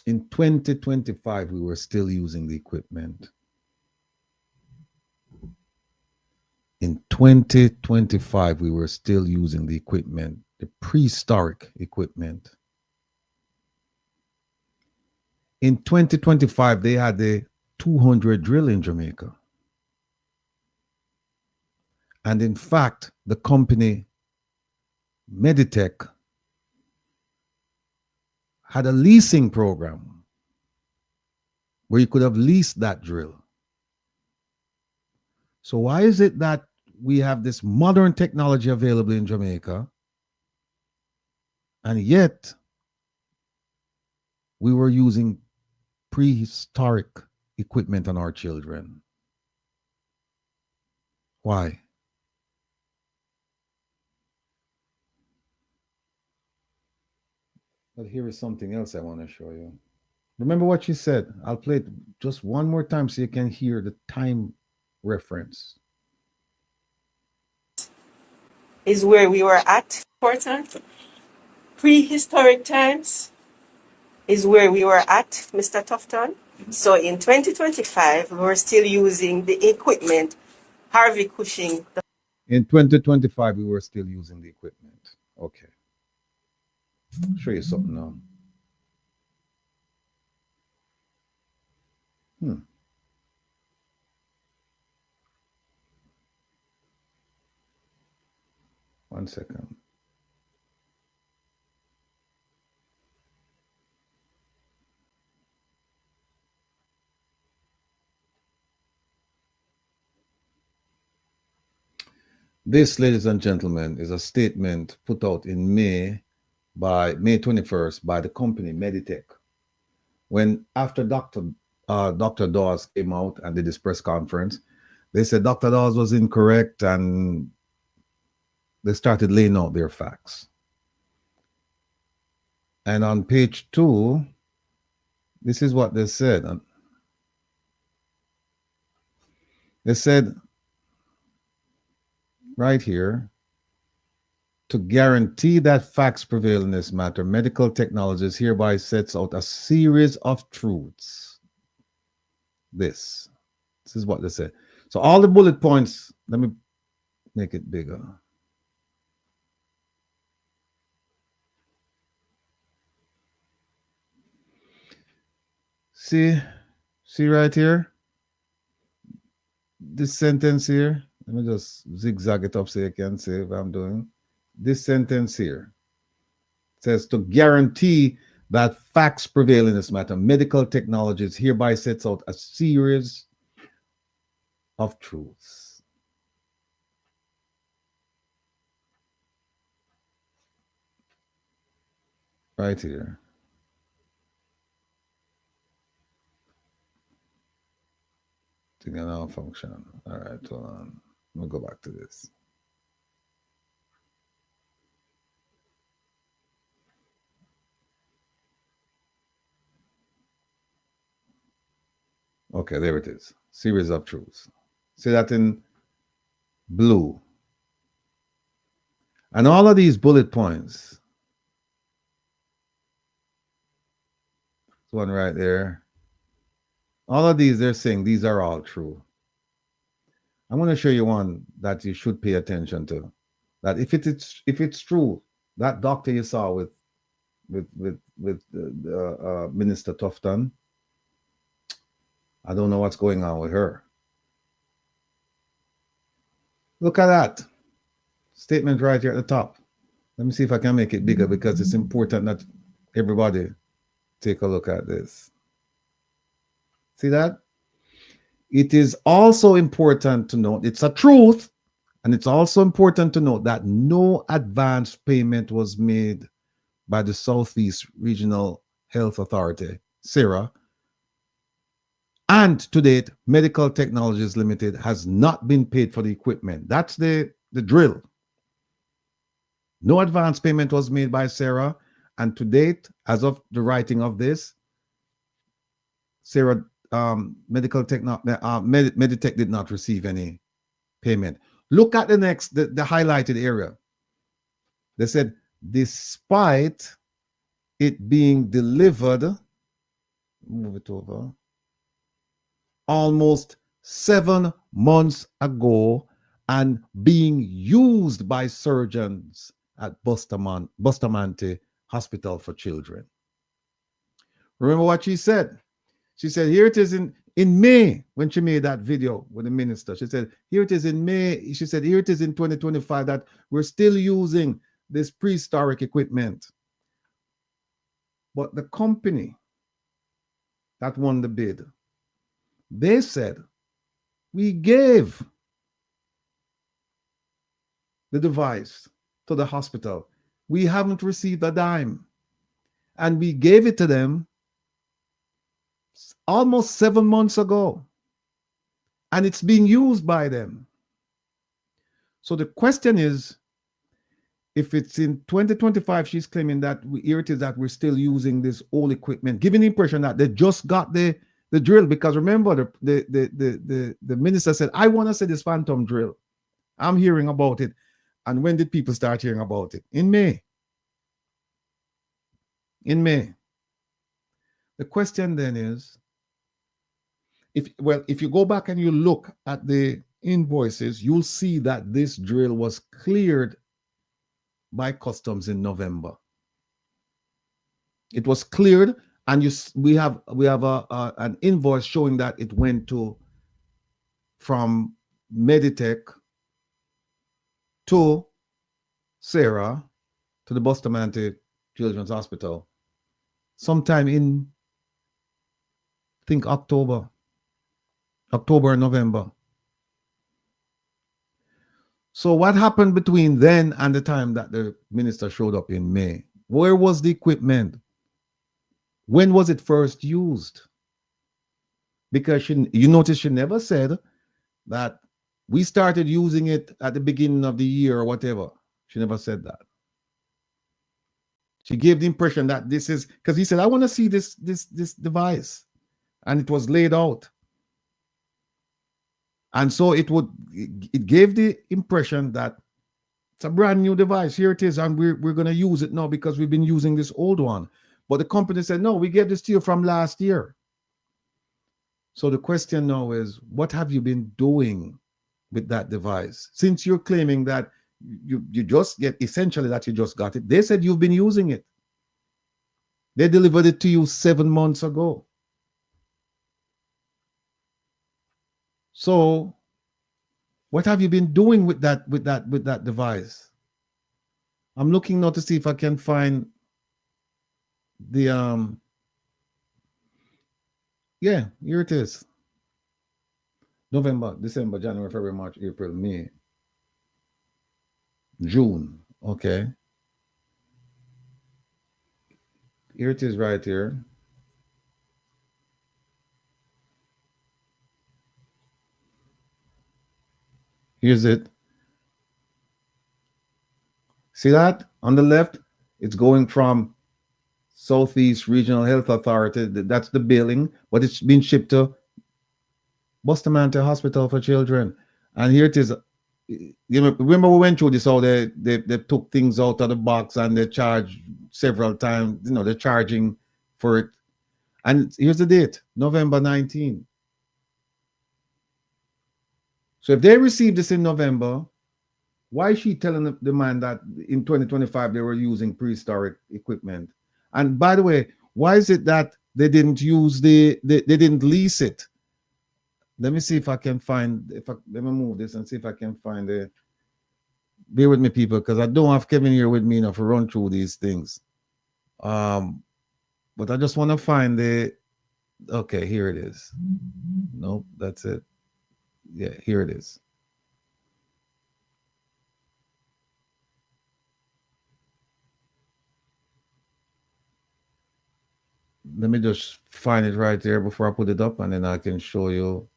In 2025, we were still using the equipment. In 2025, we were still using the equipment, the prehistoric equipment. In 2025, they had the 200 drill in Jamaica. And in fact, the company Meditech had a leasing program where you could have leased that drill. So why is it that we have this modern technology available in Jamaica, and yet we were using prehistoric equipment on our children? Why? But here is something else I want to show you. Remember what she said. I'll play it just one more time so you can hear the time reference. Is where we were at. Important. Prehistoric times is where we were at, Mr. Tufton. So in 2025, we were still using the equipment, Harvey Cushing. In 2025, we were still using the equipment. Okay. I'll show you something now. One second. This, ladies and gentlemen, is a statement put out in May 21st by the company Meditech. When after Dr. Dawes came out and did this press conference, they said Dr. Dawes was incorrect and they started laying out their facts. And on page 2, this is what they said. They said right here, to guarantee that facts prevail in this matter, medical technologies hereby sets out a series of truths. This is what they said. So all the bullet points let me make it bigger. See right here? This sentence here, let me just zigzag it up so you can see what I'm doing. This sentence here says, to guarantee that facts prevail in this matter, medical technologies hereby sets out a series of truths. Right here. Together function. All right, hold on. We'll go back to this. Okay, there it is. Series of truths. See that in blue. And all of these bullet points. One right there. All of these, they're saying these are all true. I'm going to show you one that you should pay attention to. That if it's true, that doctor you saw with Minister Tufton, I don't know what's going on with her. Look at that statement right here at the top. Let me see if I can make it bigger because it's important that everybody take a look at this. See that? It is also important to note, it's a truth, and it's also important to note that no advance payment was made by the Southeast Regional Health Authority, SERA, and to date, Medical Technologies Limited has not been paid for the equipment. That's the drill. No advance payment was made by SERA, and to date, as of the writing of this, SERA Meditech did not receive any payment. Look at the next, the highlighted area. They said, despite it being delivered, move it over, almost 7 months ago and being used by surgeons at Bustamante Hospital for Children. Remember what she said? She said, here it is in May, when she made that video with the minister. She said, here it is in May. She said, here it is in 2025 that we're still using this prehistoric equipment. But the company that won the bid, they said, we gave the device to the hospital. We haven't received a dime. And we gave it to them almost 7 months ago, and it's being used by them. So the question is, if it's in 2025, she's claiming that here it is that we're still using this old equipment, giving the impression that they just got the drill. Because remember, the minister said, I want to see this phantom drill. I'm hearing about it. And when did people start hearing about it? In May. In May. The question then is, if you go back and you look at the invoices, you'll see that this drill was cleared by customs in November. It was cleared, and we have an invoice showing that it went from Meditech to Sarah to the Bustamante Children's Hospital sometime in, I think, October or November. So what happened between then and the time that the minister showed up in May? Where was the equipment? When was it first used? Because you notice she never said that we started using it at the beginning of the year or whatever. She never said that. She gave the impression that this is, because he said, I want to see this device. And it was laid out. And so it gave the impression that it's a brand new device. Here it is, and we're going to use it now because we've been using this old one. But the company said, no, we gave this to you from last year. So the question now is, what have you been doing with that device? Since you're claiming that you just get, essentially that you just got it, they said you've been using it. They delivered it to you 7 months ago. So what have you been doing with that device? I'm looking now to see if I can find the yeah, here it is. November, December, January, February, March, April, May, June. Okay. Here it is right here. Here's it. See that on the left? It's going from Southeast Regional Health Authority. That's the billing, but it's been shipped to Bustamante Hospital for Children. And here it is. You know, remember we went through this, how they took things out of the box and they charged several times. You know, they're charging for it. And here's the date, November 19. So if they received this in November, why is she telling the man that in 2025 they were using prehistoric equipment? And by the way, why is it that they didn't use they didn't lease it? Let me see if I can find, let me move this and see if I can find a, bear with me people, because I don't have Kevin here with me enough to run through these things. But I just want to find the, okay, here it is. Nope, that's it. Yeah, here it is. Let me just find it right there before I put it up, and then I can show you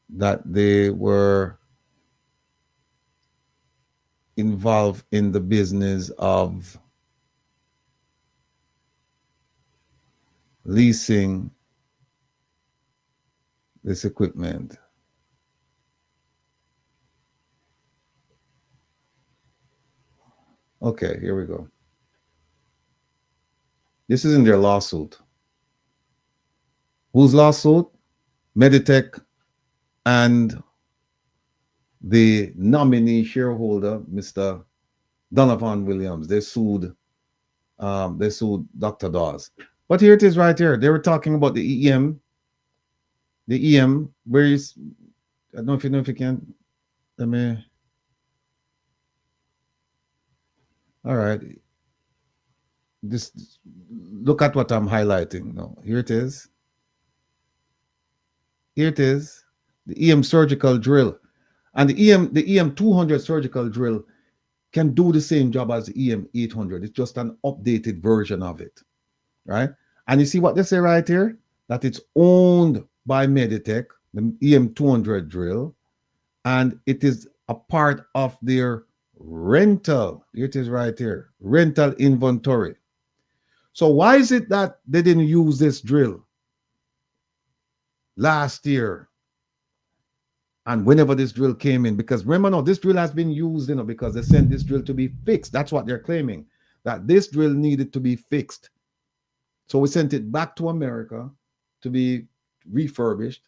that they were involved in the business of leasing this equipment. Okay, here we go. This is in their lawsuit. Whose lawsuit? Meditech and the nominee shareholder, Mr. Donovan Williams. They sued Dr. Dawes. But here it is right here. They were talking about the EM. The EM, where is, I don't know if you can, let me, all right. This, look at what I'm highlighting now. Here it is. Here it is. The EM surgical drill. And the EM 200 surgical drill can do the same job as the EM 800. It's just an updated version of it, right? And you see what they say right here? That it's owned by Meditech, the EM 200 drill, and it is a part of their rental. Here it is right here, rental inventory. So why is it that they didn't use this drill last year and whenever this drill came in? Because remember now, this drill has been used, you know, because they sent this drill to be fixed. That's what they're claiming, that this drill needed to be fixed. So we sent it back to America to be refurbished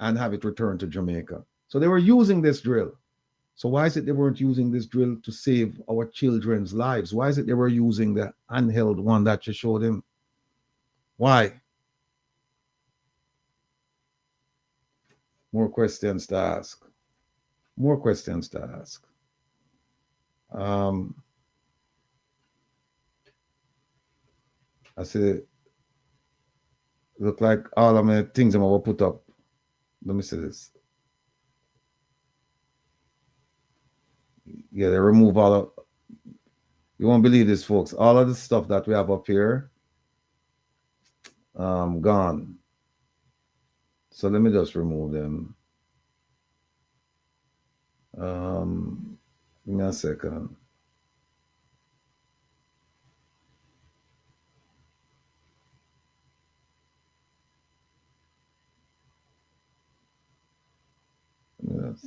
and have it returned to Jamaica. So they were using this drill. So why is it they weren't using this drill to save our children's lives? Why is it they were using the handheld one that you showed him? Why? More questions to ask. More questions to ask. I see, look like all of my things I'm going to put up. Let me see this. Yeah, they remove all of, you won't believe this, folks. All of the stuff that we have up here, gone. So let me just remove them. Give me a second. Yes.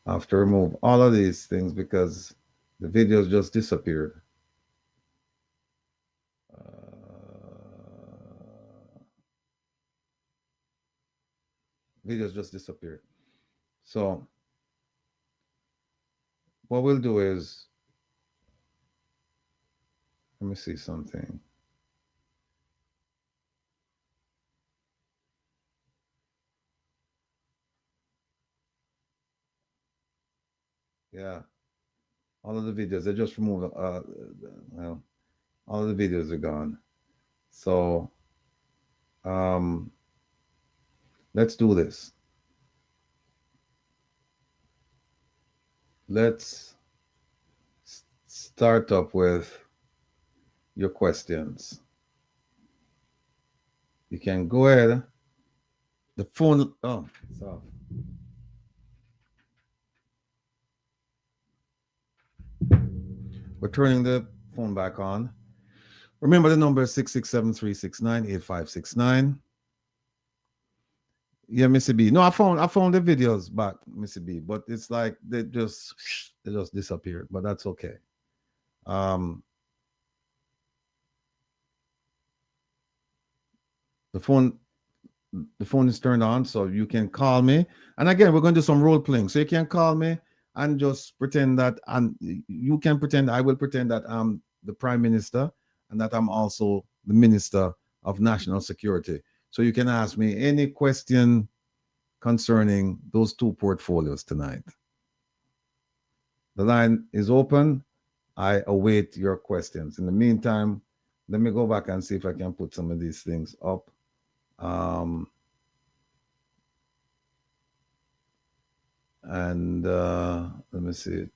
I have to remove all of these things because the videos just disappeared. Videos just disappeared. So what we'll do is, let me see something. Yeah, all of the videos, they just removed, well, all of the videos are gone. So let's do this. Let's start up with your questions. You can go ahead. The phone, oh, it's off. We're turning the phone back on. Remember, the number is 667-369-8569. Yeah, Missy B. No, I found the videos back, Missy B, but it's like they just disappeared, but that's okay. The phone is turned on, so you can call me. And again, we're going to do some role playing. So you can call me and just pretend that, and you can pretend, I will pretend that I'm the Prime Minister and that I'm also the Minister of National Security. So you can ask me any question concerning those two portfolios tonight. The line is open. I await your questions. In the meantime, let me go back and see if I can put some of these things up. Let me see.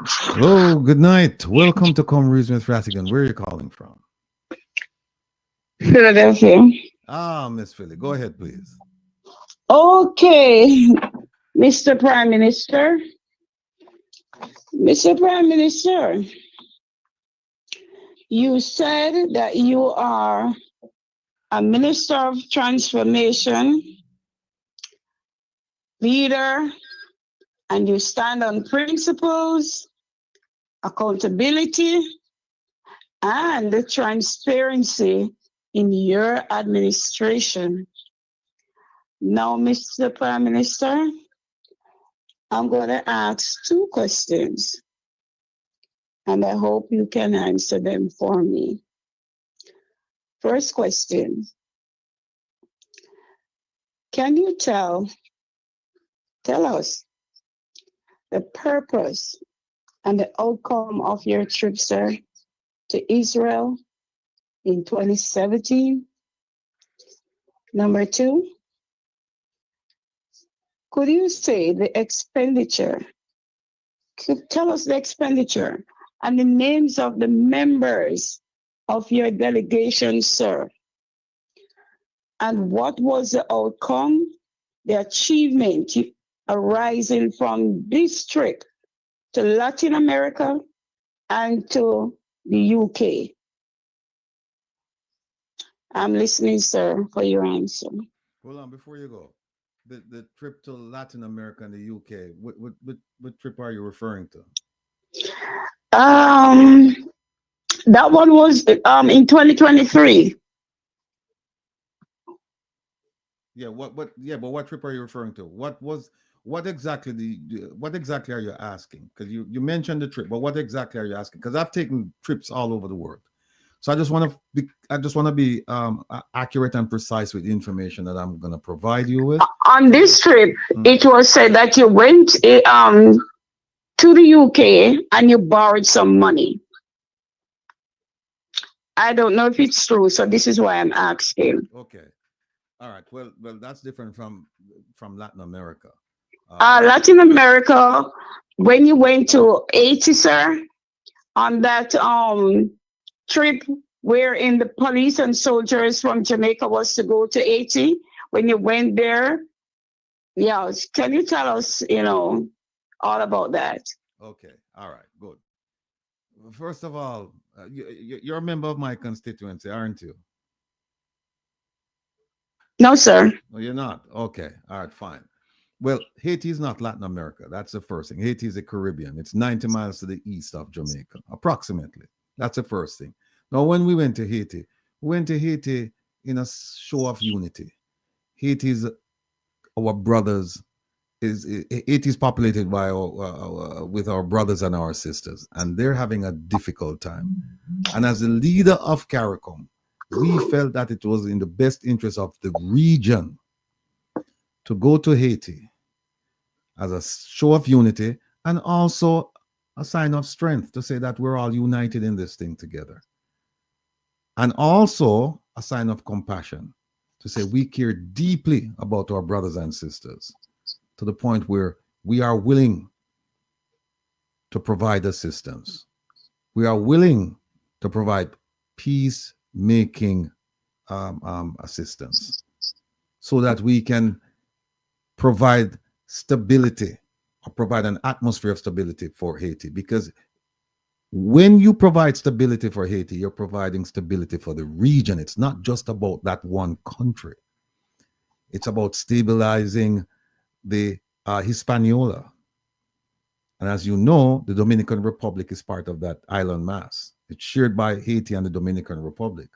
Hello, good night. Welcome to Come Reason with Rattigan. Where are you calling from? Philadelphia. Ah, Miss Philly. Go ahead, please. Okay, Mr. Prime Minister. Mr. Prime Minister, you said that you are a minister of transformation, leader, and you stand on principles, accountability, and transparency in your administration. Now, Mr. Prime Minister, I'm going to ask two questions, and I hope you can answer them for me. First question, can you tell us the purpose and the outcome of your trip, sir, to Israel in 2017? Number two, could you say the expenditure? Tell us the expenditure and the names of the members of your delegation, sir. And what was the outcome, the achievement arising from this trip to Latin America and to the UK? I'm listening, sir, for your answer. Hold on, before you go. The trip to Latin America and the UK, what trip are you referring to? That one was in 2023. Yeah, but what trip are you referring to? What exactly are you asking? Because you mentioned the trip, but what exactly are you asking? Because I've taken trips all over the world. So I just want to be accurate and precise with the information that I'm going to provide you with. On this trip, it was said that you went to the UK and you borrowed some money. I don't know if it's true, so this is why I'm asking. Okay, all right. Well, that's different from Latin America. Latin America, when you went to Haiti, sir, on that trip wherein the police and soldiers from Jamaica was to go to Haiti, when you went there, yeah, can you tell us, all about that? Okay, all right, good. First of all, you're a member of my constituency, aren't you? No, sir. No, you're not. Okay. All right, fine. Well, Haiti is not Latin America. That's the first thing. Haiti is the Caribbean. It's 90 miles to the east of Jamaica, approximately. That's the first thing. Now, when we went to Haiti in a show of unity. Haiti is our brothers. Haiti is populated by with our brothers and our sisters, and they're having a difficult time. And as the leader of CARICOM, we felt that it was in the best interest of the region to go to Haiti as a show of unity and also a sign of strength to say that we're all united in this thing together. And also a sign of compassion to say we care deeply about our brothers and sisters to the point where we are willing to provide assistance. We are willing to provide peace-making assistance so that we can provide stability or provide an atmosphere of stability for Haiti. Because when you provide stability for Haiti, you're providing stability for the region. It's not just about that one country. It's about stabilizing the Hispaniola. And as you know, the Dominican Republic is part of that island mass. It's shared by Haiti and the Dominican Republic.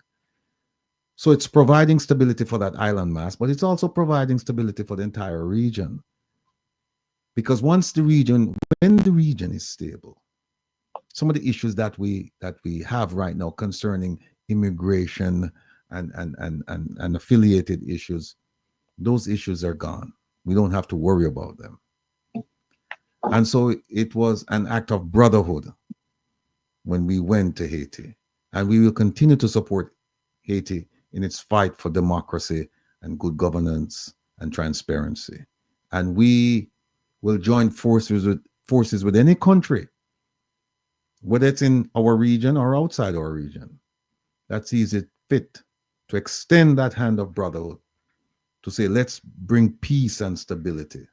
So it's providing stability for that island mass, but it's also providing stability for the entire region. Because when the region is stable, some of the issues that we have right now concerning immigration and affiliated issues, those issues are gone. We don't have to worry about them. And so it was an act of brotherhood when we went to Haiti. And we will continue to support Haiti in its fight for democracy and good governance and transparency. And we will join forces with any country, whether it's in our region or outside our region, that sees it fit to extend that hand of brotherhood to say, let's bring peace and stability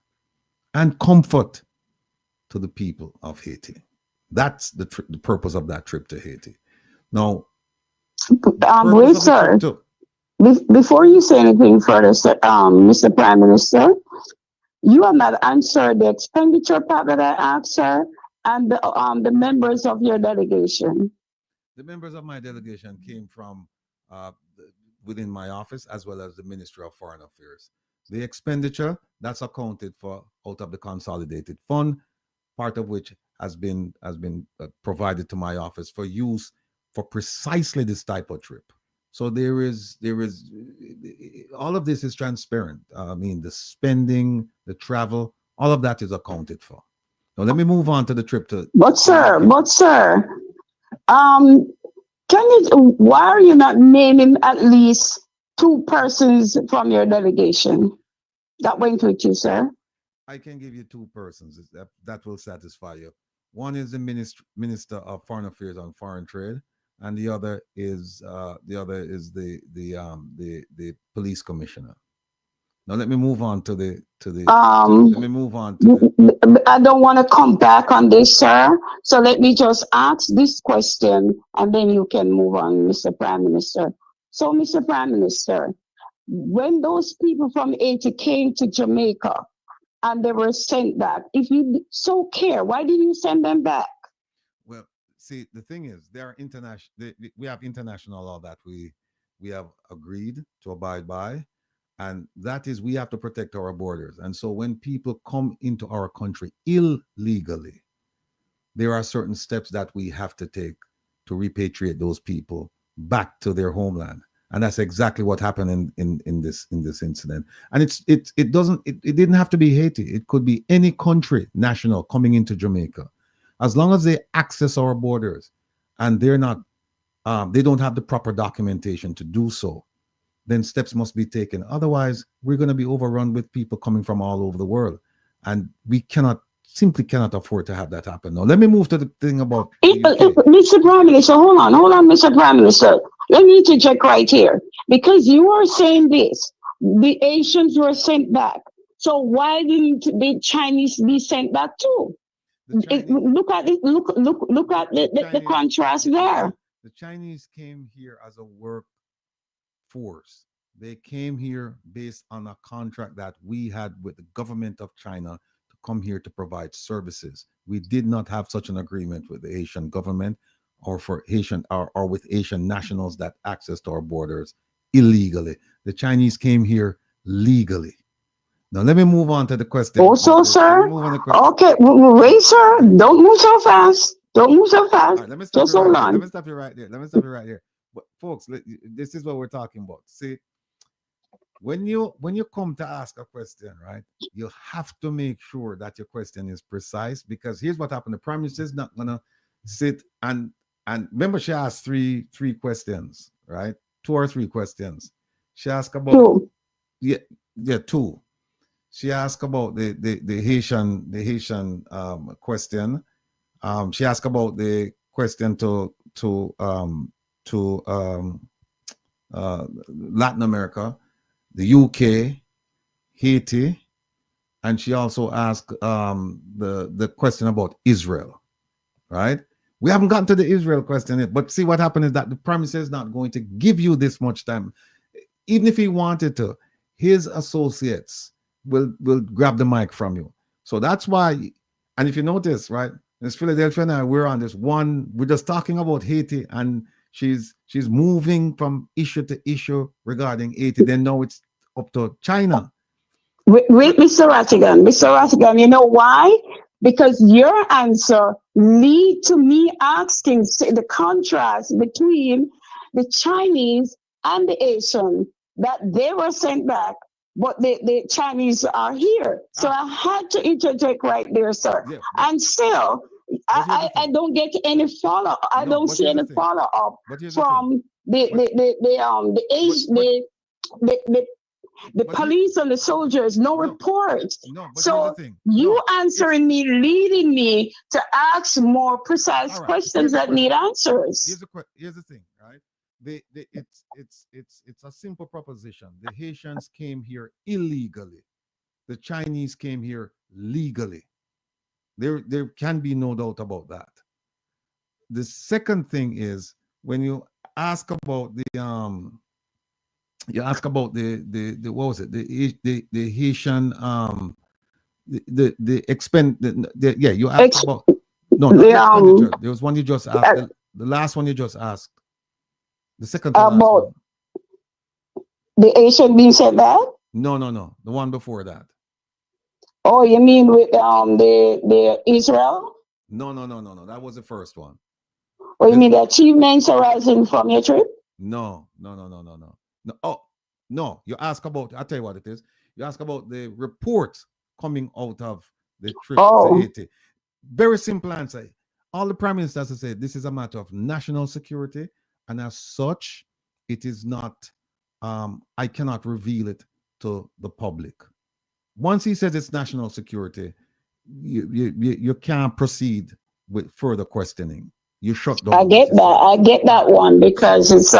and comfort to the people of Haiti. That's the purpose of that trip to Haiti. Now, wait, sir. Before you say anything further, sir, Mr. Prime Minister, you have not answered the expenditure part that I asked, sir, and the members of your delegation. The members of my delegation came from within my office as well as the Ministry of Foreign Affairs. The expenditure that's accounted for out of the consolidated fund, part of which has been provided to my office for use for precisely this type of trip. So there is all of this is transparent. I mean, the spending, the travel, all of that is accounted for. Now let me move on to the trip to. But sir, why are you not naming at least 2 persons from your delegation that went with you, sir? I can give you 2 persons that will satisfy you. One is the Minister of Foreign Affairs and Foreign Trade, and the other is the police commissioner. Now let me move on to the. Let me move on to. I don't want to come back on this, sir. So let me just ask this question, and then you can move on, Mr. Prime Minister. So, Mr. Prime Minister, when those people from Haiti came to Jamaica and they were sent back, if you so care, why did you send them back? Well, see, the thing is, there are we have international law that we have agreed to abide by. And that is, we have to protect our borders. And so when people come into our country illegally, there are certain steps that we have to take to repatriate those people back to their homeland. And that's exactly what happened in this incident. And it didn't have to be Haiti. It could be any country national coming into Jamaica. As long as they access our borders and they don't have the proper documentation to do so, then steps must be taken. Otherwise, we're going to be overrun with people coming from all over the world. And we simply cannot afford to have that happen. Now, let me move to the thing about Mr. Prime Minister, hold on, Mr. Prime Minister. Let me interject right here. Because you are saying this, the Asians were sent back. So why didn't the Chinese be sent back too? Look at it. Look at the contrast there. The Chinese came here as a work force. They came here based on a contract that we had with the government of China to come here to provide services. We did not have such an agreement with the Haitian government or for Haitian or with Haitian nationals that access to our borders illegally. The Chinese came here legally. Now let me move on to the question. Also, sir. Okay, wait, sir. Don't move so fast. Don't move so fast. Right, let me stop Just you right hold there. on. Let me stop you right there. Let me stop you right here. But folks, this is what we're talking about. See, when you come to ask a question, right, you have to make sure that your question is precise, because here's what happened. The Prime Minister is not gonna sit and remember, she asked three questions, right? 2 or 3 questions. She asked about Two. Yeah, 2. She asked about the Haitian question. She asked about the question to Latin America, the UK, Haiti, and she also asked the question about Israel, right? We haven't gotten to the Israel question yet, but see what happened is that the Prime Minister is not going to give you this much time. Even if he wanted to, his associates will grab the mic from you. So that's why, and if you notice, right, Miss Philadelphia and I, we're on this one, we're just talking about Haiti, and she's moving from issue to issue regarding Haiti. Then now it's up to China. Wait, Mr. Rattigan, you know why? Because your answer lead to me asking the contrast between the Chinese and the Asian, that they were sent back, but the Chinese are here. So I had to interject right there, sir. Yeah, and still, I don't get any follow. I don't see any follow up from the police and the soldiers. No reports. So you answering me, leading me to ask more precise questions that need answers. Here's the thing, right? It's a simple proposition. The Haitians came here illegally. The Chinese came here legally. There can be no doubt about that. The second thing is, when you ask about the what was it, the Haitian the expend yeah, you asked about no, not the expenditure. There was one you just asked, the last one you just asked. The second to last one. The Asian being sent back? No, the one before that. Oh, you mean with the Israel? No, that was the first one. Oh, you mean the achievements arising from your trip? No. Oh, no, you ask about, I'll tell you what it is. You ask about the report coming out of the trip to Haiti. Very simple answer. All the Prime Ministers have said this is a matter of national security, and as such, it is not, I cannot reveal it to the public. Once he says it's national security, you can't proceed with further questioning. You shut down. I get that one, because it's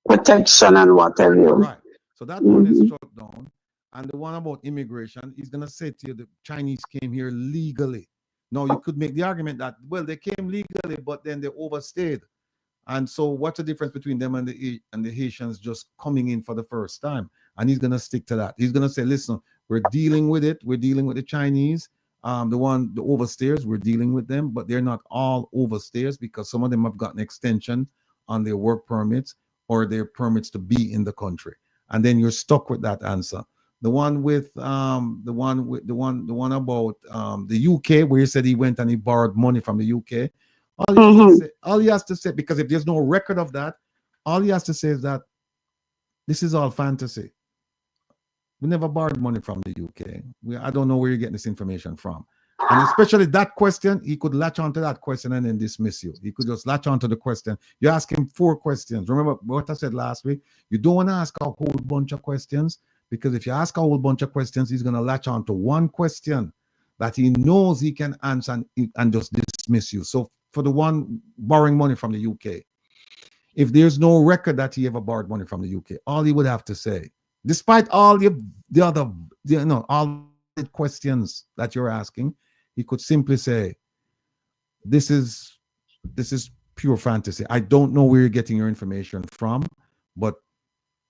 protection and whatever. Right. So that one is shut down. And the one about immigration, he's gonna say to you the Chinese came here legally. Now you could make the argument that, well, they came legally, but then they overstayed. And so what's the difference between them and the Haitians just coming in for the first time? And he's gonna stick to that. He's gonna say, listen, we're dealing with it. We're dealing with the Chinese. The overstayers, we're dealing with them, but they're not all overstayers, because some of them have gotten extension on their work permits or their permits to be in the country. And then you're stuck with that answer. The one with the one about the UK, where he said he went and he borrowed money from the UK. All he has to say, because if there's no record of that, all he has to say is that this is all fantasy. We never borrowed money from the UK. I don't know where you're getting this information from. And especially that question, he could latch onto that question and then dismiss you. He could just latch onto the question. You ask him 4 questions. Remember what I said last week? You don't want to ask a whole bunch of questions, because if you ask a whole bunch of questions, he's going to latch onto one question that he knows he can answer and just dismiss you. So for the one borrowing money from the UK, if there's no record that he ever borrowed money from the UK, all he would have to say, despite all the other, all the questions that you're asking, he could simply say, this is pure fantasy. I don't know where you're getting your information from, but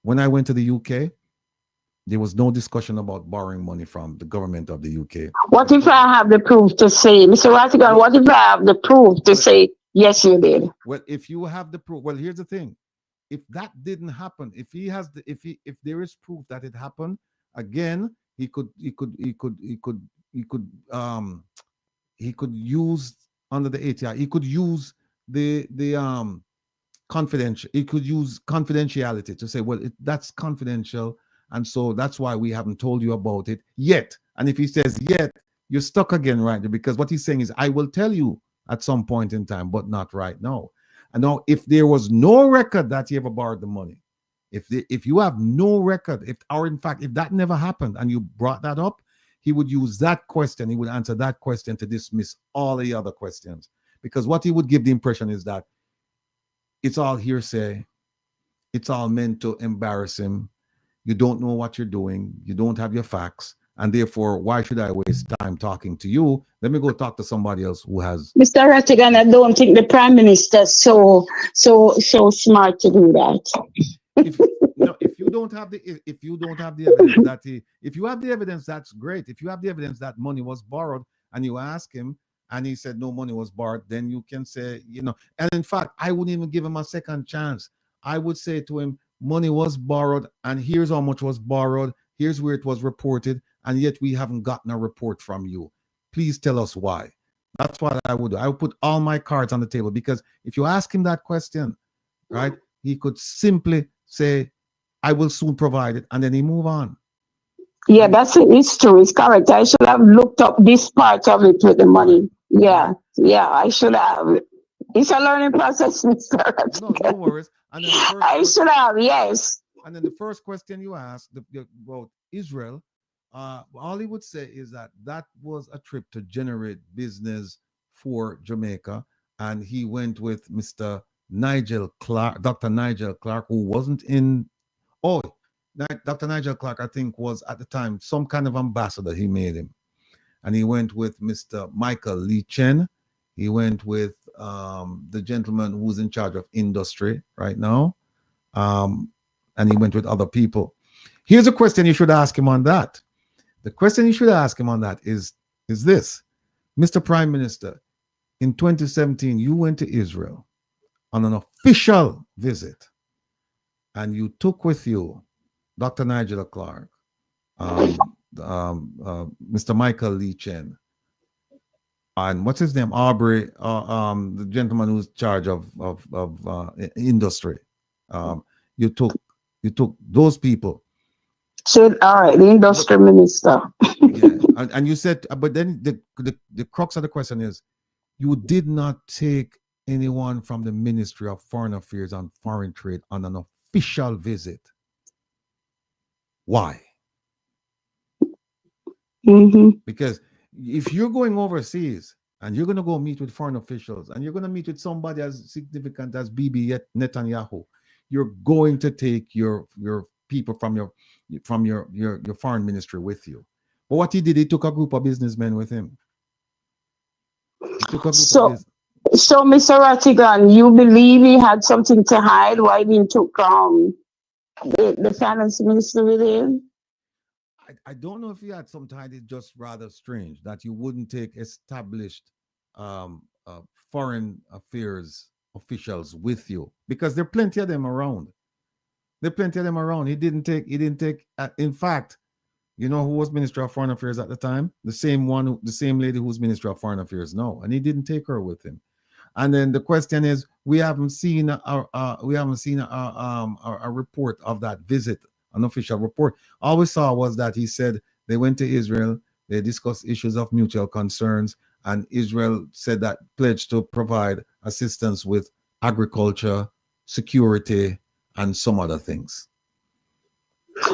when I went to the UK, there was no discussion about borrowing money from the government of the UK. What if I have the proof to say, Mr. Rattigan, what if I have the proof to say, yes, you did? Well, if you have the proof, well, here's the thing. If that didn't happen, if he has the, if there is proof that it happened, again, he could use under the ATI, he could use the confidential, he could use confidentiality to say, well, that's confidential, and so that's why we haven't told you about it yet. And if he says yet, you're stuck again, right? Because what he's saying is, I will tell you at some point in time, but not right now. And now, if there was no record that he ever borrowed the money, if you have no record, or in fact, if that never happened and you brought that up, he would use that question, he would answer that question to dismiss all the other questions. Because what he would give the impression is that it's all hearsay, it's all meant to embarrass him. You don't know what you're doing, you don't have your facts, and therefore, why should I waste time talking to you? Let me go talk to somebody else who has. Mr. Rattigan, I don't think the Prime Minister is so smart to do that. If you don't have the evidence that if you have the evidence, that's great. If you have the evidence that money was borrowed and you ask him and he said no money was borrowed, then you can say, and in fact, I wouldn't even give him a second chance. I would say to him, money was borrowed and here's how much was borrowed, here's where it was reported, and yet we haven't gotten a report from you. Please tell us why. That's what I would do. I would put all my cards on the table, because if you ask him that question, right, he could simply say, I will soon provide it, and then he move on. Yeah, it's true. It's correct. I should have looked up this part of it with the money. Yeah, I should have. It's a learning process, Mr. Rattigan. No worries. And then I should have, yes. And then the first question you asked about Israel, all he would say is that was a trip to generate business for Jamaica, and he went with Mr. Nigel Clark, Dr. Nigel Clark, who wasn't in. Oh, Dr. Nigel Clark, I think, was at the time some kind of ambassador. He made him, and he went with Mr. Michael Lee Chen. He went with the gentleman who's in charge of industry right now, and he went with other people. Here's a question you should ask him on that. The question you should ask him on that is this: Mr. Prime Minister, in 2017, you went to Israel on an official visit, and you took with you Dr. Nigel Clark, Mr. Michael Lee Chen, and what's his name, Aubrey, the gentleman who's in charge of industry. You took those people. So, all right, the industry minister. Yeah, and you said, but then the crux of the question is, you did not take anyone from the Ministry of Foreign Affairs and Foreign Trade on an official visit. Why? Because if you're going overseas and you're going to go meet with foreign officials and you're going to meet with somebody as significant as Bibi Netanyahu, you're going to take your people from your foreign ministry with you. But what he did, he took a group of businessmen with him. So, Mr. Rattigan, you believe he had something to hide? Why didn't took the finance minister with him? I don't know if he had some time. It's just rather strange that you wouldn't take established foreign affairs officials with you, because there are plenty of them around. He didn't take. In fact, you know who was Minister of Foreign Affairs at the time? The same lady who's Minister of Foreign Affairs now, and he didn't take her with him. And then the question is, we haven't seen a report of that visit, an official report. All we saw was that he said they went to Israel, they discussed issues of mutual concerns, and Israel said that pledged to provide assistance with agriculture, security, and some other things.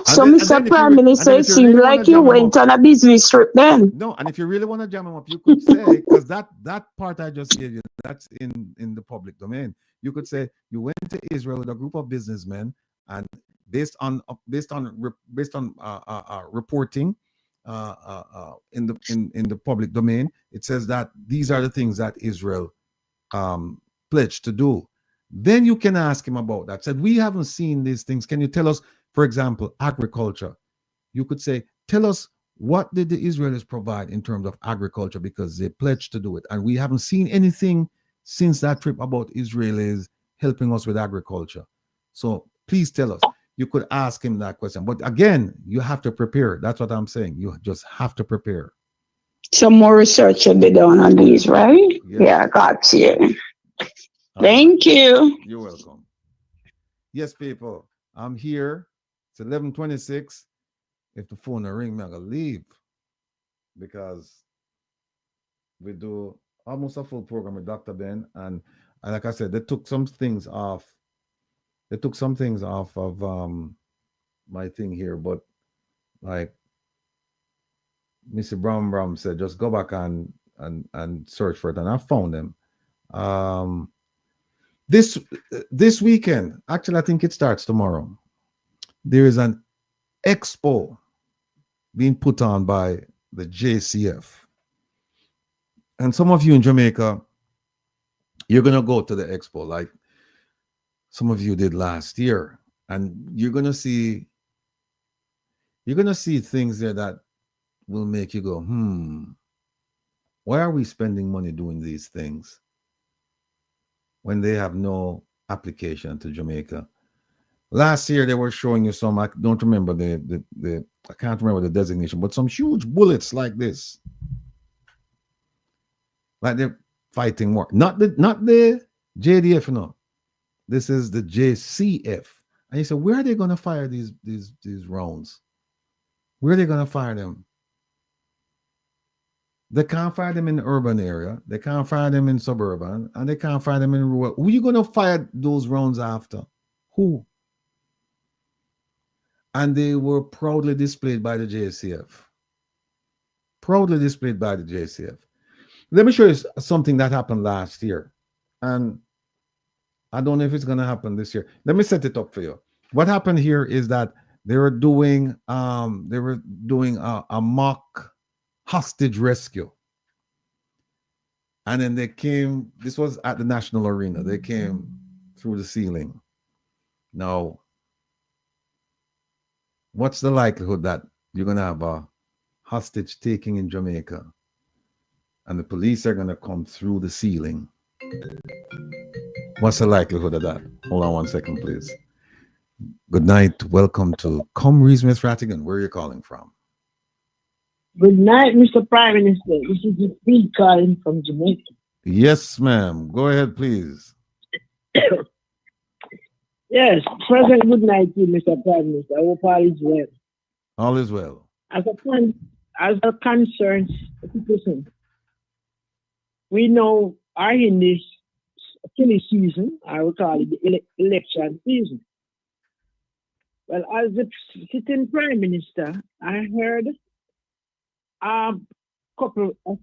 So, Mr. Prime Minister, it seemed like you went on a business trip then. No, and if you really want to jam him up, you could say, because that part I just gave you, that's in the public domain. You could say you went to Israel with a group of businessmen, and based on reporting in the public domain, it says that these are the things that Israel pledged to do. Then you can ask him about that. Said, we haven't seen these things. Can you tell us? For example, agriculture. You could say, tell us, what did the Israelis provide in terms of agriculture, because they pledged to do it. And we haven't seen anything since that trip about Israelis helping us with agriculture. So please tell us. You could ask him that question. But again, you have to prepare. That's what I'm saying. You just have to prepare. Some more research should be done on these, right? Yes. Yeah, got you. Thank you. You're welcome. Yes, people. I'm here. It's 11:26. If the phone will ring me, I'm going to leave, because we do almost a full program with Dr. Ben. And like I said, they took some things off. They took some things off of my thing here, but like Mr. Brown said, just go back and search for it. And I found them. This weekend, actually, I think it starts tomorrow. There is an expo being put on by the JCF. And some of you in Jamaica, you're going to go to the expo like some of you did last year. And you're going to see things there that will make you go, why are we spending money doing these things when they have no application to Jamaica? Last year, they were showing you some, I don't remember I can't remember the designation, but some huge bullets like this. Like they're fighting war. Not the JDF, no. This is the JCF. And you say, where are they going to fire these rounds? Where are they going to fire them? They can't fire them in the urban area. They can't fire them in suburban. And they can't fire them in rural. Who are you going to fire those rounds after? Who? And they were proudly displayed by the JCF. Proudly displayed by the JCF. Let me show you something that happened last year. And I don't know if it's going to happen this year. Let me set it up for you. What happened here is that they were doing a mock hostage rescue. And then they came, this was at the National Arena. They came through the ceiling. Now, what's the likelihood that you're going to have a hostage taking in Jamaica and the police are going to come through the ceiling? What's the likelihood of that? Hold on one second, please. Good night. Welcome to Come Reason with Rattigan. Where are you calling from? Good night, Mr. Prime Minister. This is the Speed calling from Jamaica. Yes, ma'am. Go ahead, please. Yes, present good night to you, Mr. Prime Minister. I hope all is well. All is well. As a concerns citizen, we know are in this silly season, I would call it the election season. Well, as the sitting Prime Minister, I heard a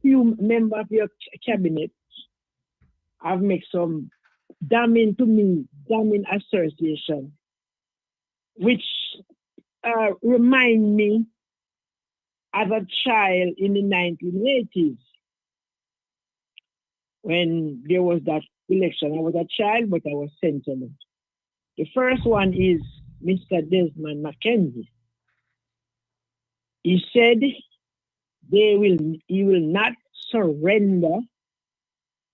few members of your cabinet have made some damning assertion, which remind me as a child in the 1980s when there was that election. I was a child, but I was sentient. The first one is Mr. Desmond McKenzie. He said he will not surrender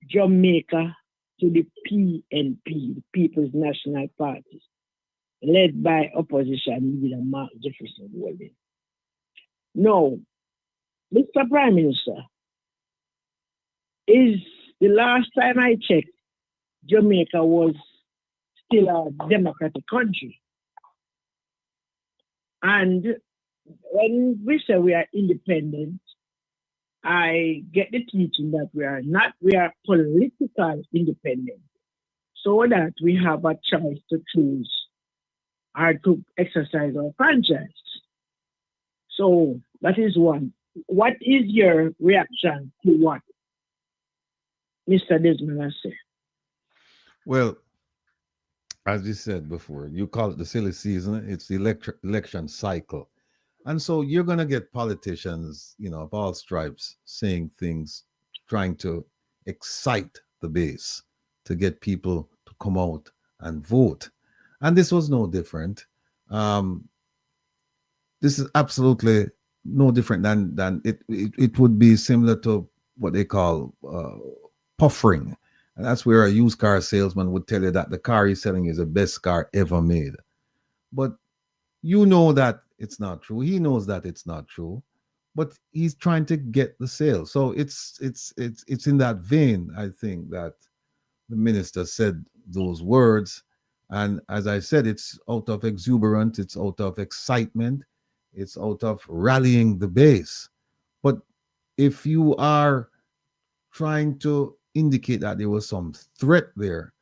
Jamaica to the PNP, the People's National Party, led by opposition leader Mark Jefferson Walden. No, Mr. Prime Minister, is the last time I checked, Jamaica was still a democratic country. And when we say we are independent, I get the teaching that we are political independent, so that we have a choice to choose or to exercise our franchise. So that is one. What is your reaction to what Mr. Desmond has said? Well, as you said before, you call it the silly season. It's the election cycle. And so you're going to get politicians, of all stripes saying things, trying to excite the base to get people to come out and vote. And this was no different. This is absolutely no different than it would be similar to what they call puffering. And that's where a used car salesman would tell you that the car he's selling is the best car ever made. But you know that it's not true. He knows that it's not true, but he's trying to get the sale. So it's in that vein, I think, that the minister said those words. And as I said, it's out of exuberance, it's out of excitement, it's out of rallying the base. But if you are trying to indicate that there was some threat there,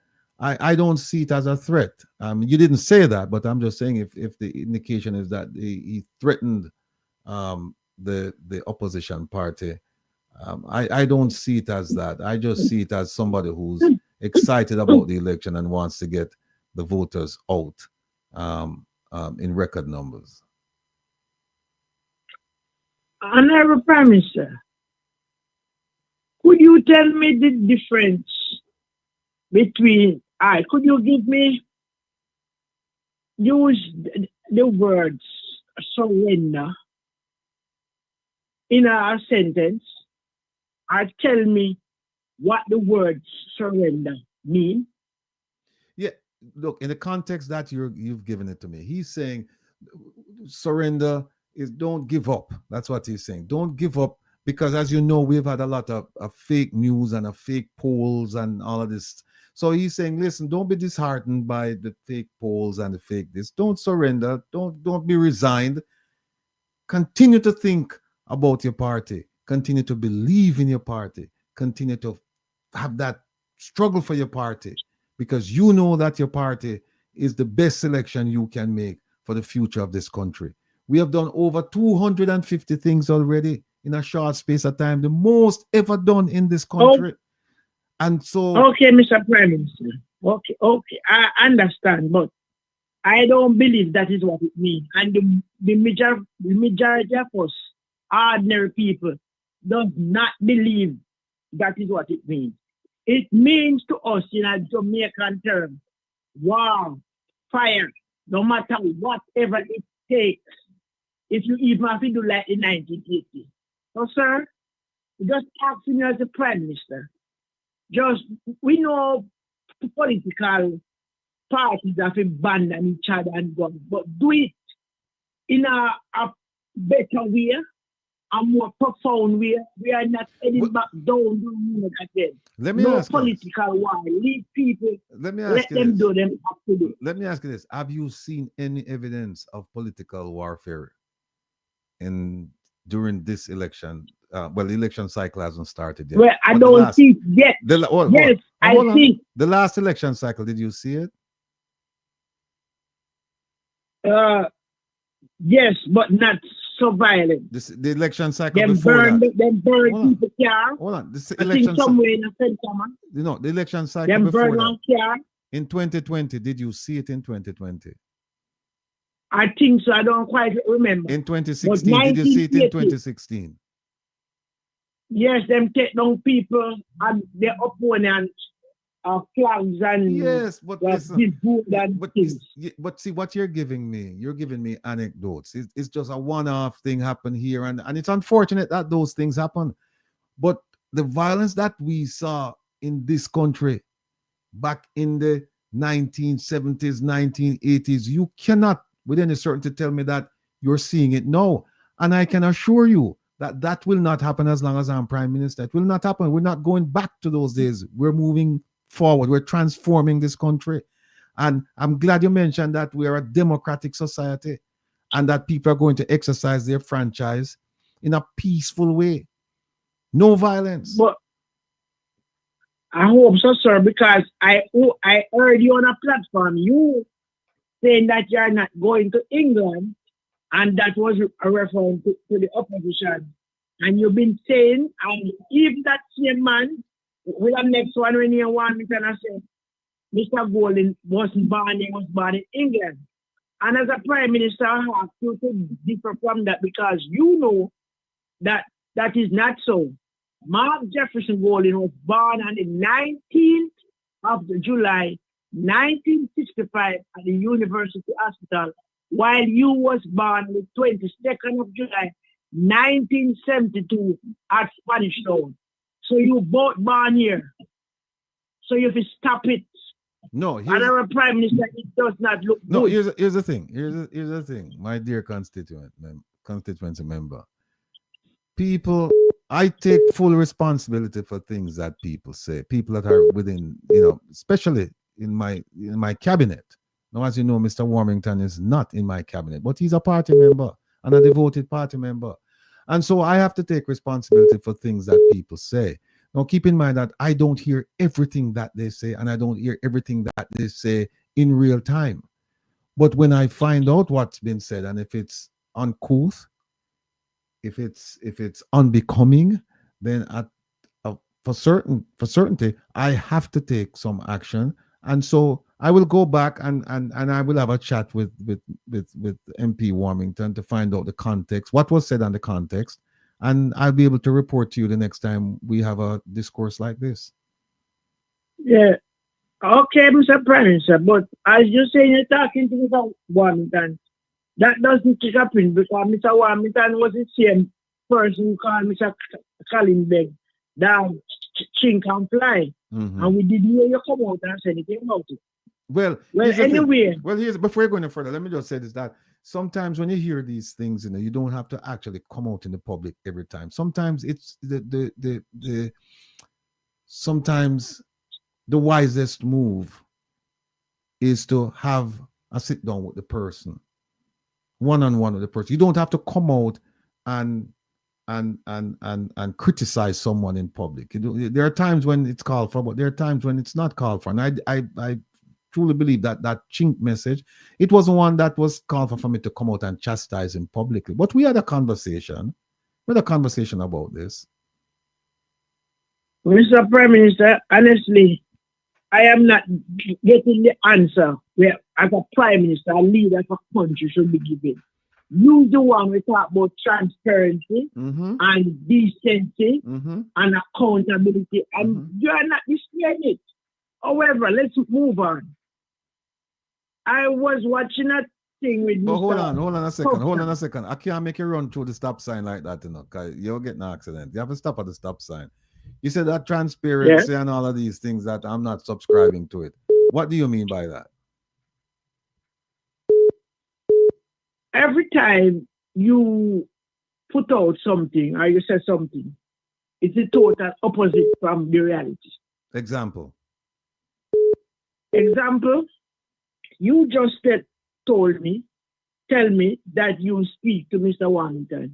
I don't see it as a threat. You didn't say that, but I'm just saying if the indication is that he threatened the opposition party, I don't see it as that. I just see it as somebody who's excited about the election and wants to get the voters out in record numbers. Honorable Prime Minister, could you tell me the difference between, could you give me, use the words surrender in a sentence, or tell me what the words surrender mean? Yeah, look, in the context that you've given it to me, he's saying surrender is don't give up. That's what he's saying. Don't give up, because as you know, we've had a lot of fake news and fake polls and all of this. So he's saying, listen, don't be disheartened by the fake polls and the fake this. Don't surrender. Don't be resigned. Continue to think about your party. Continue to believe in your party. Continue to have that struggle for your party, because you know that your party is the best selection you can make for the future of this country. We have done over 250 things already in a short space of time, the most ever done in this country. Oh. And so... Okay, Mr. Prime Minister. Okay, I understand, but I don't believe that is what it means. And the majority of us, ordinary people, does not believe that is what it means. It means to us in a Jamaican term, war, fire, no matter whatever it takes. If you even have to do like in 1980. So, sir, just asking you as a Prime Minister, we know political parties have abandoned each other and gone, but do it in a better way, a more profound way. We are not heading back down the road again. Let me ask political war. Leave people. Let them do them have to do. Let me ask you this: have you seen any evidence of political warfare during this election? Well, the election cycle hasn't started yet. Well, I don't see it yet. Yes, I think the last election cycle. Did you see it? Yes, but not so violent. The election cycle them before burn, that. Them burn people car. Hold on. This I election think somewhere in the center, man. You know, the election cycle them before burn that. on car. In 2020, did you see it in 2020? I think so. I don't quite remember. In 2016, did you see it in 2016? Yes, them take down people and their opponents flags and yes, but listen, but see what you're giving me anecdotes. It's just a one-off thing happened here, and it's unfortunate that those things happen. But the violence that we saw in this country back in the 1970s, 1980s, you cannot with any certainty tell me that you're seeing it now. And I can assure you that will not happen as long as I'm Prime Minister. It will not happen. We're not going back to those days. We're moving forward. We're transforming this country. And I'm glad you mentioned that we are a democratic society and that people are going to exercise their franchise in a peaceful way. No violence. But I hope so, sir, because I heard you on a platform, you saying that you're not going to England, and that was a reference to the opposition. And you've been saying, and if that same man, with the next one when you want me to say, Mr. Golden wasn't born, he was born in England. And as a Prime Minister, I have to differ from that because you know that that is not so. Mark Jefferson Golden was born on the 19th of July, 1965 at the University Hospital, while you was born the 22nd of July, 1972 at Spanish Town. So you both born here. So you have to stop it. No, our Prime Minister, it does not look good. Here's the thing. Here's the thing, my dear constituency member. People, I take full responsibility for things that people say. People that are within, especially in my cabinet. Now, as you know, Mr. Warmington is not in my cabinet, but he's a party member and a devoted party member. And so I have to take responsibility for things that people say. Now, keep in mind that I don't hear everything that they say, and I don't hear everything that they say in real time. But when I find out what's been said, and if it's uncouth, if it's unbecoming, then for certainty, I have to take some action. And so I will go back and I will have a chat with MP Warmington to find out the context, what was said and the context. And I'll be able to report to you the next time we have a discourse like this. Yeah. Okay, Mr. Prime Minister, but as you say, you're talking to Mr. Warmington, that doesn't happen because Mr. Warmington was the same person who called Mr. Kallenbeg down Ching can fly. And we didn't hear you come out and say anything about it. Well, anyway. Before you go any further, let me just say this, that sometimes when you hear these things, you don't have to actually come out in the public every time. Sometimes it's sometimes the wisest move is to have a sit down with the person, one-on-one with the person. You don't have to come out and criticize someone in public. There are times when it's called for, but there are times when it's not called for. And I truly believe that Chink message, it wasn't one that was called for me to come out and chastise him publicly. But we had a conversation. About this. Mr. Prime Minister, honestly, I am not getting the answer where, as a Prime Minister, a leader of a country should be given. You the one we talk about transparency and decency and accountability, and you are not displaying it. However, let's move on. I was watching a thing with But hold on a second. I can't make you run through the stop sign like that, because you'll get an accident. You have to stop at the stop sign. You said that transparency and all of these things, that I'm not subscribing to it. What do you mean by that? Every time you put out something or you say something, it's the total opposite from the reality. Example, you just tell me that you speak to Mr. Warmington.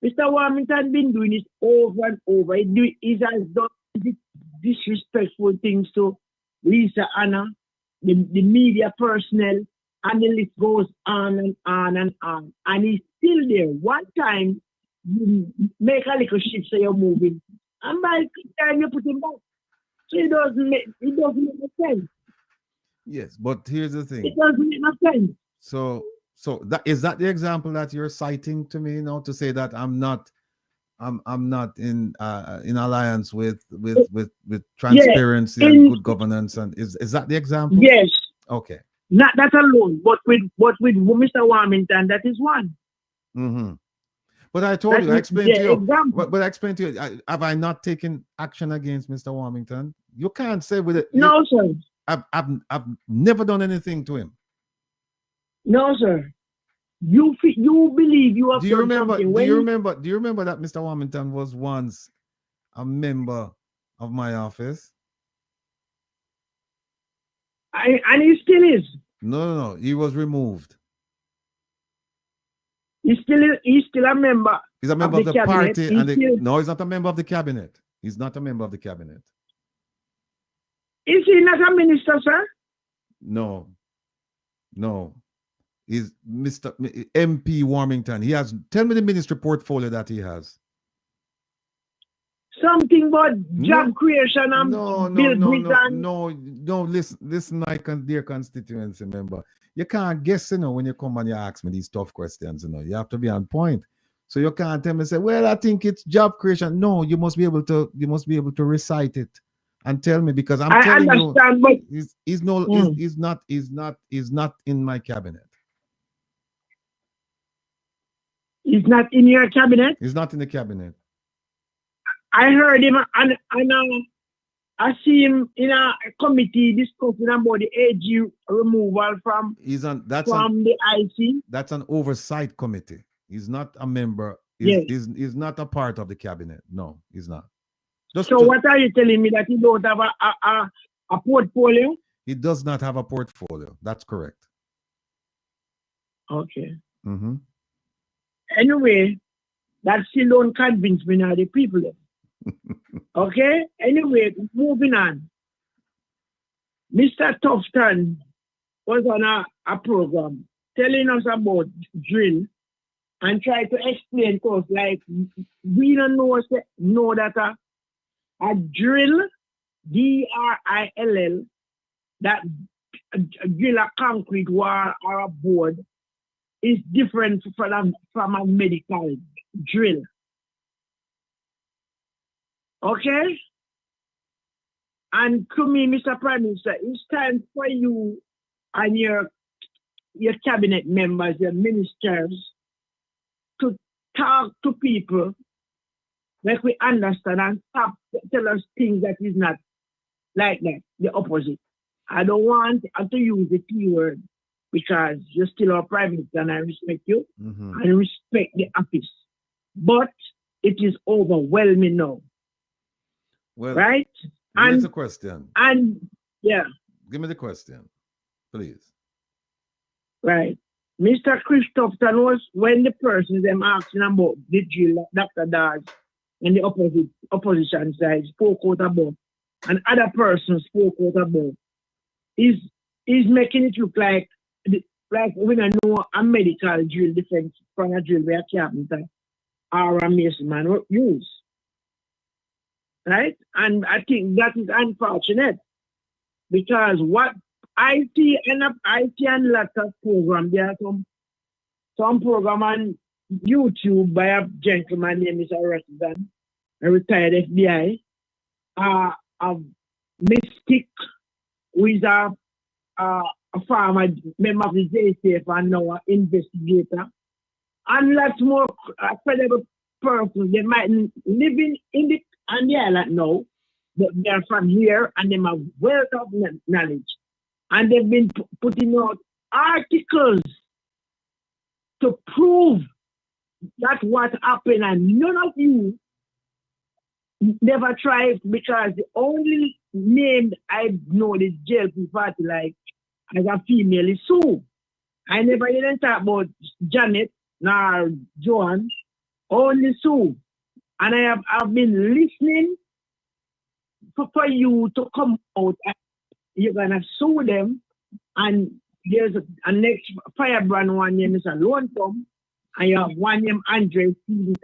Mr. Warmington been doing it over and over. He has done disrespectful things to Lisa Anna, the media personnel, and the list goes on and on and on. And he's still there. One time, you make a little shift so you're moving. And by the time you put him back. So it doesn't make sense. Yes, but here's the thing. It doesn't make no sense. So is that the example that you're citing to me now to say that I'm not in alliance with transparency and good governance, and is that the example? Yes. Okay. Not that alone, but with Mr. Warmington, that is one. But I told you, I explained to you. But I explained to you, have I not taken action against Mr. Warmington? You can't say with it. No, sir. I've never done anything to him. No, sir. You believe you have do you done remember? something. Do you remember that Mr. Warmington was once a member of my office? And he still is. No. He was removed. He's still a member. He's a member of the party, no, he's not a member of the cabinet. He's not a member of the cabinet. Is he not a minister, sir? No. He's Mr. MP Warmington. He has. Tell me the ministry portfolio that he has. Something about job creation and No. Listen, my dear constituency member. You can't guess, when you come and you ask me these tough questions, You have to be on point. So you can't tell me, say, well, I think it's job creation. No, you must be able to recite it and tell me, because I understand, but he's not in my cabinet. He's not in your cabinet? He's not in the cabinet. I heard him and I see him in a committee discussing about the AG removal from the IC. That's an oversight committee. He's not a member. He's not a part of the cabinet. No, he's not. What are you telling me, that he don't have a portfolio? He does not have a portfolio. That's correct. Okay. Mm-hmm. Anyway, that still don't convince me now, the people. Okay? Anyway, moving on. Mr. Tufton was on a program telling us about drill and try to explain to us, like, we don't know that a drill, DRILL, that drill a concrete wall or a board is different from a medical drill. Okay? And to me, Mr. Prime Minister, it's time for you and your cabinet members, your ministers, to talk to people like we understand and stop tell us things that is not like that, the opposite. I don't want to use the P word because you're still our Prime Minister and I respect you and respect the office. But it is overwhelming now. Well, right? Here's the question. And yeah. Give me the question, please. Right. Mr. Christopher was when the person them asking about the drill, Dr. Dodge and the opposition side spoke out about, and other persons spoke out about, is making it look like we don't know a medical drill different from a drill where a carpenter or a mason man use. Right? And I think that is unfortunate because what I see and lots of programs, there are some program on YouTube by a gentleman named Wil Rattigan, a retired FBI, a mystic who is a farmer, member of the JCF and now an investigator, and lots more credible persons. They might live in the island now, but they're from here and they have wealth of knowledge. And they've been putting out articles to prove that what happened, and none of you never tried, because the only name I know is jail party like as a female is Sue. I never even talk about Janet nor Joan, only Sue. And I've been listening for you to come out. You're gonna sue them, and there's a next firebrand one name is a Lonesome, and you have one named Andre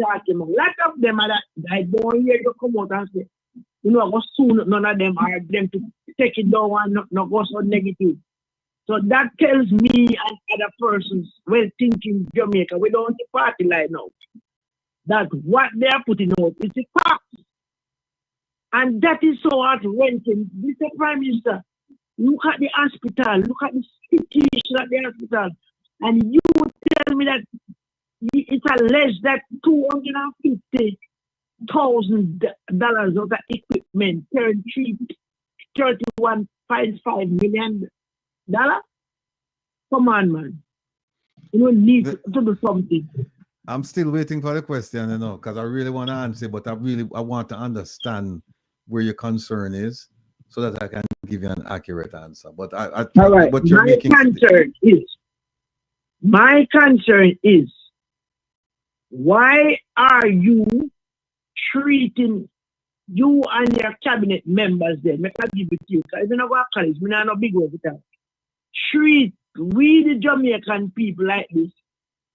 talking. A lot of them are that I don't hear you come out and say, you know, go sue none of them are them to take it down and not go so negative. So that tells me and other persons well thinking Jamaica, we don't want the party line now, that what they are putting out is a fact. And that is so heart-wrenching. Mr. Prime Minister, look at the hospital, look at the situation at the hospital, and you tell me that it's alleged that $250,000 of the equipment turned $31.5 million. Come on, man. You don't need to do something. I'm still waiting for the question, you know, because I really want to answer, but I want to understand where your concern is, so that I can give you an accurate answer. But all right. But you're my concern is why are you treating you and your cabinet members then? Make I give it to you. Because if you not go to college, we not no big over that. Treat we the Jamaican people like this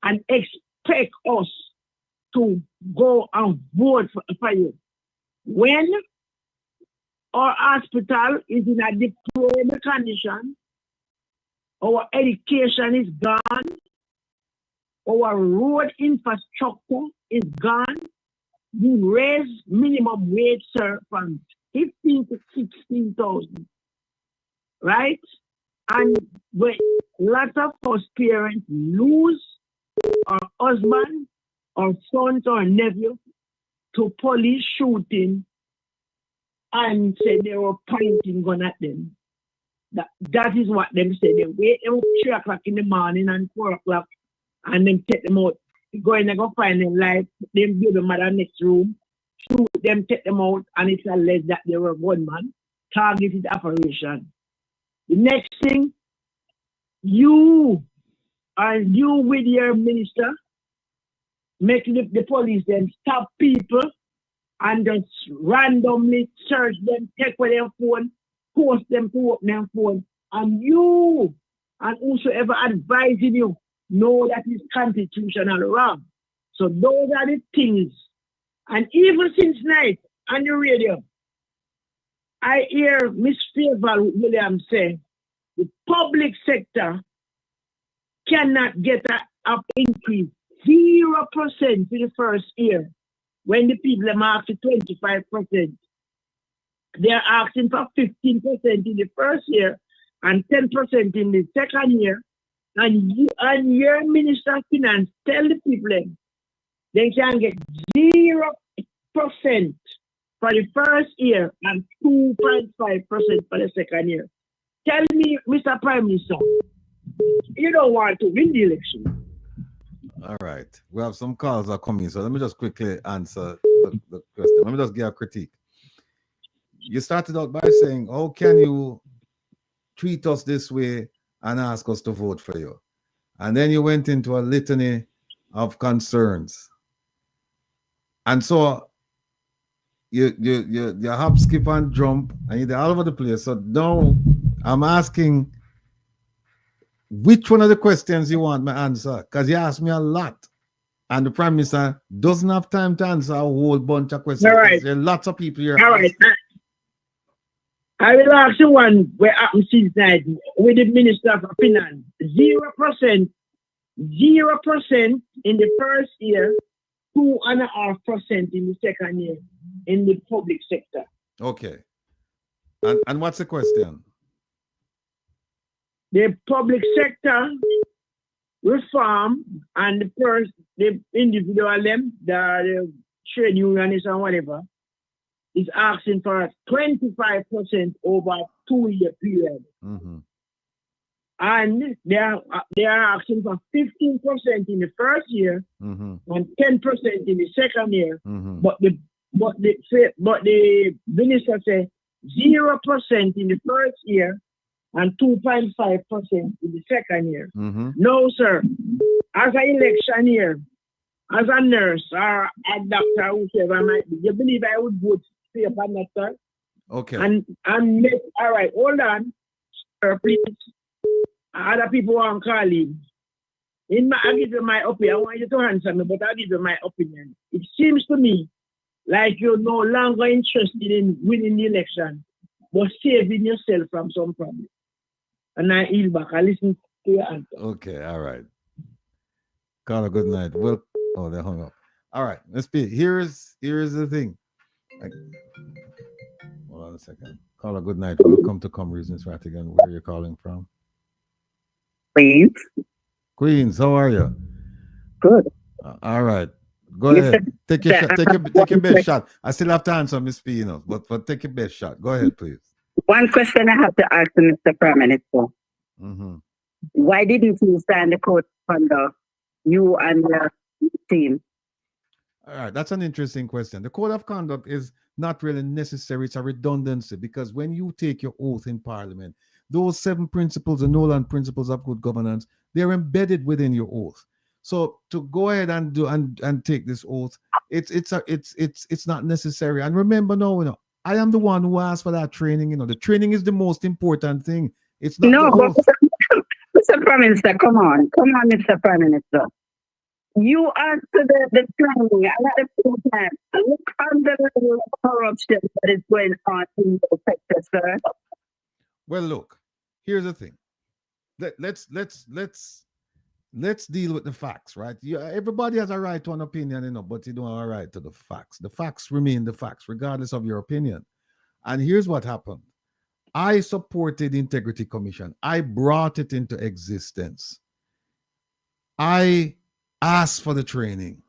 and expect us to go and vote for you. When our hospital is in a deplorable condition, our education is gone, our road infrastructure is gone. We raise minimum wage, sir, from 15 to 16,000, right? And when lots of us parents lose our husband, or sons or nephews to police shooting and say they were pointing gun at them. That is what them say. They wait up 3 o'clock in the morning and 4 o'clock and then take them out. Go in and go find them live, them build them at the next room, shoot them, take them out, and it's alleged that they were gunman. Targeted operation. The next thing, you with your minister make the police then stop people and just randomly search them, take away their phone, force them to open their phone, and you and whosoever advising you know that is constitutional wrong. So those are the things. And even since night on the radio, I hear Miss Favor Williams say the public sector cannot get an increase 0% in the first year when the people are asking 25%. They're asking for 15% in the first year and 10% in the second year. And your Minister of Finance tell the people they can get 0% for the first year and 2.5% for the second year. Tell me, Mr. Prime Minister, you don't want to win the election. All right. We have some calls are coming, so let me just quickly answer the question. Let me just give a critique. You started out by saying, how can you treat us this way and ask us to vote for you? And then you went into a litany of concerns. And so you hop, skip, and jump, and you're all over the place. So now I'm asking which one of the questions you want me to answer, because you asked me a lot. And the Prime Minister doesn't have time to answer a whole bunch of questions. All right. There are lots of people here. All right. I will ask you one where happened since night with the Minister of Finance. 0% in the first year, 2.5% in the second year in the public sector. Okay. And what's the question? The public sector reform and the individual them, the trade unionists and whatever, is asking for 25% over a 2-year period. Mm-hmm. And they are asking for 15% in the first year mm-hmm. and 10% in the second year. Mm-hmm. But the minister said 0% in the first year and 2.5% in the second year. Mm-hmm. No, sir. As an election year, as a nurse or a doctor, whoever I might be, you believe I would vote for upon that, sir? Okay. And all right, hold on, sir, please. Other people want to call in. I give you my opinion. I want you to answer me, but I'll give you my opinion. It seems to me like you're no longer interested in winning the election, but saving yourself from some problem. And I yield back. I listen to your answer. Okay, all right. Carla, good night. Well, oh, they hung up. All right, let's be. Here's the thing. Hold on a second. Carla, good night. Welcome to Come Reasons Rattigan. Where are you calling from? Queens. Queens, how are you? Good. All right. Go ahead. Take your shot. Take your best shot. I still have to answer Miss P, but take your best shot. Go ahead, please. One question I have to ask Mr. Prime Minister. Mm-hmm. Why didn't you sign the code of conduct, you and your team? All right, that's an interesting question. The code of conduct is not really necessary. It's a redundancy, because when you take your oath in Parliament, those 7 principles, the Nolan principles of good governance, they're embedded within your oath. So to go ahead and do and take this oath, it's not necessary. And remember now, I am the one who asked for that training. The training is the most important thing. It's not the oath. Mr. Prime Minister, come on, Mr. Prime Minister. You asked for the training and at the same time, look at the level of corruption that is going on in the sector, sir. Well, look, here's the thing. Let's deal with the facts, right? Everybody has a right to an opinion, but you don't have a right to the facts. The facts remain the facts, regardless of your opinion. And here's what happened. I supported the Integrity Commission. I brought it into existence. I asked for the training.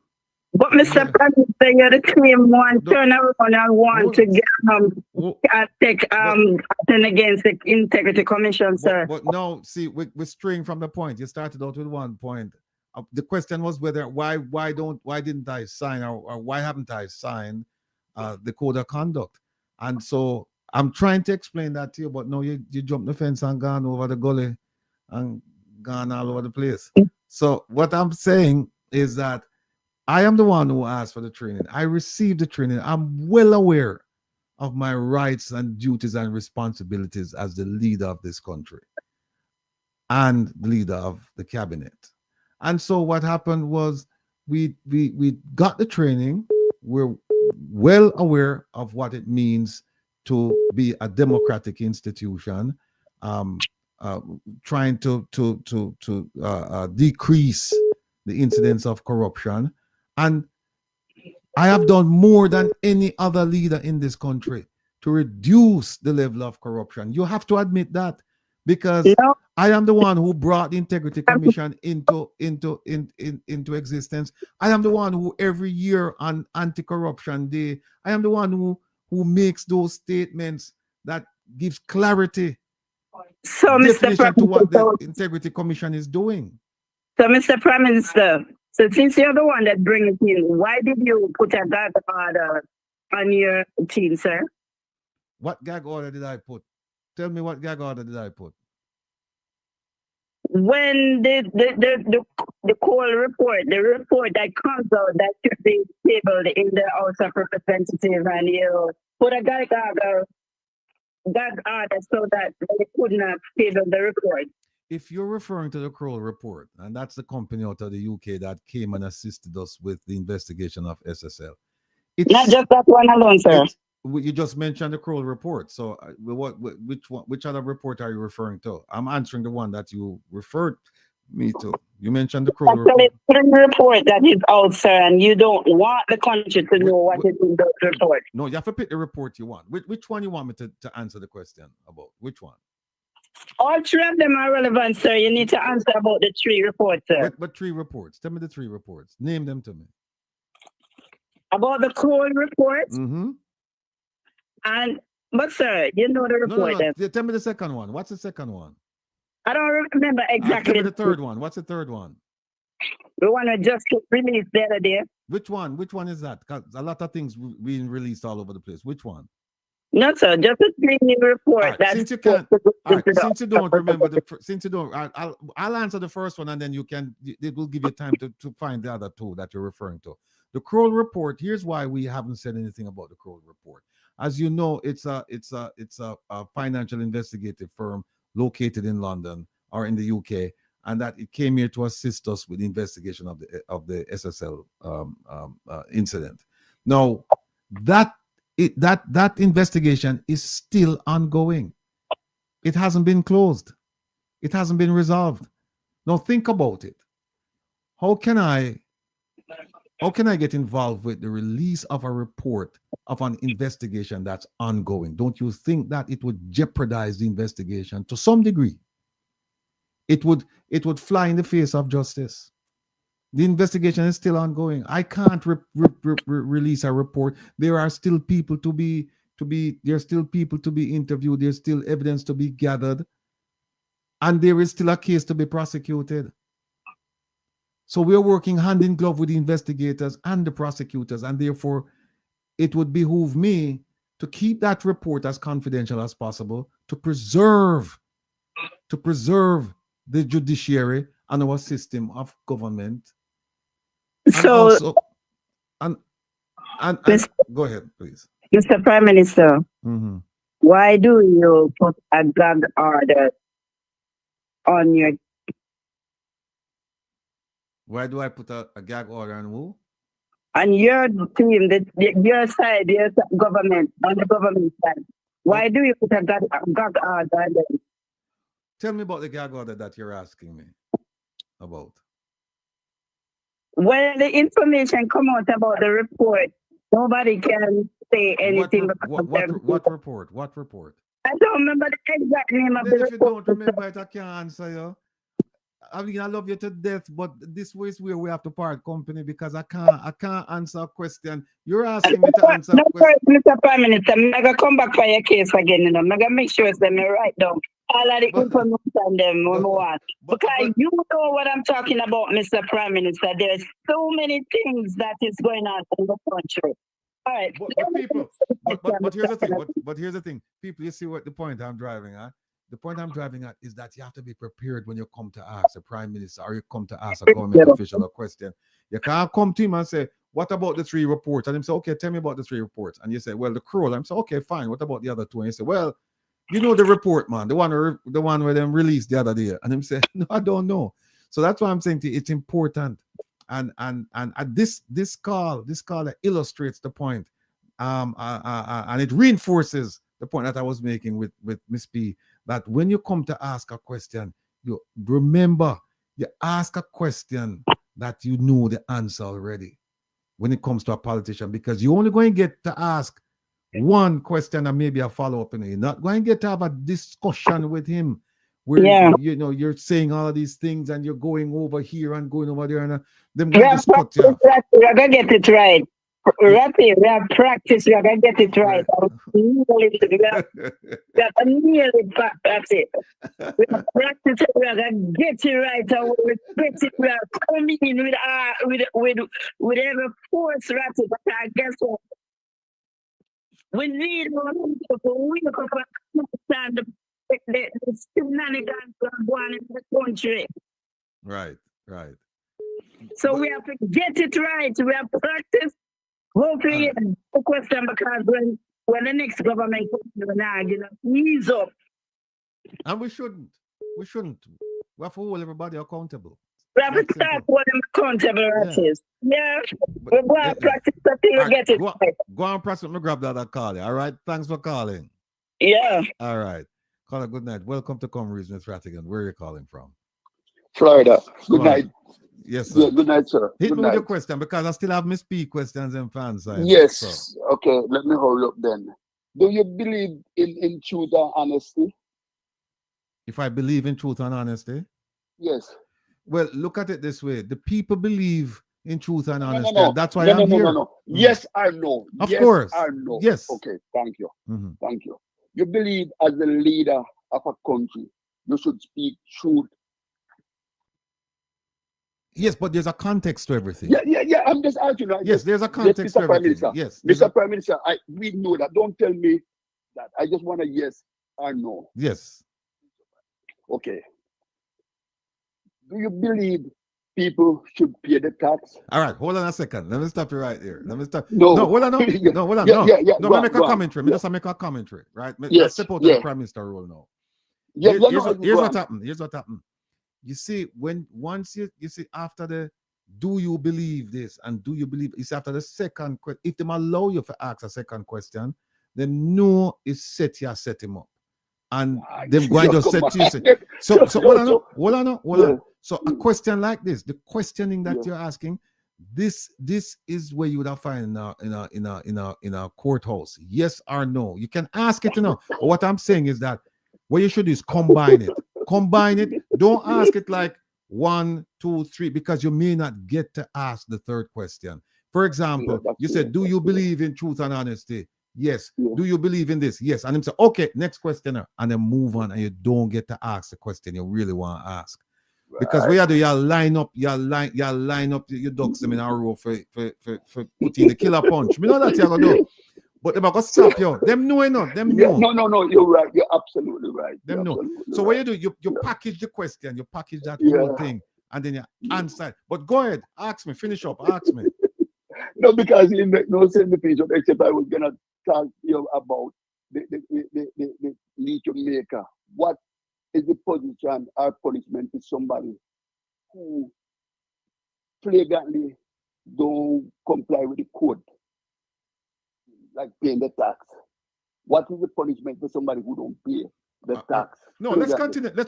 Mr. President, you're the same one, turn around and want to get action against the Integrity Commission, sir. But no, see, we're straying from the point. You started out with one point. The question was whether why didn't I sign or why haven't I signed the code of conduct? And so I'm trying to explain that to you, but no, you jumped the fence and gone over the gully and gone all over the place. So what I'm saying is that I am the one who asked for the training. I received the training. I'm well aware of my rights and duties and responsibilities as the leader of this country and the leader of the cabinet. And so what happened was we got the training. We're well aware of what it means to be a democratic institution, trying to decrease the incidence of corruption. And I have done more than any other leader in this country to reduce the level of corruption. You have to admit that, because I am the one who brought the Integrity Commission into existence. I am the one who every year on Anti-Corruption Day, I am the one who makes those statements that gives clarity, definition to what the Integrity Commission is doing. So, Mr. Prime Minister, so since you're the one that brings it in, why did you put a gag order on your team, sir? What gag order did I put? Tell me, what gag order did I put? When the call report, the report that comes out that should be tabled in the House of Representatives, and you put a gag order so that they could not table the report. If you're referring to the Kroll report, and that's the company out of the UK that came and assisted us with the investigation of SSL. It's not just that one alone, sir. You just mentioned the Kroll report. So which other report are you referring to? I'm answering the one that you referred me to. You mentioned the Kroll report. It's a report that is out, sir, and you don't want the country to know what is in the report. No, you have to pick the report you want. Which one you want me to answer the question about? Which one? All three of them are relevant, sir. You need to answer about the three reports, sir. But three reports. Tell me the three reports. Name them to me. About the Kroll report. Mm-hmm. But sir, you know the report. No. Tell me the second one. What's the second one? I don't remember exactly. Tell me the third one. What's the third one? The one that just released the other day. Which one? Which one is that? Because a lot of things being released all over the place. Which one? No, sir. Just a screening report. Right, since you can't, since you don't remember I'll answer the first one, and then it will give you time to find the other two that you're referring to. The Kroll report. Here's why we haven't said anything about the Kroll report. As you know, it's a financial investigative firm located in London or in the UK, and that it came here to assist us with the investigation of the SSL incident. Now, that investigation is still ongoing. It hasn't been closed. It hasn't been resolved. Now think about it. How can I get involved with the release of a report of an investigation that's ongoing? Don't you think that it would jeopardize the investigation to some degree? It would fly in the face of justice. The investigation is still ongoing. I can't release a report. There are still people to be interviewed. There's still evidence to be gathered, and there is still a case to be prosecuted. So we are working hand in glove with the investigators and the prosecutors, and therefore it would behoove me to keep that report as confidential as possible, to preserve the judiciary and our system of government. So, and go ahead, please. Mr. Prime Minister, why do you put a gag order on your? Why do I put a gag order on who? On your team, your side, your government, on the government side. Why do you put a gag order on them? Tell me about the gag order that you're asking me about. When the information come out about the report, nobody can say anything. What report? What report? I don't remember the exact name of the report. If you don't remember it, I can't answer you. I mean, I love you to death, but this is where we have to part company because I can't answer a question. You're asking me to answer a question. Mr. Prime Minister, I'm gonna come back for your case again, you know. I'm gonna make sure that I write down all of the information them when we want. Because you know what I'm talking about, Mr. Prime Minister. There's so many things that is going on in the country. All right. But here's the thing. But here's the thing. People, you see what the point I'm driving at? The point I'm driving at is that you have to be prepared when you come to ask a prime minister or you come to ask a government official a question. You can't come to him and say, what about the 3 reports? And him say, okay, tell me about the 3 reports. And you say, well, the Kroll. I'm say, okay, fine. What about the other 2? And you say, well, you know the report, man, the one where them released the other day. And him say, no, I don't know. So that's why I'm saying to you, it's important. And this call that illustrates the point. And it reinforces the point that I was making with Miss P, that when you come to ask a question, you remember you ask a question that you know the answer already when it comes to a politician, because you're only going to get to ask one question and maybe a follow-up, and you're not going to get to have a discussion with him where you know you're saying all of these things and you're going over here and going over there, and them going to just cut you off. We're gonna get it right. Ratty, we have practice, we are gonna get it right. We have to nail it back, that's it. We have practice, we are gonna get it right, and we respect it. We are coming in with every force, Ratty. But I guess what? We need more people to wake up and understand the shenanigans that are going in the country. Right. So we have to get it right. We have to practice. Hopefully, the question, because when the next government comes, ease up. And we shouldn't. We have to hold everybody accountable. We have to start holding accountable, Ratties. Yeah. We're going to practice until we get it right. Go on, press it. Me grab that and call you. All right. Thanks for calling. Yeah. All right. Caller, good night. Welcome to Conversation with Rattigan. Where are you calling from? Florida. Good night. Yes, sir. Yeah, good night, sir. Hit good me night. with your question, because I still have Miss P questions and fans. Yes. So. Okay, let me hurry up then. Do you believe in truth and honesty? If I believe in truth and honesty? Yes. Well, look at it this way. The people believe in truth and honesty. No. That's why I'm here. No. Yes or no? Of course. Or no? Yes. Okay, thank you. Thank you. You believe as the leader of a country, you should speak truth. Yes, but there's a context to everything. Yeah. I'm just asking. Right? Yes, there's a context to everything. Yes, Mr. Prime Minister, we know that. Don't tell me that. I just want a yes or no. Yes. Okay. Do you believe people should pay the tax? All right, hold on a second. Let me stop you right here. Let me stop. No, hold on. No. No, make a commentary. Me just make a commentary, right? Let's step out of the Prime Minister role now. Here's what happened. You see, once you see after the do you believe this and do you believe it's after the second question, if them allow you to ask a second question, then no is set him up. And them going to set you. So hold on. So a question like this, the questioning that you're asking, this is where you would have find in a courthouse. Yes or no. You can ask it, But what I'm saying is that what you should do is combine it. Don't ask it like 1, 2, 3, because you may not get to ask the third question. For example, you said, do you believe in truth and honesty? Yes. Do you believe in this? Yes. And him say, okay, next questioner, and then move on, and you don't get to ask the question you really want to ask. Because what you do, you line up your ducks them in a row for putting the killer punch. Me know that you're gonna do. But they're gonna stop you. Them know enough. Them know. No, you're right. You're absolutely right. Them know. So what you do, you package the question, you package that whole thing, and then you answer. But go ahead, ask me, finish up, ask me. No, because you make no sense the page, except I was gonna talk to you about the lead Jamaica. What is the position or punishment to somebody who flagrantly don't comply with the code, like paying the tax? What is the punishment for somebody who don't pay the tax? No, let's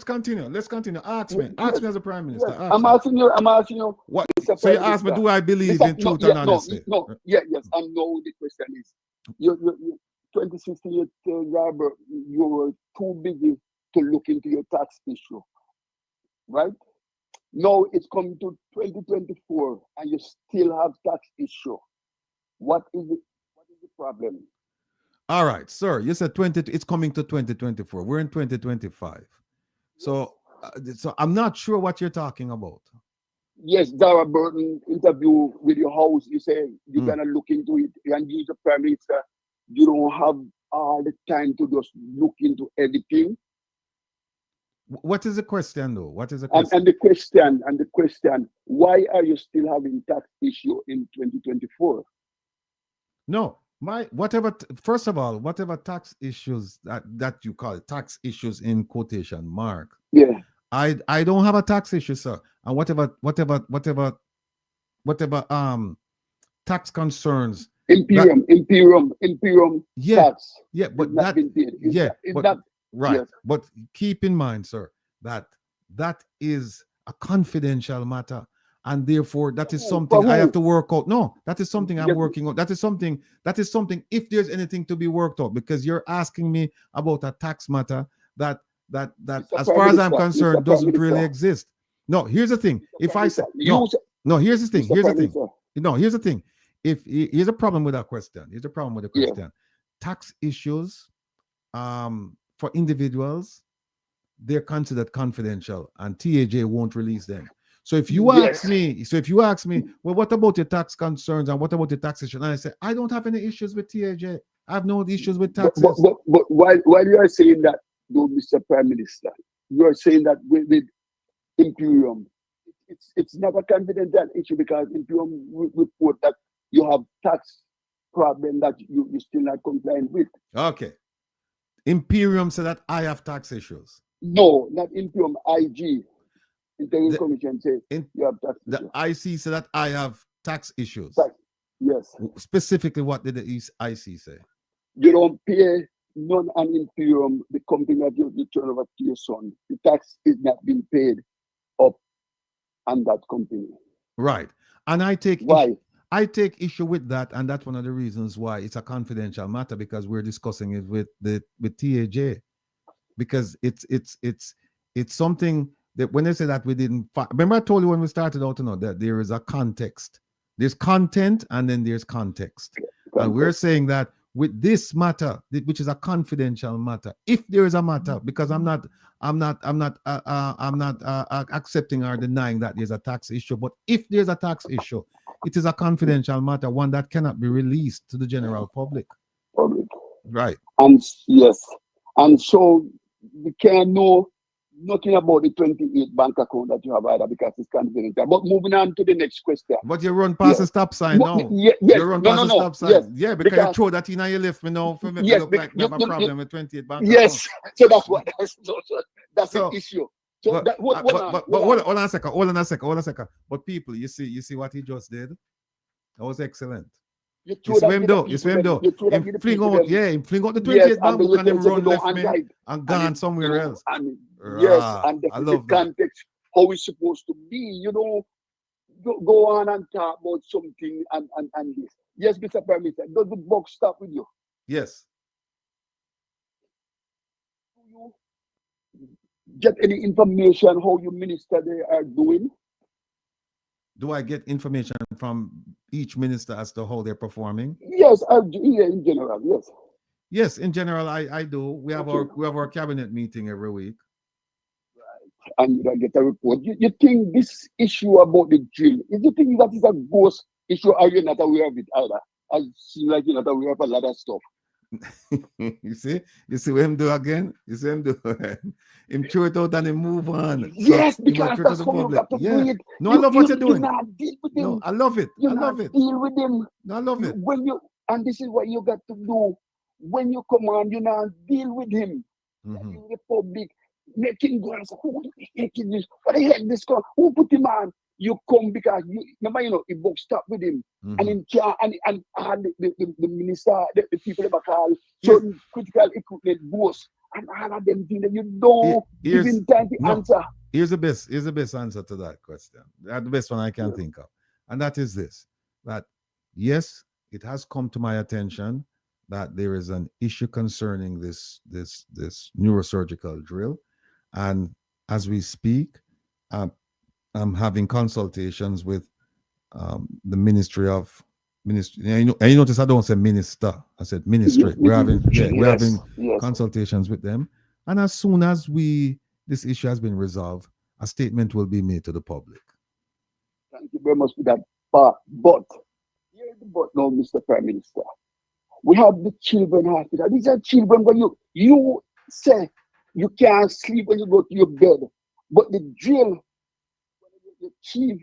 continue. Ask me as a Prime Minister. I'm asking you. What? So you ask me, do I believe in truth and honesty? Yes. I know the question is, you 2016, Robert, you were too busy to look into your tax issue, right? Now it's coming to 2024 and you still have tax issue. What is it? What is the problem? All right, sir. You said it's coming to 2024. We're in 2025. So, so I'm not sure what you're talking about. Yes, Dara Burton interview with your house. You say you're gonna look into it and use the Prime Minister. You don't have all the time to just look into everything. What is the question, though? What is the question? And the question, why are you still having tax issue in 2024? No, first of all, whatever tax issues that you call it, tax issues in quotation mark. Yeah. I don't have a tax issue, sir. And whatever tax concerns. Imperium yeah, tax. Yeah, but that right. Yes. But keep in mind, sir, that is a confidential matter. And therefore, that is something I have to work out. No, that is something I'm working on. That is something if there's anything to be worked out, because you're asking me about a tax matter that as far as I'm concerned doesn't really exist. No, here's the thing. If I say no, here's the thing. Here's the thing. Here's a problem with that question. Here's a problem with the question. Yeah. Tax issues for individuals, they're considered confidential, and TAJ won't release them. So if you ask me, well, what about your tax concerns and what about your tax issues? And I say, I don't have any issues with TAJ. I have no issues with taxes. But while you are saying that, though, Mr. Prime Minister, you are saying that with Imperium, it's not a confidential issue, because Imperium report that you have tax problem that you still not complying with. Okay. Imperium said that I have tax issues. No, not Imperium, IG. Interim Commission says you have tax issues. The IC said that I have tax issues. Yes. Specifically, what did the IC say? You don't pay none on Imperium, the company that you turn over to your son. The tax is not being paid up on that company. Right. And I take issue with that, and that's one of the reasons why it's a confidential matter, because we're discussing it with TAJ, because it's something that when they say that we didn't remember, I told you when we started out to know that there is a context. There's content and then there's context. And we're saying that with this matter, which is a confidential matter, if there is a matter, because I'm not accepting or denying that there's a tax issue, but if there's a tax issue, it is a confidential matter, one that cannot be released to the general public. Right. And yes. And so we can know nothing about the 28 bank account that you have either, because it's confidential. But moving on to the next question. But you run past the stop sign now. Yes. You run past the stop sign. Yes. Yeah, because you throw that in and you left me now for me to look like we have a problem with 28 bank account. Yes. So that's the issue. So hold on a second. But people, you see what he just did? That was excellent. You swim though. He fling out the 28 bank book and him run left me and gone somewhere else. Yes, and the context, how it's supposed to be. You know, go on and talk about something and this. Yes, Mr. Prime Minister, does the box stop with you? Yes. Do you get any information how your minister they are doing? Do I get information from each minister as to how they're performing? Yes, in general, yes. Yes, in general, I do. We have our cabinet meeting every week. Right. And you get a report. You think this issue about the drill, is you think that is a ghost issue, or you're not aware of it either? I seem like you're not aware of a lot of stuff. You see what him do again? You see him do him throw it out and him move on. Yes, so because that's how you got to do it. No, I love what you're doing. Not deal with him. No, I love it. I love it. Deal with him. No, I love it. And this is what you got to do. When you come on, you now deal with him in the public, making grants. Who making this? What the heck this guy? Who put him on? You come because you remember, it book stop with him, and in the minister, the people ever call certain critical equipment boss, and all of them things that you don't give him time to answer. Here's the best answer to that question. That's the best one I can think of, and that is this: that yes, it has come to my attention that there is an issue concerning this neurosurgical drill, and as we speak, having consultations with the Ministry of Ministry. And you notice I don't say minister, I said ministry. We're having consultations with them, and as soon as this issue has been resolved, a statement will be made to the public. Thank you very much for that. But here's the but now, Mr. Prime Minister. We have the children hospital. These are children when you say you can't sleep when you go to your bed, but the drill, the chief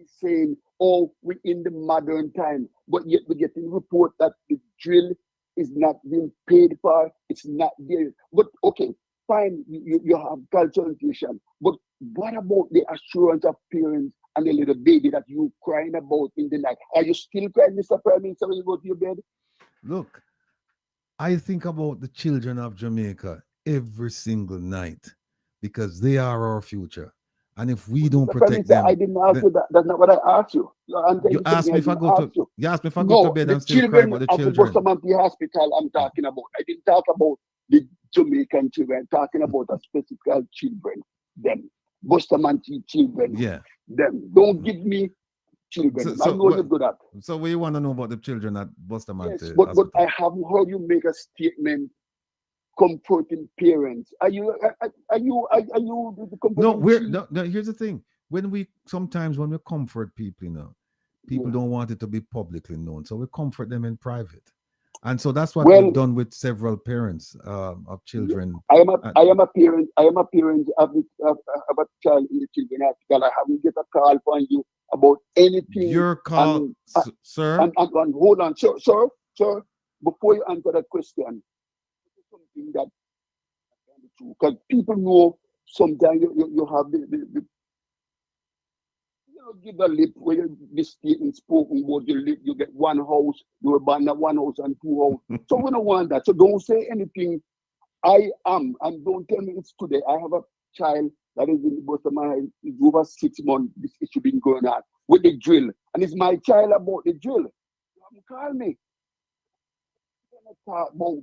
is saying, oh, we're in the modern time, but yet we're getting report that the drill is not being paid for, it's not there. But okay, fine, you have consultation, but what about the assurance of parents and the little baby that you crying about in the night? Are you still crying, Mr. Prime Minister, when you go to your bed? Look, I think about the children of Jamaica every single night because they are our future. And if we don't protect them, I didn't ask you that. That's not what I asked you. You asked me if I go to bed and still cry about the children. The Bustamante Hospital I'm talking about. I didn't talk about the Jamaican children. I'm talking about a specific children. Them Bustamante children. Yeah. Them. Don't give me children. I know you're good at. So what you want to know about the children at Bustamante? Yes, but I haven't heard you make a statement comforting parents. Are you the comforting? No, here's the thing. Sometimes when we comfort people, people don't want it to be publicly known. So we comfort them in private. And so that's what we've done with several parents of children. I am a parent of a child in the children hospital. I haven't get a call from you about anything. Your call, sir. And hold on, sir. Before you answer that question, something that because people know sometimes you have the give a lip where this statement spoken about your lip, you get one house, you were banned at one house and two houses. So we don't want that. So don't say anything. I am, and don't tell me it's today. I have a child that is in the bottom of my head. It's over 6 months. This issue been going on with the drill, and it's my child about the drill. You haven't called me. You cannot talk about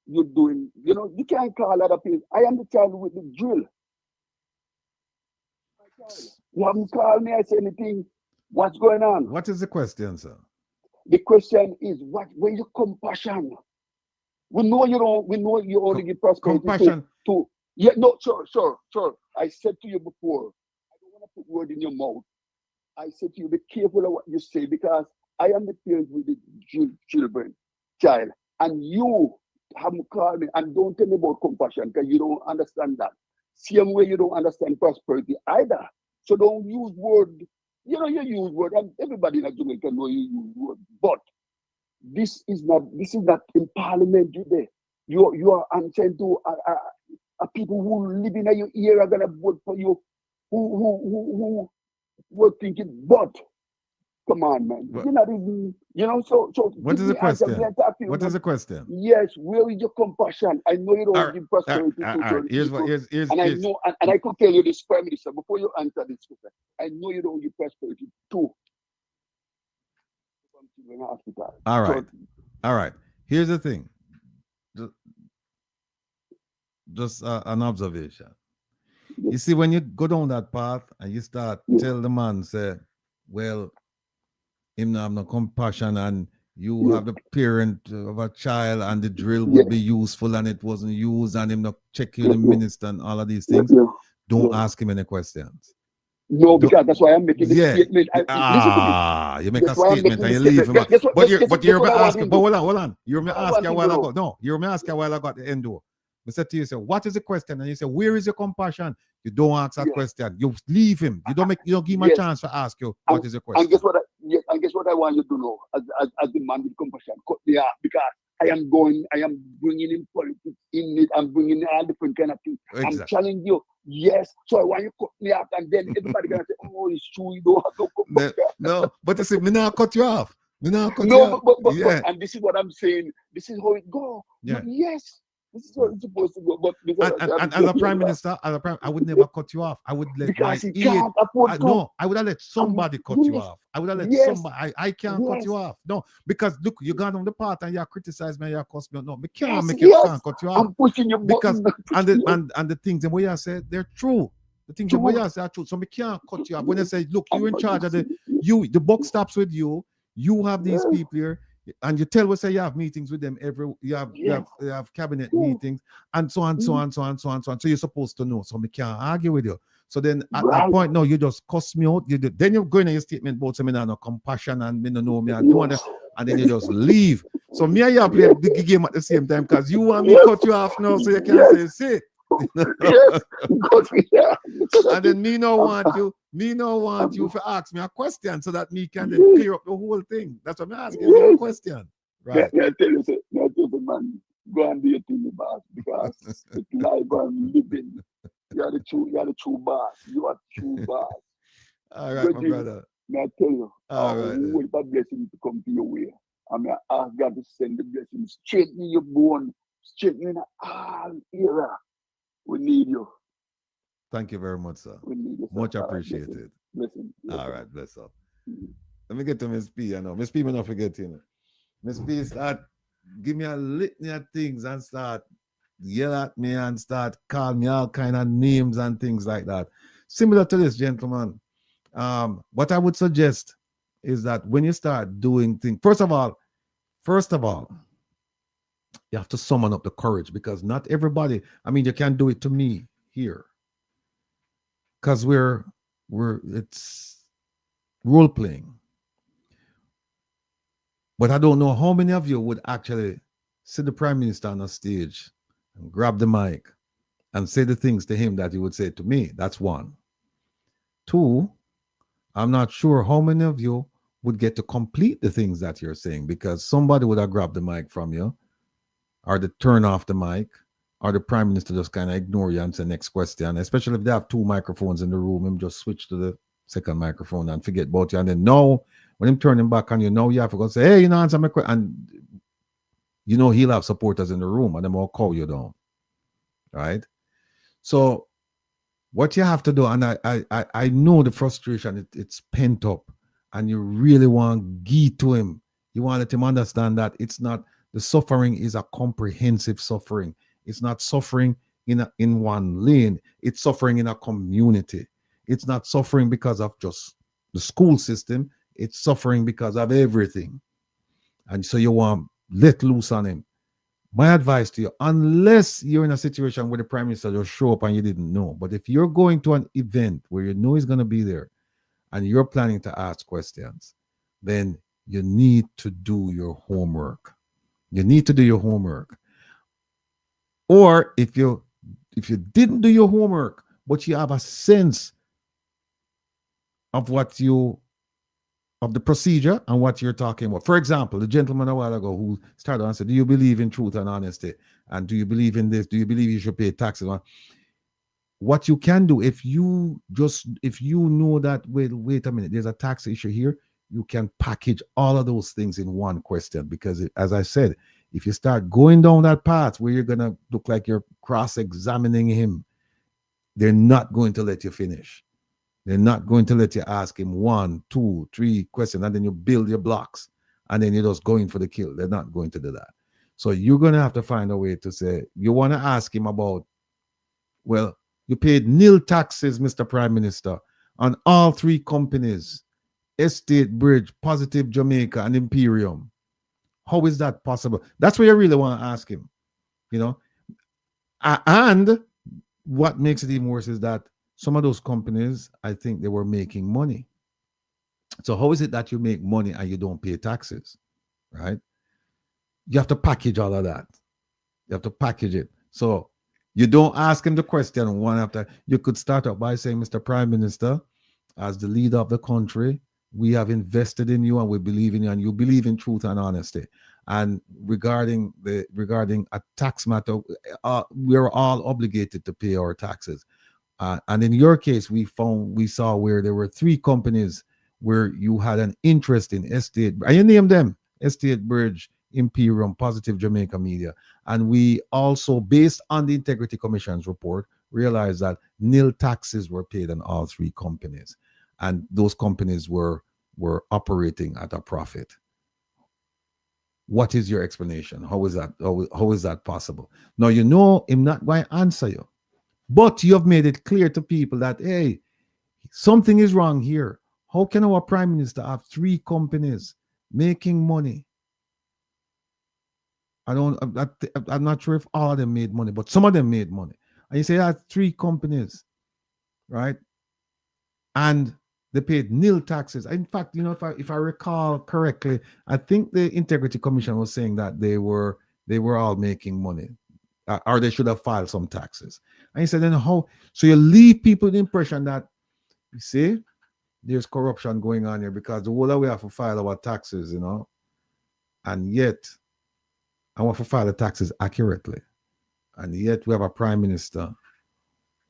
you doing. You can't call other people. I am the child with the drill. You haven't called me. I say anything. What's going on? What is the question, sir? The question is, where your compassion? We know you don't. We know you only give prosperity compassion to. Yeah, no, sure. I said to you before. I don't want to put word in your mouth. I said to you, be careful of what you say because I am the parent with the child, and you haven't called me. And don't tell me about compassion because you don't understand that. Same way you don't understand prosperity either. So don't use word. You use word, and everybody in Jamaica know you use word. But this is not in Parliament today. You are answering to people who live in your ear are gonna vote for you, who were thinking, but come on, man. You're not even, so what is the question? What is the question? Yes, where is your compassion? I know you don't give prosperity to here's I know, and I could tell you this, Prime Minister, before you answer this question, I know you don't give prosperity to hospital. All right. Here's the thing. Just an observation. You see, when you go down that path and you start tell the man, say, well, him not have no compassion, and you have the parent of a child, and the drill would be useful, and it wasn't used, and him not check you the minister and all of these things. Don't ask him any questions. No, because that's why I'm making the statement. You make a statement and you leave him. But you're asking. But hold on. You were asking a while ago. No, you were asking a while ago at the end door. I said to you, what is the question? And you say, where is your compassion? You don't ask that question. You leave him. You don't give him a chance to ask you what is the question. And guess what I want you to know as the man with compassion. Because I am bringing in politics in it. I'm bringing in all different kind of things. Exactly. I'm challenging you. Yes. So I want you to cut me off, and then everybody gonna say, oh, it's true. You don't have no compassion. No, but you see, me now cut you off. But and this is what I'm saying. This is how it goes. Yeah. Yes. This is what it's supposed to go. But and as a prime minister, I would never cut you off. I would let I would have let somebody cut you off. I would have let somebody. I can't cut you off. No, because look, you got on the part and you criticize me and you cuss me. No, me can't make you can't cut you off. I'm pushing your because and the things and what you said, they're true. The things that we are saying are true. So we can't cut you off. When they say, look, you're in charge of the buck stops with you. You have these people here, and you tell us say you have meetings with them you have cabinet meetings, and so on, so on, so on, so on, so on. So you're supposed to know. So we can't argue with you. So then at that point, no, you just cuss me out. Then you're going in your statement about saying no compassion and me no know me and doing that, and then you just leave. So me and you play the game at the same time because you want me to cut you off now, so you can't say. Yes, and then me no want you to ask me a question so that me can then clear up the whole thing. That's what I'm asking you a question. Right. I tell you, man, go and do your thing, boss, because it's life and living. You're the true boss. You are true boss. All right, my brother. May I tell you, all right, wait for blessing to come to your way. I mean, I ask God to send the blessing straight in your bone, straight in all era. We need you. Thank you very much, sir. We need you, sir. Much appreciated. Listen. All right, bless up. Let me get to Miss P. I know Miss P may not forget, you know. Miss P start give me a litany of things and start yell at me and start call me all kind of names and things like that. Similar to this, gentlemen. What I would suggest is that when you start doing things, first of all, you have to summon up the courage, because not everybody, I mean, you can't do it to me here because it's role playing. But I don't know how many of you would actually see the Prime Minister on a stage and grab the mic and say the things to him that he would say to me. That's one. Two, I'm not sure how many of you would get to complete the things that you're saying, because somebody would have grabbed the mic from you, or to turn off the mic, or the Prime Minister just kind of ignore you and say next question, especially if they have two microphones in the room, him just switch to the second microphone and forget about you. And then now, when him turning back on you, now you have to go say, hey, you know, answer my question. And you know he'll have supporters in the room and them all call you down. Right? So what you have to do, and I know the frustration, it's pent up, and you really want to give to him. You want to let him understand that it's not, the suffering is a comprehensive suffering. It's not suffering in one lane. It's suffering in a community. It's not suffering because of just the school system. It's suffering because of everything. And so you want to let loose on him. My advice to you, unless you're in a situation where the Prime Minister just show up and you didn't know, but if you're going to an event where you know he's going to be there and you're planning to ask questions, then you need to do your homework. You need to do your homework. Or if you didn't do your homework, but you have a sense of of the procedure and what you're talking about. For example, the gentleman a while ago who started and said, do you believe in truth and honesty? And do you believe in this? Do you believe you should pay taxes? What you can do, if you know that, wait a minute, there's a tax issue here, you can package all of those things in one question. Because as I said, if you start going down that path where you're going to look like you're cross-examining him, they're not going to let you finish. They're not going to let you ask him 1, 2, 3 questions, and then you build your blocks, and then you're just going for the kill. They're not going to do that. So you're going to have to find a way to say, you want to ask him about, well, you paid nil taxes, Mr. Prime Minister, on all 3 companies, Estate, Bridge, Positive Jamaica, and Imperium. How is that possible? That's what you really want to ask him, you know. And what makes it even worse is that some of those companies, I think they were making money. So how is it that you make money and you don't pay taxes, right? You have to package all of that. You have to package it. So you don't ask him the question one after. You could start up by saying, Mr. Prime Minister, as the leader of the country, we have invested in you and we believe in you, and you believe in truth and honesty. And regarding a tax matter, we're all obligated to pay our taxes. And in your case, we saw where there were 3 companies where you had an interest in Estate, and you named them, Estate, Bridge, Imperium, Positive Jamaica Media. And we also, based on the Integrity Commission's report, realized that nil taxes were paid on all 3 companies. And those companies were operating at a profit. What is your explanation? How is that possible? Now, you know him not going to answer you. But you have made it clear to people that, hey, something is wrong here. How can our prime minister have 3 companies making money? I'm not sure if all of them made money, but some of them made money. And you say that's 3 companies, right? And they paid nil taxes. In fact, you know, if I recall correctly, I think the Integrity Commission was saying that they were all making money, or they should have filed some taxes. And he said, then how? So you leave people the impression that, you see, there's corruption going on here because the whole we have to file our taxes, you know, and yet I want to file the taxes accurately, and yet we have a prime minister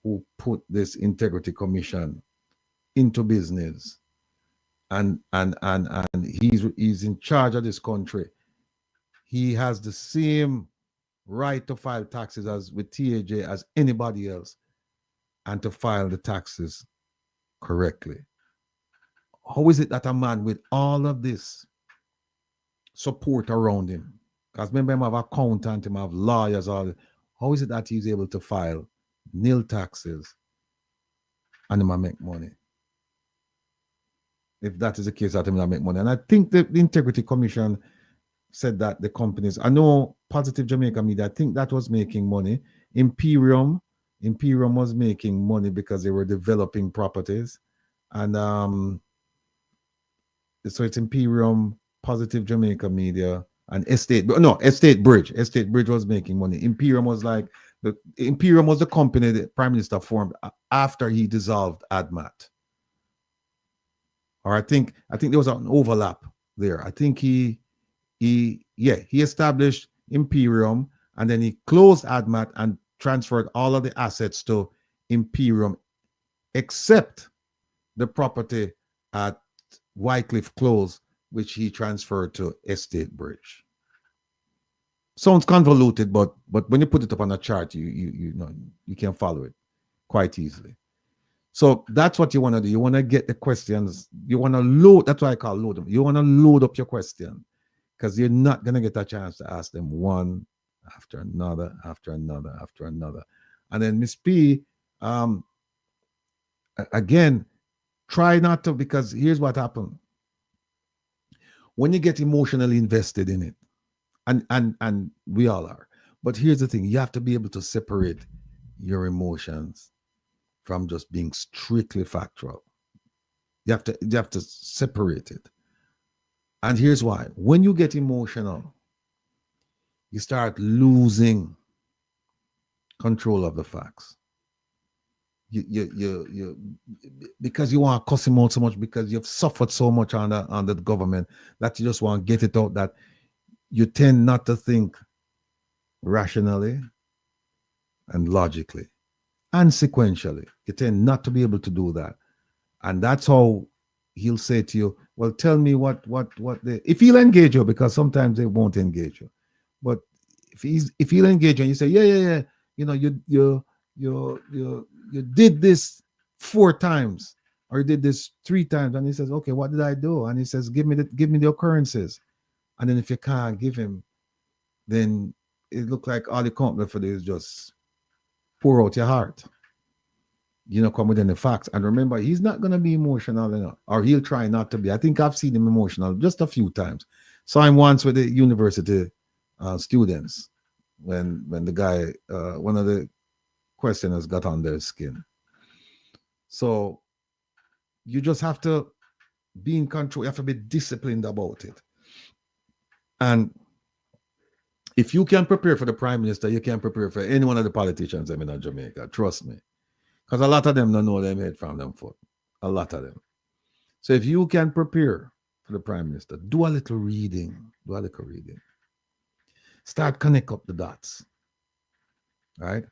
who put this Integrity Commission into business, and he's in charge of this country. He has the same right to file taxes as with TAJ as anybody else, and to file the taxes correctly. How is it that a man with all of this support around him, because remember him have accountant, him have lawyers, all, how is it that he's able to file nil taxes and him make money? If that is the case, that him not make money. And I think the Integrity Commission said that the companies, I know Positive Jamaica Media, I think that was making money. Imperium was making money because they were developing properties. And so it's Imperium, Positive Jamaica Media, and Estate Bridge. Estate Bridge was making money. Imperium was the company the Prime Minister formed after he dissolved ADMAT. Or I think there was an overlap there. I think he established Imperium, and then he closed ADMAT and transferred all of the assets to Imperium, except the property at Wycliffe Close, which he transferred to Estate Bridge. Sounds convoluted, but when you put it up on a chart, you know you can follow it quite easily. So that's what you want to do. You want to get the questions. You want to load. That's why I call load them. You want to load up your question, because you're not going to get a chance to ask them one after another, after another, after another. And then Miss P, again, try not to, because here's what happened. When you get emotionally invested in it, and we all are, but here's the thing, you have to be able to separate your emotions from just being strictly factual. You have to separate it. And here's why. When you get emotional, you start losing control of the facts. You because you want to cuss him out so much, because you've suffered so much under the government, that you just want to get it out, that you tend not to think rationally and logically and sequentially. You tend not to be able to do that. And that's how he'll say to you, well, tell me what if he'll engage you, because sometimes they won't engage you. But if he'll engage you and you say, yeah, you know, you did this 4 times, or you did this 3 times, and he says, okay, what did I do? And he says, give me the occurrences. And then if you can't give him, then it looks like all you come for this is just pour out your heart. You know, come with any facts. And remember, he's not going to be emotional enough, or he'll try not to be. I think I've seen him emotional just a few times. Saw him once with the university students when the guy, one of the questioners got on their skin. So you just have to be in control. You have to be disciplined about it. And if you can prepare for the prime minister, you can prepare for any one of the politicians in Jamaica. Trust me. Because a lot of them don't know them head from them foot. A lot of them. So if you can prepare for the prime minister, do a little reading. Start connect up the dots. Right?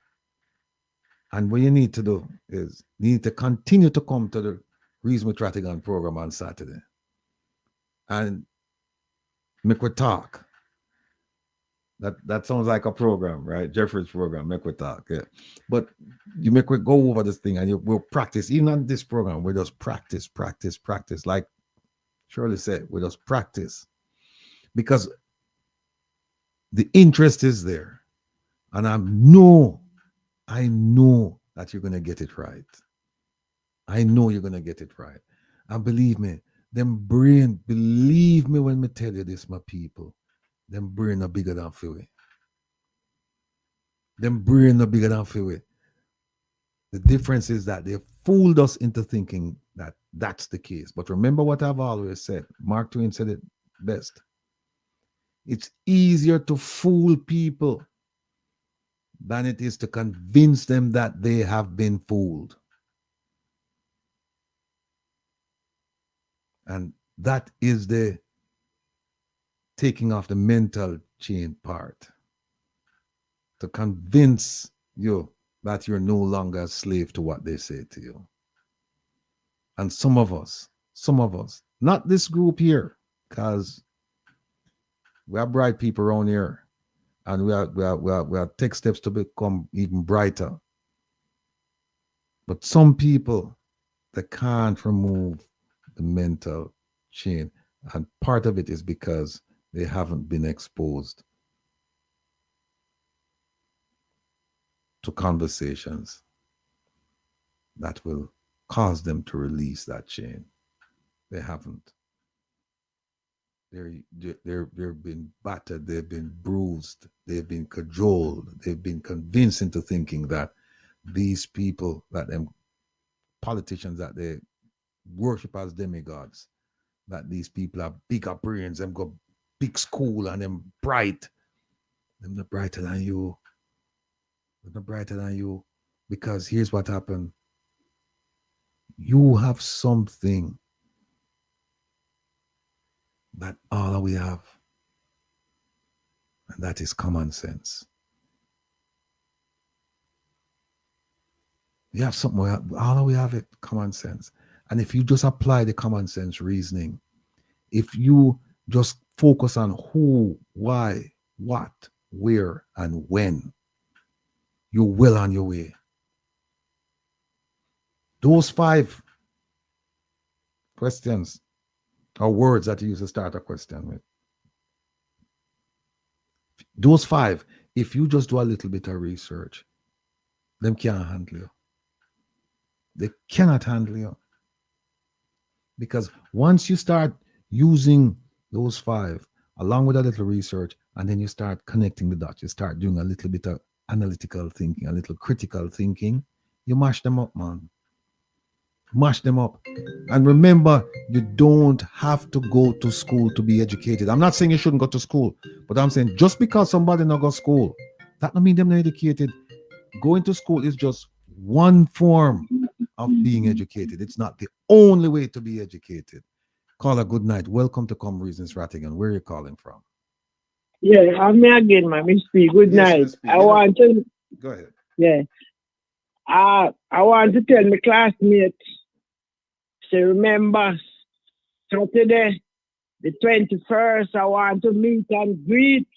And what you need to do is you need to continue to come to the Wil Rattigan program on Saturday. And make we talk. That sounds like a program, right? Jeffrey's program, make we talk, yeah. But you make we go over this thing, and we'll practice. Even on this program, we just practice. Like Shirley said, we just practice. Because the interest is there. And I know that you're going to get it right. I know you're going to get it right. And believe me, believe me when I tell you this, my people, them brain are bigger than Philly. Them brain are bigger than Philly. The difference is that they fooled us into thinking that that's the case. But remember what I've always said. Mark Twain said it best. It's easier to fool people than it is to convince them that they have been fooled. And that is the taking off the mental chain part. To convince you that you're no longer a slave to what they say to you. And some of us, not this group here, because we are bright people around here, and we are take steps to become even brighter. But some people, they can't remove the mental chain, and part of it is because they haven't been exposed to conversations that will cause them to release that chain. They haven't. They've been battered, they've been bruised, they've been cajoled, they've been convinced into thinking that these people, that them politicians that they worship as demigods, that these people have bigger brains, them got big school and them bright. Them not brighter than you. They're not brighter than you. Because here's what happened. You have something that all we have. And that is common sense. You have something, all we have it, common sense. And if you just apply the common sense reasoning, if you just focus on who, why, what, where, and when, you're well on your way. Those 5 questions or words that you use to start a question with. Those 5, if you just do a little bit of research, them can't handle you. They cannot handle you. Because once you start using those 5, along with a little research, and then you start connecting the dots, you start doing a little bit of analytical thinking, a little critical thinking, you mash them up, man. Mash them up. And remember, you don't have to go to school to be educated. I'm not saying you shouldn't go to school, but I'm saying just because somebody not go to school, that don't mean they're not educated. Going to school is just one form of being educated. It's not the only way to be educated. Caller, good night. Welcome to Come Reasons Rattigan. Where are you calling from? Yeah, I'm me again, my Miss P. Good night. I want to go ahead. Yeah. I want to tell my classmates, say remember Saturday, the 21st, I want to meet and greet.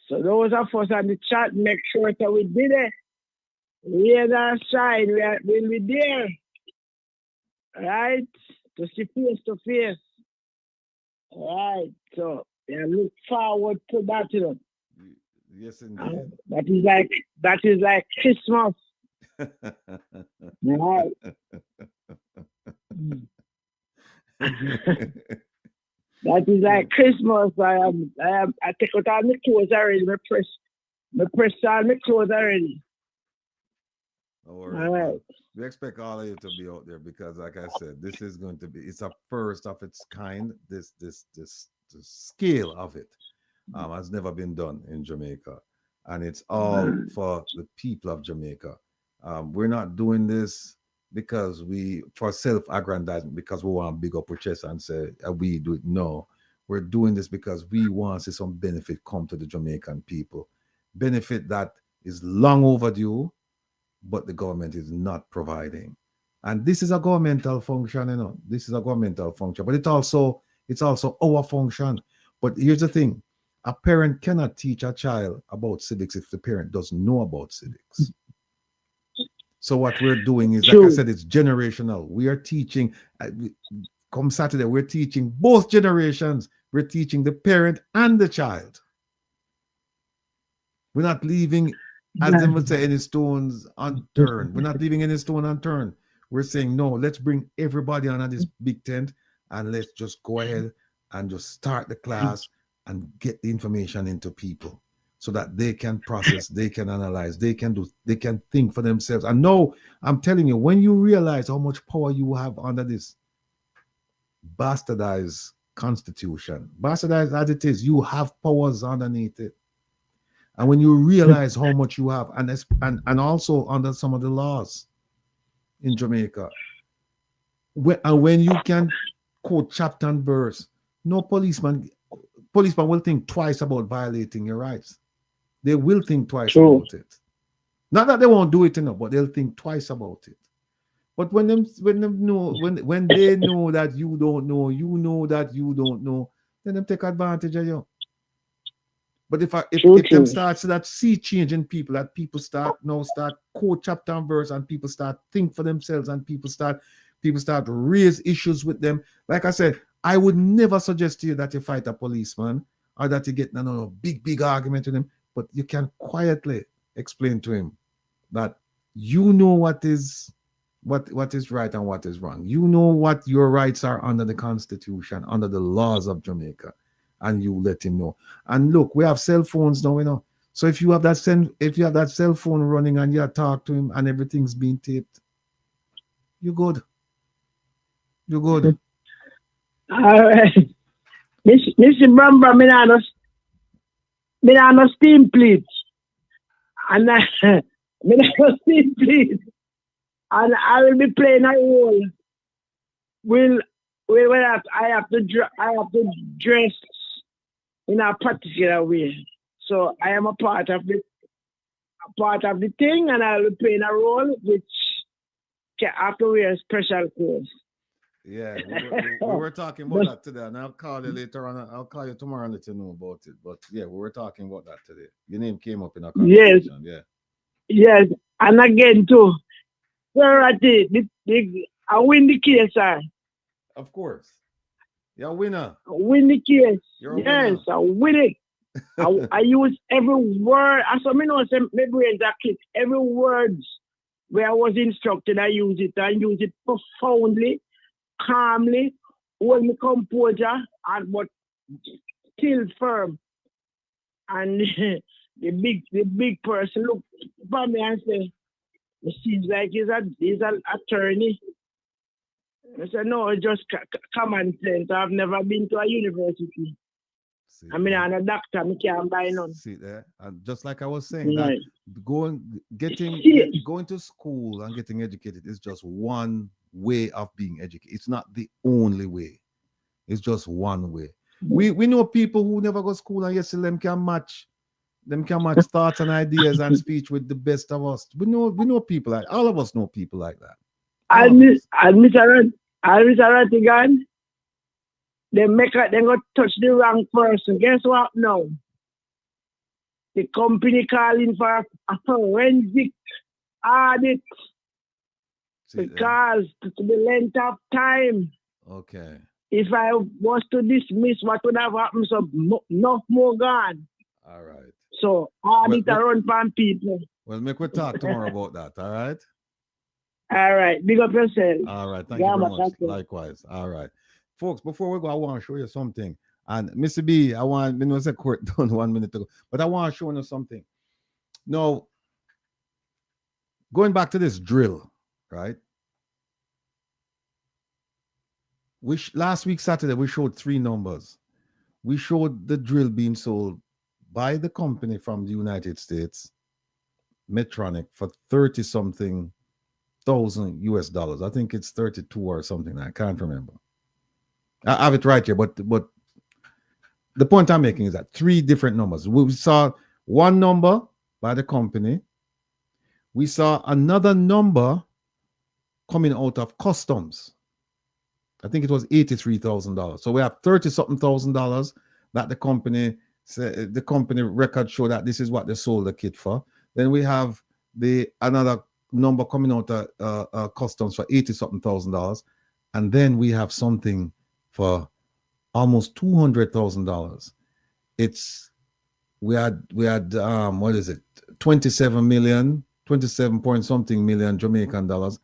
So those of us on the chat, make sure that we did it. Rain and shine, we'll be there. Right? To see face to face. Right. So I look forward to that, you know. Yes, indeed. That is like Christmas. Right. That is like Christmas. I take out all my clothes already. I press all my clothes already. All right. We expect all of you to be out there because, like I said, this is going to be, it's a first of its kind. This scale of it has never been done in Jamaica. And it's all for the people of Jamaica. We're not doing this because for self-aggrandizement, because we want to big up our chest and say, we do it. No, we're doing this because we want to see some benefit come to the Jamaican people. Benefit that is long overdue, but the government is not providing. And this is a governmental function, you know. This is a governmental function, but it's also our function. But here's the thing. A parent cannot teach a child about civics if the parent doesn't know about civics. So what we're doing is, like I said, it's generational. We are teaching, come Saturday, we're teaching both generations. We're teaching the parent and the child. We're not leaving as them would say, any stones unturned. We're not leaving any stone unturned. We're saying, no, let's bring everybody under this big tent and let's just go ahead and just start the class and get the information into people so that they can process, they can analyze, they can think for themselves. And no, I'm telling you, when you realize how much power you have under this bastardized constitution, bastardized as it is, you have powers underneath it. And when you realize how much you have, and also under some of the laws in Jamaica, when you can quote chapter and verse, no policeman will think twice about violating your rights. They will think twice about it. Not that they won't do it enough, but they'll think twice about it. But when they know that you don't know, you know that you don't know, then they take advantage of you. But if them starts that sea change in people, that people start quote chapter and verse, and people start think for themselves, and people start raise issues with them. Like I said, I would never suggest to you that you fight a policeman or that you get no big argument with him, but you can quietly explain to him that you know what is right and what is wrong. You know what your rights are under the Constitution, under the laws of Jamaica, and you let him know. And look, we have cell phones now, you know. So if you have that cell phone running and you talk to him and everything's being taped, you're good. You're good. All right. Mr. Bramba, me no steam plate. And me no steam plate. And I will be playing a role. I have to dress in a particular way. So I am a part of the thing, and I will play in a role which I have to wear special clothes. Yeah, we were talking about that today, and I'll call you later on. I'll call you tomorrow and let you know about it. But yeah, we were talking about that today. Your name came up in our conversation. Yes, and again too. Sir, I win the case, sir. Of course. You're a winner. I win the case. Yes, I win it. I use every word. As I know, my brains are click. Every word where I was instructed, I use it. I use it profoundly, calmly, hold my composure, but still firm. And the big person look at me and say, it seems like he's an attorney. I said, no, it's just common sense. I've never been to a university. I'm a doctor, I can't buy none. See there? And just like I was saying, that going to school and getting educated is just one way of being educated. It's not the only way. It's just one way. We know people who never go to school and yet still them can match thoughts and ideas and speech with the best of us. We know people like all of us know people like that. And Mr. Rattigan, they go touch the wrong person. Guess what now? The company calling for a forensic audit because to the length of time. Okay. If I was to dismiss, what would have happened? So no more gone. All right. So audit around from people. Well, make we talk tomorrow about that. All right. All right. Big up yourself. All right. Thank you very much. Likewise. All right. Folks, before we go, I want to show you something. And Mr. B, I know the court done 1 minute ago, but I want to show you something. Now, going back to this drill, right? Last week, Saturday, we showed 3 numbers. We showed the drill being sold by the company from the United States, Medtronic, for 30-something thousand US dollars. I think it's 32 or something. I can't remember. I have it right here, but the point I'm making is that 3 different numbers. We saw one number by the company. We saw another number coming out of customs. I think it was $83,000. So we have 30-something thousand dollars that the company record show that this is what they sold the kit for. Then we have another number coming out of customs for $80-something thousand dollars, and then we have something for almost $200,000. We had what is it? 27 million, 27 point something million Jamaican dollars.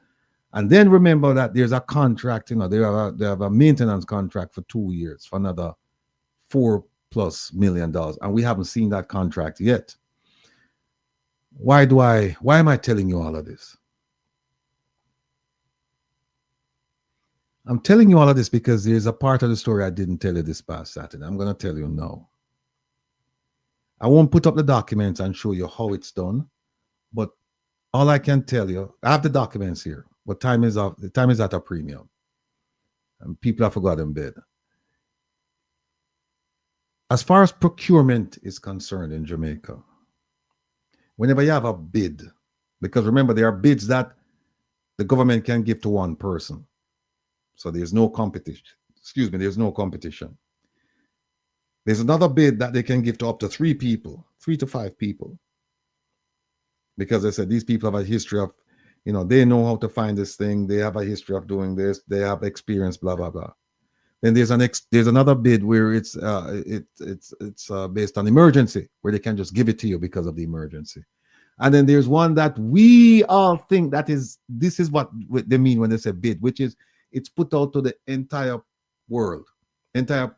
And then remember that there's a contract, you know, they have a maintenance contract for 2 years for another $4+ million. And we haven't seen that contract yet. Why am I telling you all of this? I'm telling you all of this because there's a part of the story I didn't tell you this past Saturday. I'm going to tell you now. I won't put up the documents and show you how it's done, but all I can tell you, I have the documents here, but time is at a premium. And people have forgotten bid. As far as procurement is concerned in Jamaica, whenever you have a bid, because remember, there are bids that the government can give to one person. So there's no competition. Excuse me, there's no competition. There's another bid that they can give to up to 3 people, 3 to 5 people. Because I said these people have a history of, you know, they know how to find this thing. They have a history of doing this. They have experience, blah, blah, blah. Then there's another bid where it's based on emergency, where they can just give it to you because of the emergency. And then there's one that we all think this is what they mean when they say bid, which is it's put out to the entire world, entire,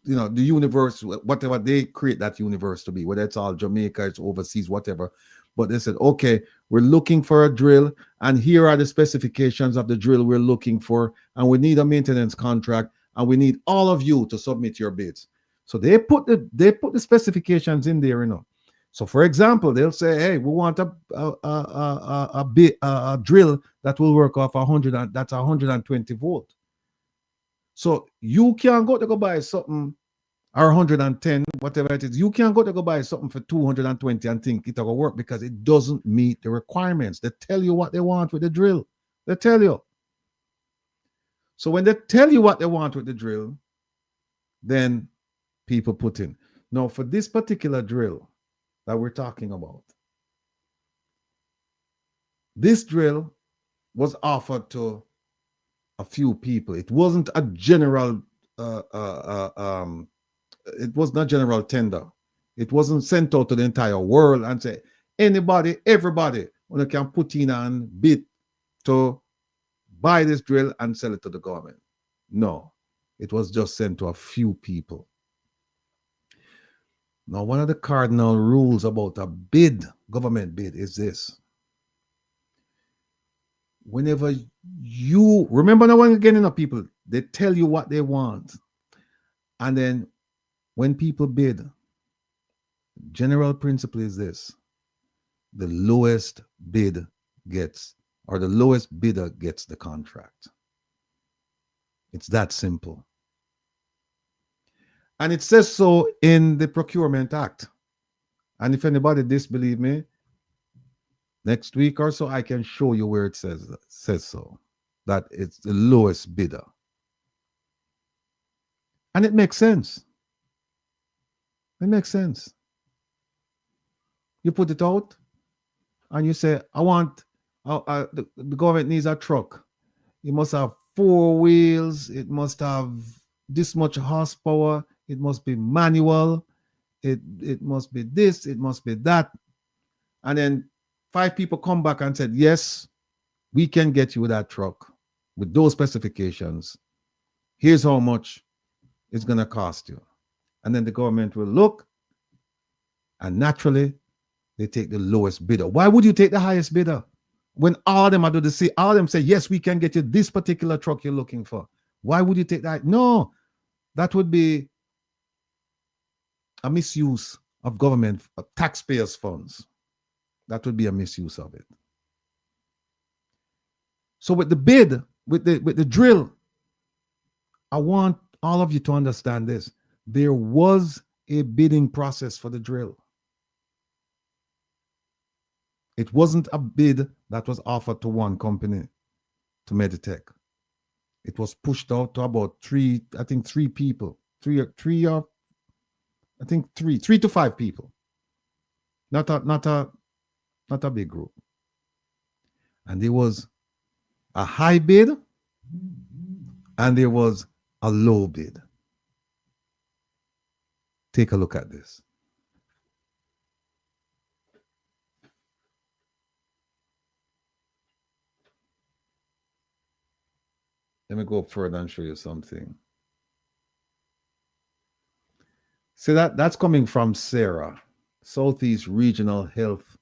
you know, the universe, whatever they create that universe to be, whether it's all Jamaica, it's overseas, whatever. But they said, okay, we're looking for a drill, and here are the specifications of the drill we're looking for, and we need a maintenance contract, and we need all of you to submit your bids. So they put the specifications in there, you know. So for example, they'll say, hey, we want a drill that will work off 100, that's 120 volt. So you can't go to go buy something or 110, whatever it is. You can't go to go buy something for 220 and think it'll work because it doesn't meet the requirements. They tell you what they want with the drill. They tell you. So when they tell you what they want with the drill, then people put in. Now, for this particular drill that we're talking about, this drill was offered to a few people. It wasn't a general it was not general tender. It wasn't sent out to the entire world and say anybody, everybody when they can put in and bid to buy this drill and sell it to the government. No, it was just sent to a few people. Now, one of the cardinal rules about a bid, government bid, is this. Whenever you, remember now when you're getting up people, they tell you what they want. And then when people bid, general principle is this. The lowest bid gets, or the lowest bidder gets the contract. It's that simple. And it says so in the Procurement Act. And if anybody disbelieve me, next week or so, I can show you where it says so, that it's the lowest bidder. And it makes sense. It makes sense. You put it out and you say, I want, the government needs a truck. It must have 4 wheels. It must have this much horsepower. It must be manual. It must be this. It must be that. And then 5 people come back and said, yes, we can get you that truck with those specifications. Here's how much it's going to cost you. And then the government will look, and naturally, they take the lowest bidder. Why would you take the highest bidder? When all of them are doing the same, all of them say, yes, we can get you this particular truck you're looking for. Why would you take that? No, that would be a misuse of government, of taxpayers' funds. That would be a misuse of it. So with the bid, with the drill, I want all of you to understand this. There was a bidding process for the drill. It wasn't a bid that was offered to one company, to Meditech. It was pushed out to about 3 people, 3 to 5 people. Not a big group. And there was a high bid and there was a low bid. Take a look at this. Let me go further and show you something. See, that's coming from SARA, Southeast Regional Health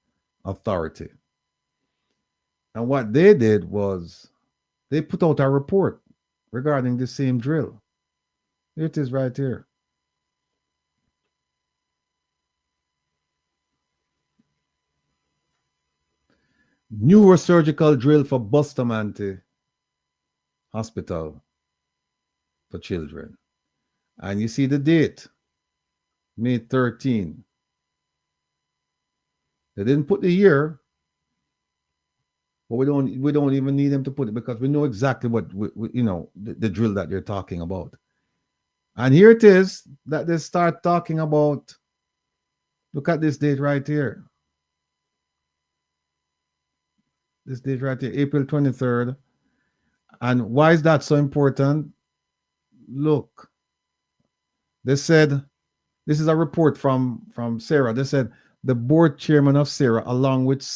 Authority. And what they did was they put out a report regarding the same drill. Here it is right here. Neurosurgical drill for Bustamante Hospital for children. And you see the date, May 13. They didn't put the year, but we don't even need them to put it because we know exactly what the drill that they're talking about. And here it is that they start talking about. Look at this date right here. This date right here, April 23rd. And why is that so important? Look, they said, this is a report from SARA. They said the board chairman of SARA, along with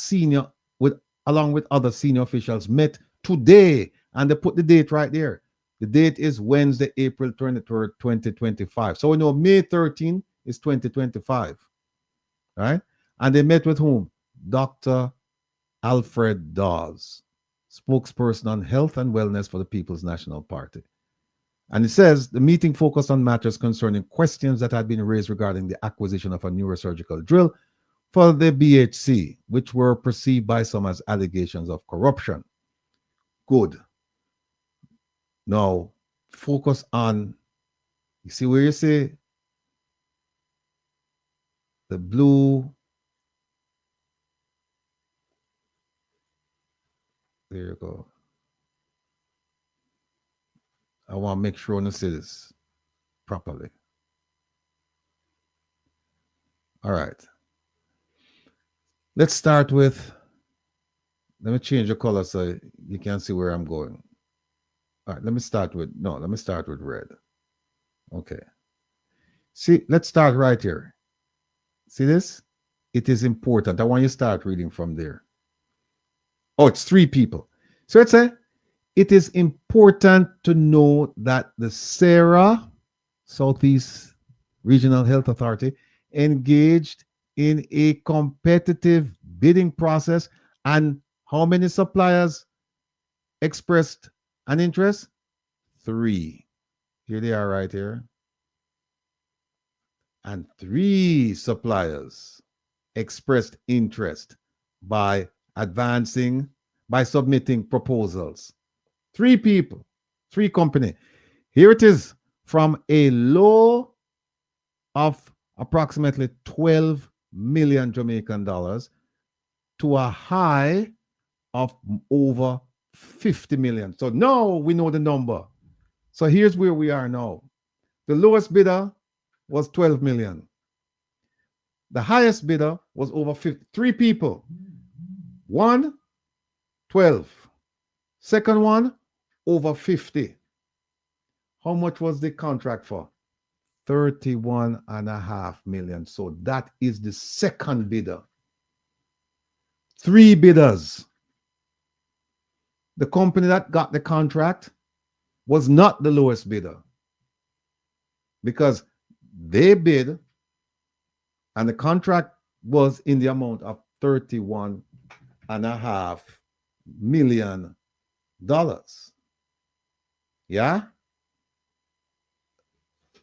other senior officials, met today, and they put the date right there. The date is Wednesday, April 23rd, 2025. So we know May 13 is 2025, right? And they met with whom? Dr. Alfred Dawes, spokesperson on health and wellness for the People's National Party. And it says the meeting focused on matters concerning questions that had been raised regarding the acquisition of a neurosurgical drill for the BHC, which were perceived by some as allegations of corruption. Good. Now, focus on, you see where you say the blue. There you go. I want to make sure I see this properly. All right. Let's start with, let me change the color so you can see where I'm going. All right, let me start with red. Okay. See, let's start right here. See this? It is important. I want you to start reading from there. Oh, it's 3 people. So it's it is important to know that the SARA, Southeast Regional Health Authority, engaged in a competitive bidding process, and how many suppliers expressed an interest? 3. Here they are right here. And 3 suppliers expressed interest by submitting proposals. 3 people, 3 companies. Here it is, from a low of approximately 12 million Jamaican dollars to a high of over 50 million. So now we know the number. So here's where we are now. The lowest bidder was 12 million. The highest bidder was over 50. 3 people. 1, 12. Second one, over 50. How much was the contract for? 31.5 million. So that is the second bidder. 3 bidders. The company that got the contract was not the lowest bidder, because they bid and the contract was in the amount of $31.5 million. Yeah?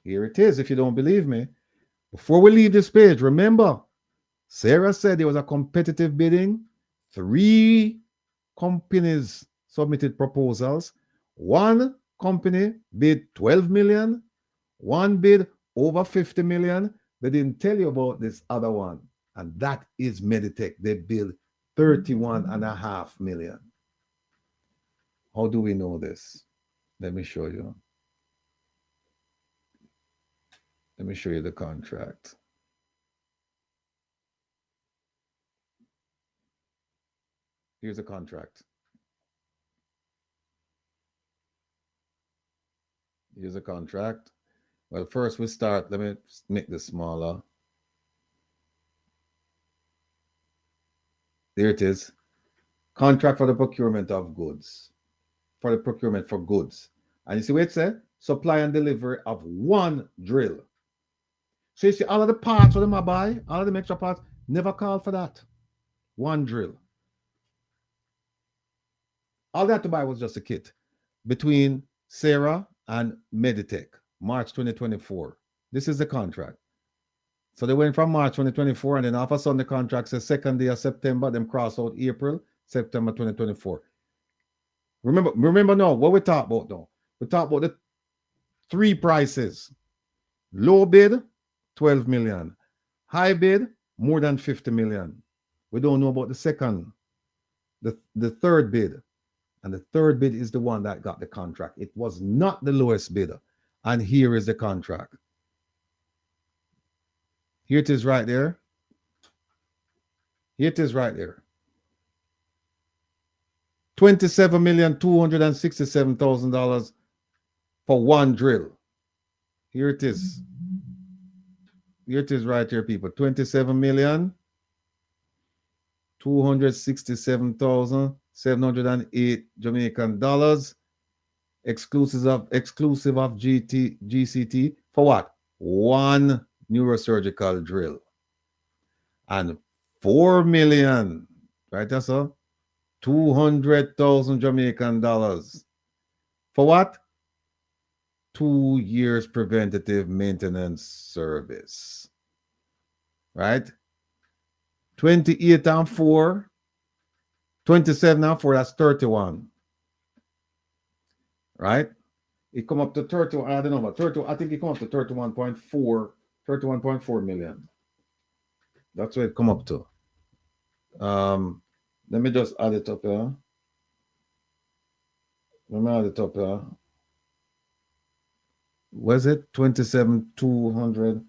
Here it is, if you don't believe me. Before we leave this page, remember, SARA said there was a competitive bidding. 3 companies submitted proposals. 1 company bid 12 million. 1 bid over 50 million. They didn't tell you about this other one, and that is Meditech. They bid 31.5 million. How do we know this? Let me show you. Let me show you the contract. Here's the contract. Here's a contract. Well, first we start, let me make this smaller. There it is. Contract for the procurement of goods. For the procurement for goods. And you see what it said? Supply and delivery of one drill. So you see all of the parts for them I buy, all of the extra parts, never call for that. One drill. All they had to buy was just a kit between Sarah and Meditech, March 2024. This is the contract. So they went from March 2024, and then all of a sudden the contract says 2nd day of September, them cross out April, September 2024. Remember now, what we talk about now? We talk about the three prices. Low bid, 12 million. High bid, more than 50 million. We don't know about the second, the third bid. And the third bid is the one that got the contract. It was not the lowest bidder. And here is the contract. Here it is right there. Here it is right there. $27,267,000 for one drill. Here it is. Here it is right here, people. 27,267,708 Jamaican dollars, exclusive of GCT for what? One neurosurgical drill. And 4 million, right? That's all. 200,000 Jamaican dollars. For what? 2 years preventative maintenance service. Right? 28 and 4. 27 and 4, that's 31. Right? It come up to 31, I don't know, but 30, I think it come up to 31.4 million. That's what it come up to. Let me just add it up here. Let me add it up here. Was it 27,200?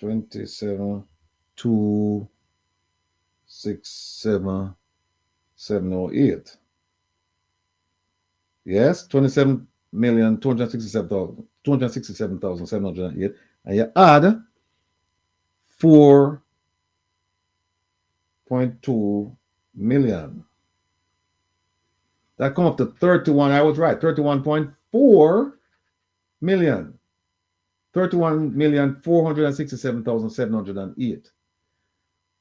27,267,708. Yes, 27,267,708. And you add 4.2 million. That come up to 31. I was right. 31.4 million. 31,467,708.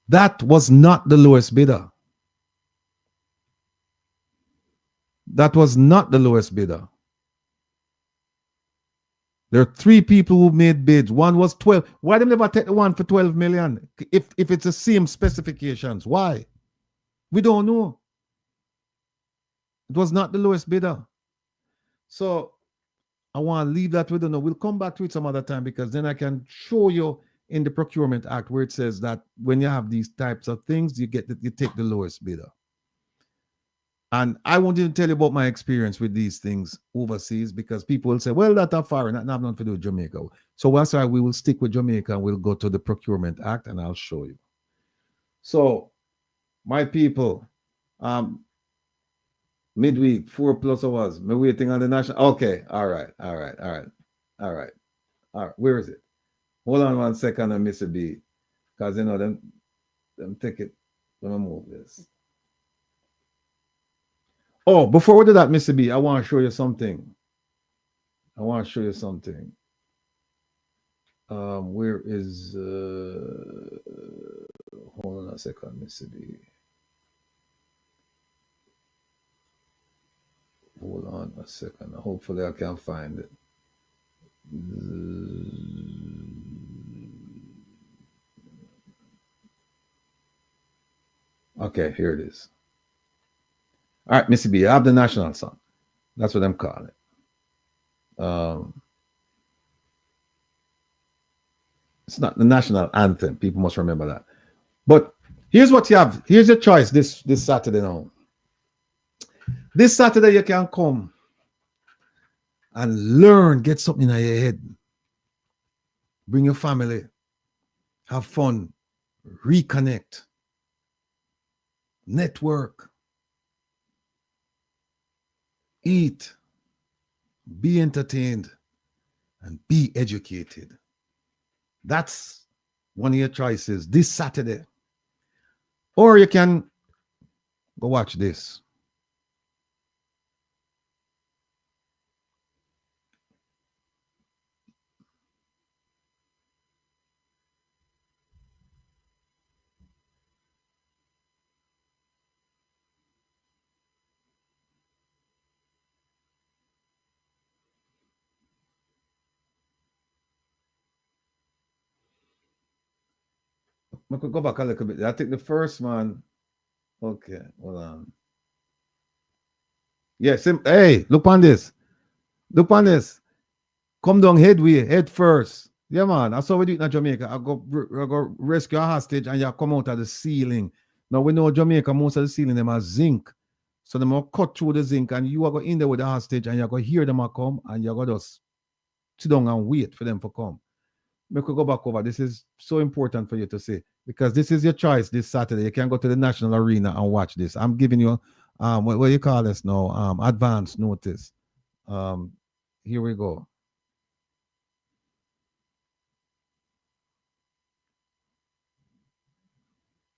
That was not the lowest bidder. That was not the lowest bidder. There are three people who made bids. One was 12. Why did they never take the one for 12 million? If it's the same specifications, why? We don't know. It was not the lowest bidder. So I want to leave that with you. We'll come back to it some other time, because then I can show you in the Procurement Act where it says that when you have these types of things, you take the lowest bidder. And I won't even tell you about my experience with these things overseas, because people will say, well, that's a foreign, that have nothing to do with Jamaica. So that's why we will stick with Jamaica and we'll go to the Procurement Act and I'll show you. So, my people, midweek, 4+ hours. Me waiting on the national. Okay, all right. Where is it? Hold on 1 second, Mr. B, because you know them take it. Let me move this. Oh, before we do that, Mr. B, I want to show you something. Where is hold on a second, Mr. B. Hold on a second. Hopefully I can find it. Okay, here it is. All right, Mr. B, I have the national song. That's what I'm calling it. It's not the national anthem. People must remember that. But here's what you have. Here's your choice this Saturday now. This Saturday you can come and learn, get something in your head. Bring your family. Have fun. Reconnect. Network. Eat, be entertained, and be educated. That's one of your choices this Saturday. Or you can go watch this. I could go back a little bit. I think the first one. Okay, hold on. Yes, hey, look on this. Look on this. Come down head first. Yeah, man. That's how we do it in Jamaica. I go rescue a hostage and you come out of the ceiling. Now we know Jamaica, most of the ceiling them are zinc. So they will cut through the zinc and you are going in there with the hostage and you're going to hear them come and you're going to just sit down and wait for them to come. We could go back over. This is so important for you to see because this is your choice this Saturday. You can go to the national arena and watch this. I'm giving you what do you call this now? Advance notice. Here we go.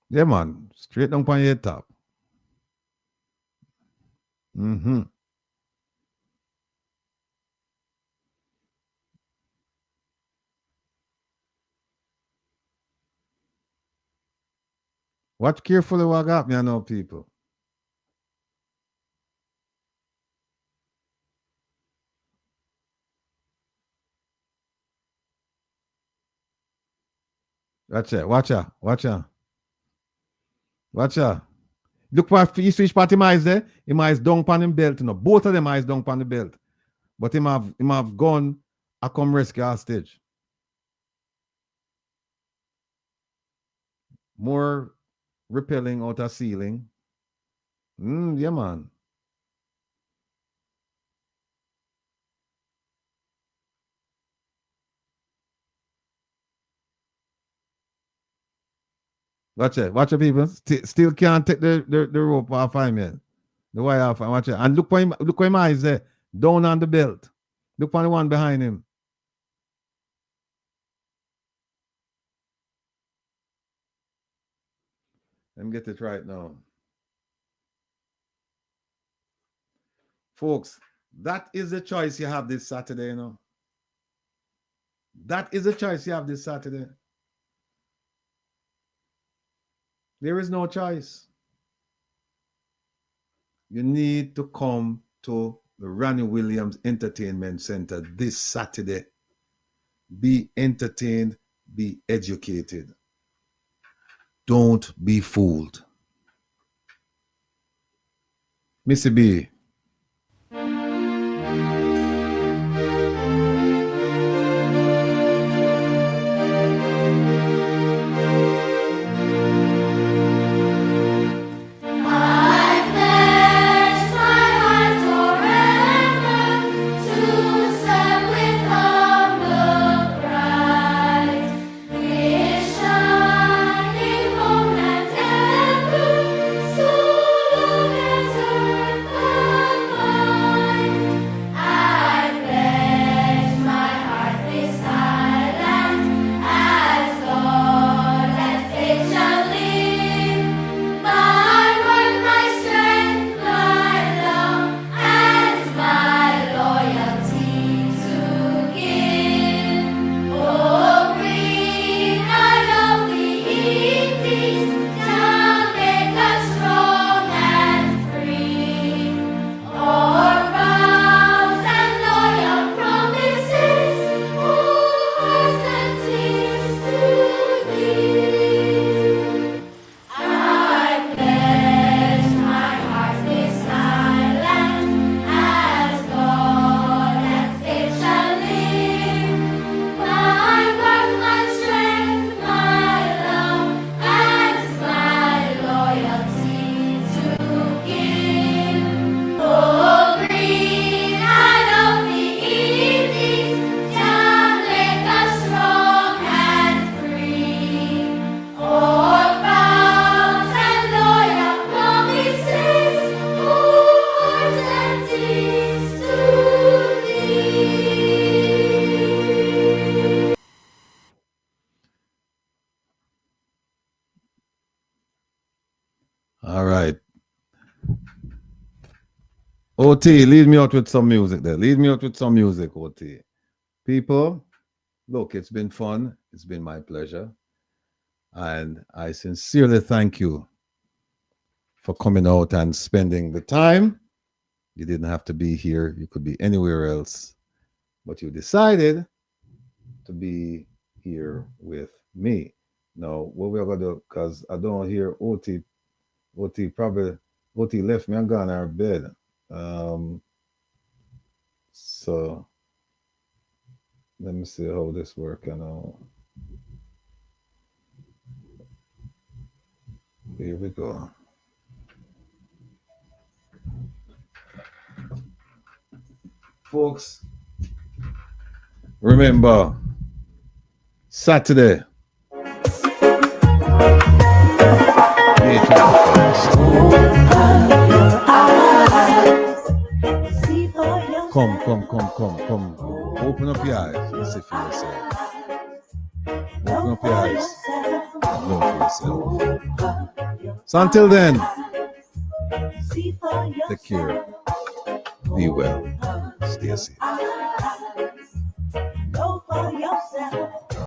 Yeah, man. Straight down on your top. Mm-hmm. Watch carefully what got me, I know, people. Watch it. Watch out. Watch out. Watch out. Look what you switch party eyes there. Him eyes down upon him belt. You know. Both of them eyes down upon the belt. But him have gone a come rescue hostage. More repelling out of ceiling. Yeah, man. Watch it. Watch it, people. Still can't take the rope off him yet. The wire off. Watch it. And look for him eyes there. Down on the belt. Look for the one behind him. Let me get it right now. Folks, that is the choice you have this Saturday, you know. That is the choice you have this Saturday. There is no choice. You need to come to the Ronnie Williams Entertainment Center this Saturday. Be entertained, be educated. Don't be fooled. Missy B. OT, lead me out with some music there. Lead me out with some music, OT. People, look, it's been fun. It's been my pleasure. And I sincerely thank you for coming out and spending the time. You didn't have to be here. You could be anywhere else. But you decided to be here with me. No, what we're gonna do, because I don't hear OT. OT left me and gone to her bed. So let me see how this works. Here we go. Folks, remember Saturday. Come. Open up your eyes and see for yourself. Open up your eyes and know for yourself. So until then, take care. Be well. Stay safe.